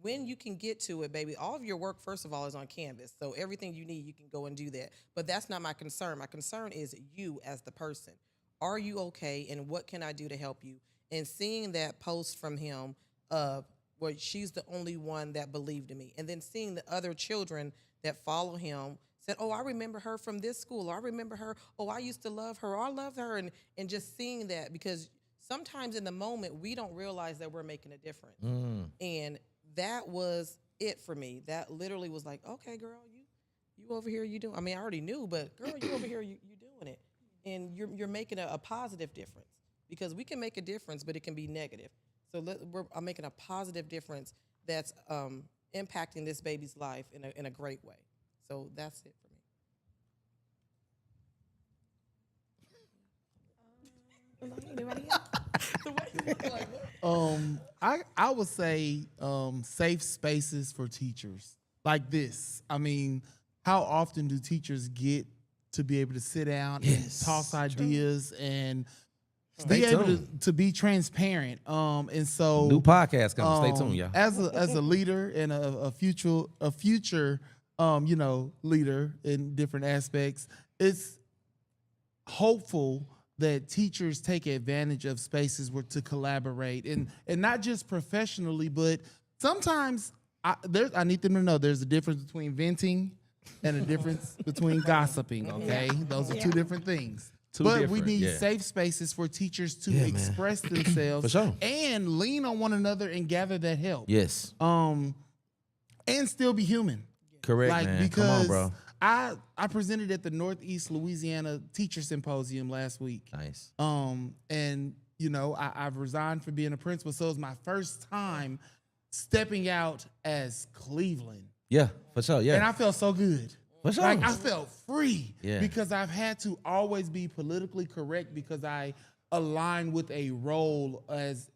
when you can get to it, baby, all of your work, first of all, is on Canvas. So everything you need, you can go and do that. But that's not my concern. My concern is you as the person. Are you okay? And what can I do to help you? And seeing that post from him of, where she's the only one that believed in me. And then seeing the other children that follow him said, "Oh, I remember her from this school. Or I remember her. Oh, I used to love her. Or I love her." And just seeing that, because sometimes in the moment, we don't realize that we're making a difference. And that was it for me. That literally was like, okay, girl, you over here, you doing, I mean, I already knew, but girl, you over here, you doing it. And you're making a positive difference, because we can make a difference, but it can be negative. So I'm making a positive difference that's impacting this baby's life in a great way. So that's it for me. Anybody else? I would say safe spaces for teachers like this. I mean, how often do teachers get to be able to sit down and toss ideas and be able to be transparent? And so new podcast coming. Stay tuned, y'all. As a leader and a future leader in different aspects, it's hopeful that teachers take advantage of spaces where to collaborate and not just professionally, but sometimes I need them to know there's a difference between venting and a difference between gossiping. Okay, those are two different things. But we need safe spaces for teachers to express themselves For sure. and lean on one another and gather that help. Yes. And still be human. Correct, Like, man. because Come on, bro. I presented at the Northeast Louisiana Teacher Symposium last week. Nice. And you know, I've resigned from being a principal, so it's my first time stepping out as Cleveland. Yeah, for sure. Yeah. And I felt so good. For sure. Like, I felt free Yeah. because I've had to always be politically correct because I align with a role as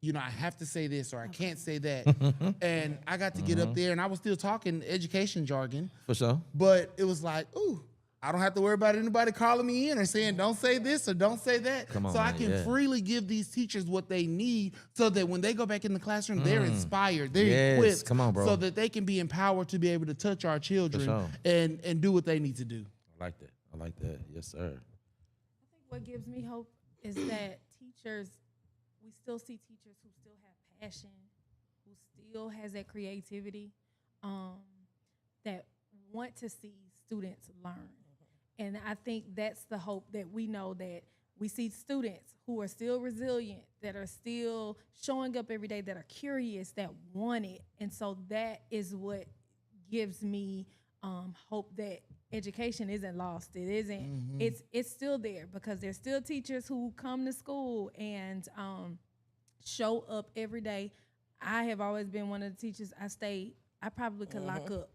you know, I have to say this or I can't say that. And I got to get up there and I was still talking education jargon. For sure. But it was like, ooh, I don't have to worry about anybody calling me in or saying, don't say this or don't say that. Come on, so I man, can freely give these teachers what they need so that when they go back in the classroom, they're inspired, they're Yes, equipped. come on, bro. So that they can be empowered to be able to touch our children sure. and do what they need to do. I like that. I like that. Yes, sir. I think what gives me hope is that teachers, we still see teachers who still have passion, who still has that creativity, that want to see students learn. And I think that's the hope, that we know that we see students who are still resilient, that are still showing up every day, that are curious, that want it. And so that is what gives me hope that education isn't lost. It isn't. It's still there because there's still teachers who come to school and show up every day. I have always been one of the teachers. I probably could lock up.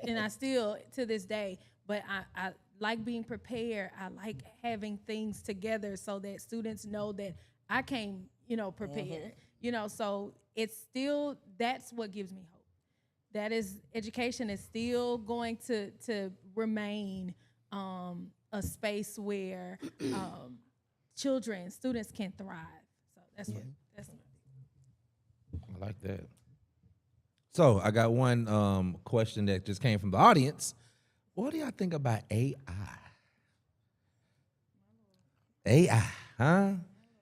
And I still, to this day, but I like being prepared. I like having things together so that students know that I came, prepared. So it's still, that's what gives me hope. That is, education is still going to remain a space where students can thrive. So that's what. I like that. So I got one question that just came from the audience. What do y'all think about AI? AI, huh?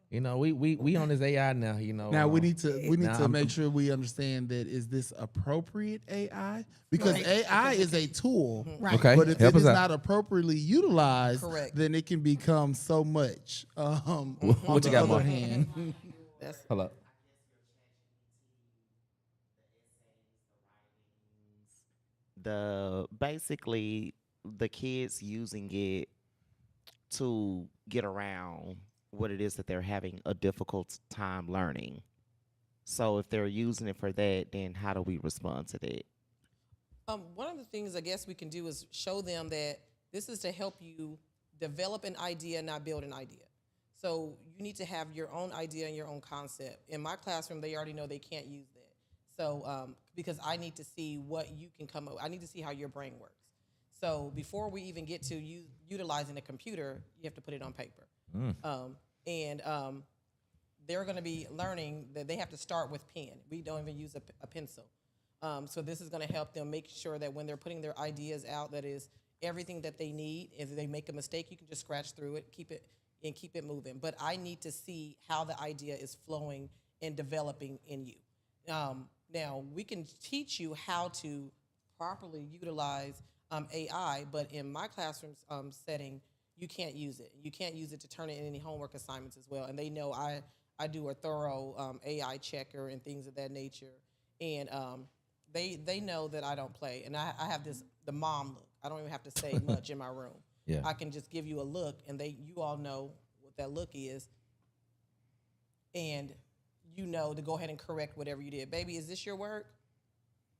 We on this AI now. Now we need to make sure we understand that is this appropriate AI, because AI is a tool, right? Okay, but if it is not appropriately utilized, then it can become so much. What you got, on the other hand? Hold up. Basically the kids using it to get around what it is that they're having a difficult time learning. So if they're using it for that, then how do we respond to that? One of the things I guess we can do is show them that this is to help you develop an idea, not build an idea. So you need to have your own idea and your own concept. In my classroom, they already know they can't use that. So because I need to see what you can come up with. I need to see how your brain works. So before we even get to utilizing a computer, you have to put it on paper. They're going to be learning that they have to start with pen. We don't even use a pencil. So this is going to help them make sure that when they're putting their ideas out, that is everything that they need. If they make a mistake, you can just scratch through it, keep it moving. But I need to see how the idea is flowing and developing in you. Now, we can teach you how to properly utilize AI, but in my classroom setting, you can't use it. You can't use it to turn in any homework assignments as well. And they know I do a thorough AI checker and things of that nature. And they know that I don't play. And I have the mom look. I don't even have to say much in my room. Yeah. I can just give you a look, and you all know what that look is. And you know to go ahead and correct whatever you did. Baby, is this your work?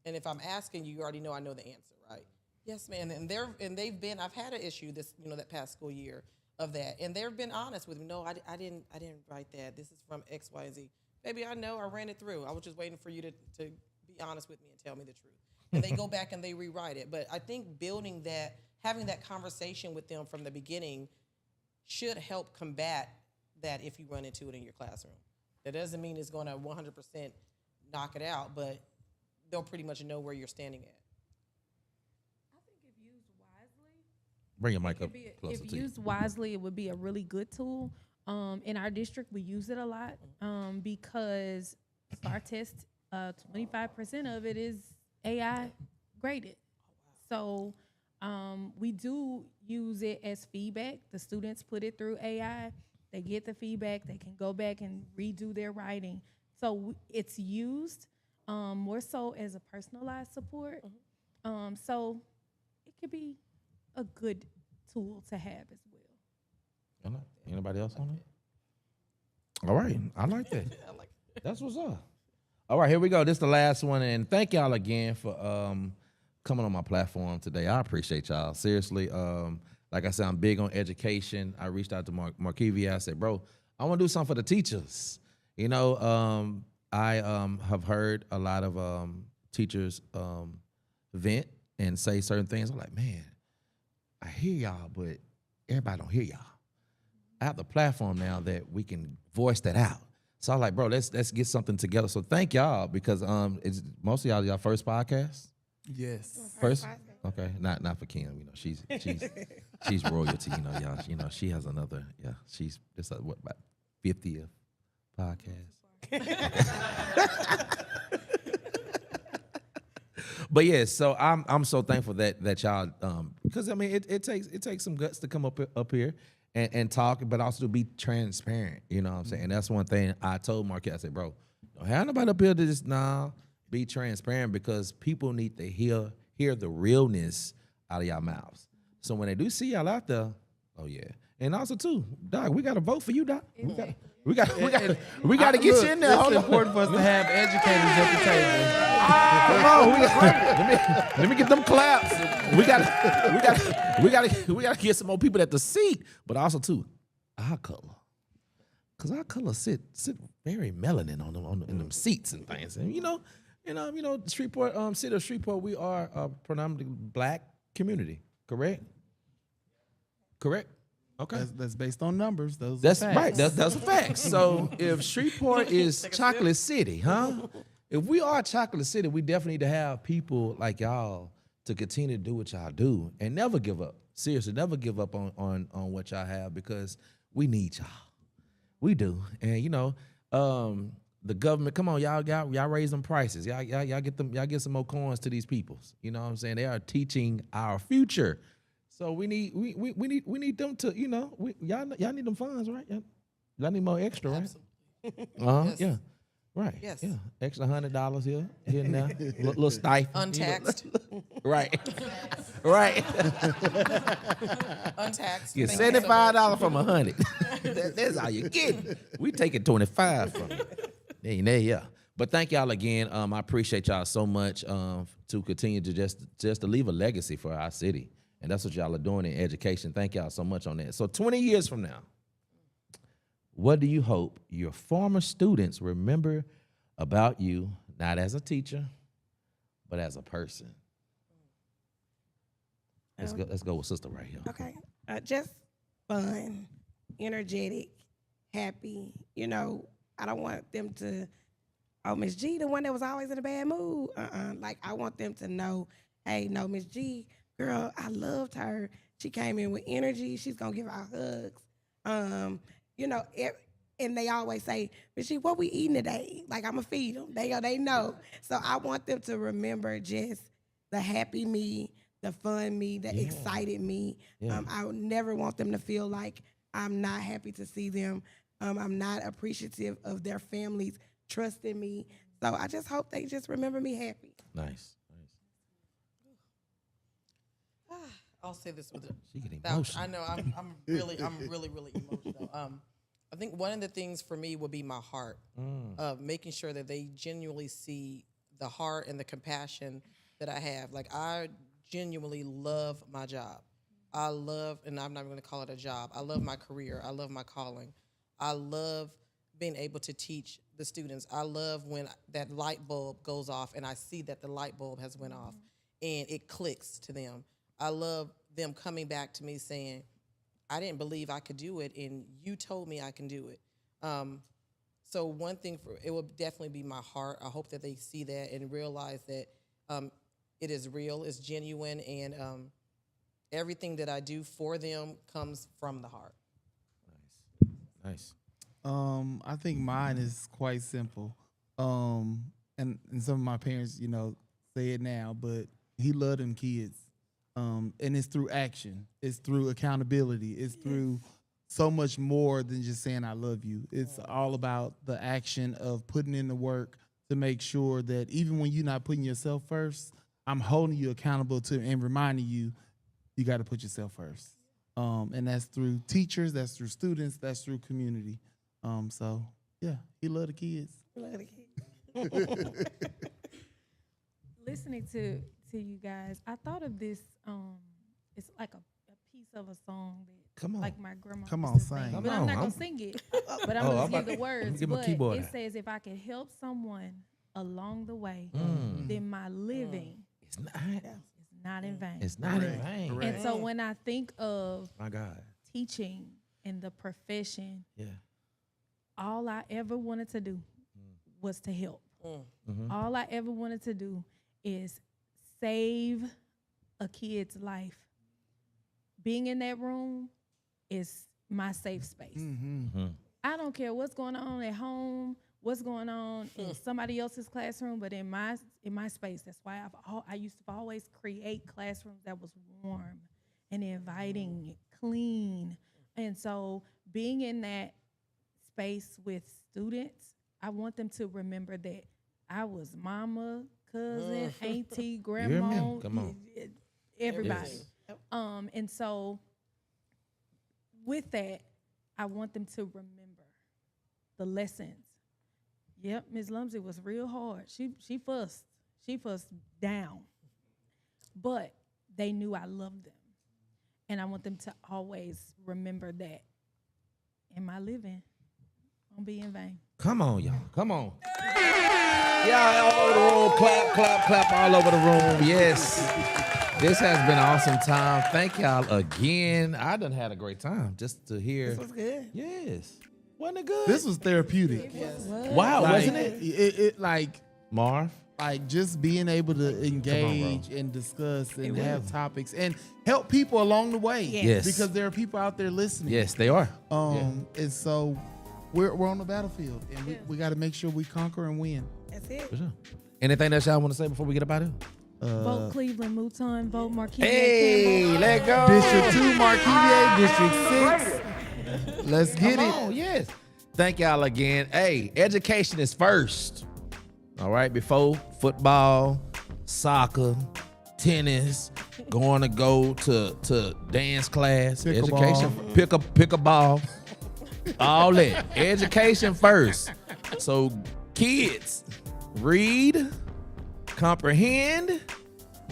And if I'm asking you, you already know I know the answer, right? Yes, ma'am. And they've been, I've had an issue that past school year of that. And they've been honest with me. No, I didn't write that. This is from X, Y, and Z. Baby, I know, I ran it through. I was just waiting for you to be honest with me and tell me the truth. And they go back and they rewrite it. But I think building that, having that conversation with them from the beginning should help combat that if you run into it in your classroom. That doesn't mean it's going to 100% knock it out, but they'll pretty much know where you're standing at. I think if used wisely, bring your mic up closer if to you. used wisely, it would be a really good tool. In our district, we use it a lot because STAR test, 25% of it is AI graded. So We do use it as feedback. The students put it through AI. They get the feedback. They can go back and redo their writing. So it's used more so as a personalized support. So it could be a good tool to have as well. Anybody else on it? All right. I like that. That's what's up. All right, here we go. This is the last one. And thank y'all again for coming on my platform today. I appreciate y'all. Seriously. Like I said, I'm big on education. I reached out to MarvKevea. I said, bro, I want to do something for the teachers. You know, I have heard a lot of teachers vent and say certain things. I'm like, man, I hear y'all, but everybody don't hear y'all. I have the platform now that we can voice that out. So I'm like, bro, let's get something together. So thank y'all because it's most of y'all first podcast. Yes. First. Okay, not for Kim. You know, she's royalty. You know, y'all. You know, she has another. Yeah, she's this what about 50th podcast. But yeah, so I'm so thankful that y'all because I mean it takes some guts to come up here and talk, but also to be transparent. You know what I'm saying? And that's one thing I told Marquette. I said, bro, don't have nobody up here to just be transparent because people need to hear the realness out of y'all mouths. So when they do see y'all out there, oh yeah. And also too, Doc, we gotta vote for you, Doc. We got to get you in there. It's important for us to have educators at the table. Come on, let me get them claps. We got to get some more people at the seat, but also too, our color, cause our color sit very melanin on in them seats and things, and you know, Shreveport, city of Shreveport, we are a predominantly black community, correct? Correct. Okay. That's based on numbers. That's right. That's a fact. So if Shreveport is Chocolate City, huh? If we are Chocolate City, we definitely need to have people like y'all to continue to do what y'all do and never give up. Seriously, never give up on what y'all have because we need y'all. We do. And you know, the government, come on, y'all raise them prices. Y'all get some more coins to these peoples. You know what I'm saying? They are teaching our future. So we need them to, you know, y'all need them funds, right? Y'all need more extra, right? Absolutely. Yes. Yeah. Right. Yes. Yeah. Extra $100 here and there. Little stipend. Untaxed. You know? Right. Right. Untaxed. Get $75 from $100. That's all you get. We taking 25 from you. Yeah. But thank y'all again. I appreciate y'all so much to continue to just to leave a legacy for our city. And that's what y'all are doing in education. Thank y'all so much on that. So 20 years from now, what do you hope your former students remember about you, not as a teacher, but as a person? Let's go with sister right here. Okay. Just fun, energetic, happy. You know, I don't want them to, oh, Miss G, the one that was always in a bad mood. Like, I want them to know, hey, no, Miss G, girl, I loved her. She came in with energy. She's going to give out hugs. You know, and they always say, Miss G, what we eating today? Like, I'm going to feed them. They know. So I want them to remember just the happy me, the fun me, the excited me. Yeah. I would never want them to feel like I'm not happy to see them. I'm not appreciative of their families trusting me. So I just hope they just remember me happy. Nice. I'll say this with She getting emotional. I know I'm really emotional. I think one of the things for me would be my heart, of making sure that they genuinely see the heart and the compassion that I have. Like, I genuinely love my job. I love, and I'm not even going to call it a job. I love my career. I love my calling. I love being able to teach the students. I love when that light bulb goes off and I see that the light bulb has went off and it clicks to them. I love them coming back to me saying, I didn't believe I could do it, and you told me I can do it. So one thing, it will definitely be my heart. I hope that they see that and realize that it is real, it's genuine, and everything that I do for them comes from the heart. Nice. I think mine is quite simple. And some of my parents, you know, say it now, but he loved them kids. And it's through action. It's through accountability. It's through so much more than just saying I love you. It's all about the action of putting in the work to make sure that even when you're not putting yourself first, I'm holding you accountable to and reminding you, you got to put yourself first. And that's through teachers, that's through students, that's through community. So yeah, he love the kids. Listening to you guys, I thought of this. It's like a piece of a song that, like my grandma. Come on, used to sing. But I'm not gonna sing it. But I'm gonna give the words. Give my But keyboard it out. says, "If I could help someone along the way, then my living It's not. is not in vain." It's not in vain. And so when I think of My God. teaching and the profession, Yeah. all I ever wanted to do was to help. Mm-hmm. All I ever wanted to do is save a kid's life. Being in that room is my safe space. I don't care what's going on at home, what's going on in somebody else's classroom, but in my space, that's why I used to always create classrooms that was warm and inviting, clean. And so being in that space with students, I want them to remember that I was mama, cousin, auntie, grandma, Come on. everybody. And so with that, I want them to remember the lessons. Yep, Ms. Lumzy was real hard. She fussed. She fussed down. But they knew I loved them. And I want them to always remember that in my living won't be in vain. Come on, y'all. Come on. Y'all all over the room. Clap, clap, clap all over the room. Yes. This has been an awesome time. Thank y'all again. I done had a great time just to hear. This was good. Yes. Wasn't it good? This was therapeutic. Wow, Like, wasn't it? It like Marv? like just being able to engage and discuss and have topics and help people along the way. Yes. Because there are people out there listening. Yes, they are. And so we're on the battlefield and we got to make sure we conquer and win. That's it. For sure. Anything else y'all want to say before we get up out of here? Vote Cleveland Mouton, vote MarvKevea. Hey, let go. District 2, MarvKevea, District 6. Let's get it. Oh, yes. Thank y'all again. Hey, education is first. All right, before football, soccer, tennis, go to dance class, education, pick a ball, all that. Education first. So kids, read, comprehend,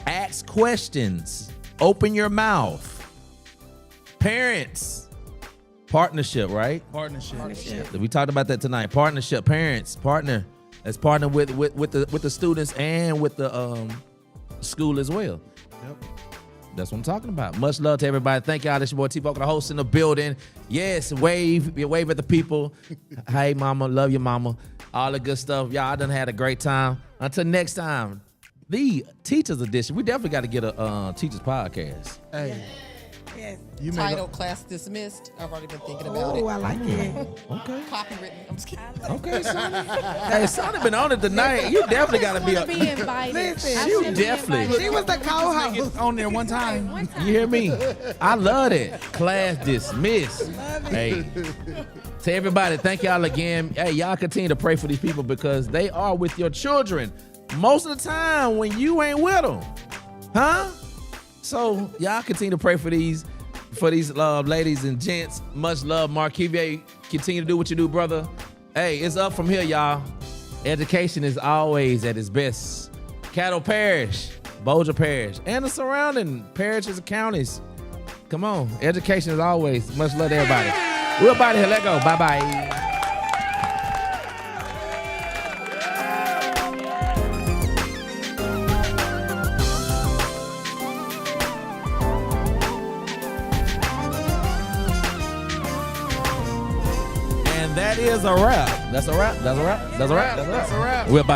ask questions, open your mouth. Parents, partnership, right? Partnership. We talked about that tonight. Partnership, parents, partner. Let's partner with the students and with the school as well. Yep. That's what I'm talking about. Much love to everybody. Thank y'all. This your boy T Vokalz, the host in the building. Yes, wave at the people. Hey, mama, love you, mama. All the good stuff. Y'all, I done had a great time. Until next time, the Teachers Edition. We definitely got to get a Teachers Podcast. Hey, Yes. you Title Class Dismissed. I've already been thinking about it. Oh, I like it. Okay. Copywritten. I'm just kidding. Okay, Sauny. Hey, Sauny been on it tonight. You definitely got to be I be invited. Listen, I you wanna be definitely- invited. She was the co-host. on there one time. You hear me? I love it. Class dismissed. Hey, to everybody, thank y'all again. Hey, y'all continue to pray for these people because they are with your children most of the time when you ain't with them, huh? So y'all continue to pray for these ladies and gents. Much love, MarvKevea. Continue to do what you do, brother. Hey, it's up from here, y'all. Education is always at its best. Caddo Parish, Bossier Parish, and the surrounding parishes and counties. Come on, education is always. Much love to everybody. We're about to here. Let go. Bye-bye. And that is a wrap. That's a wrap. That's a wrap. That's a wrap. That's a wrap. We're about to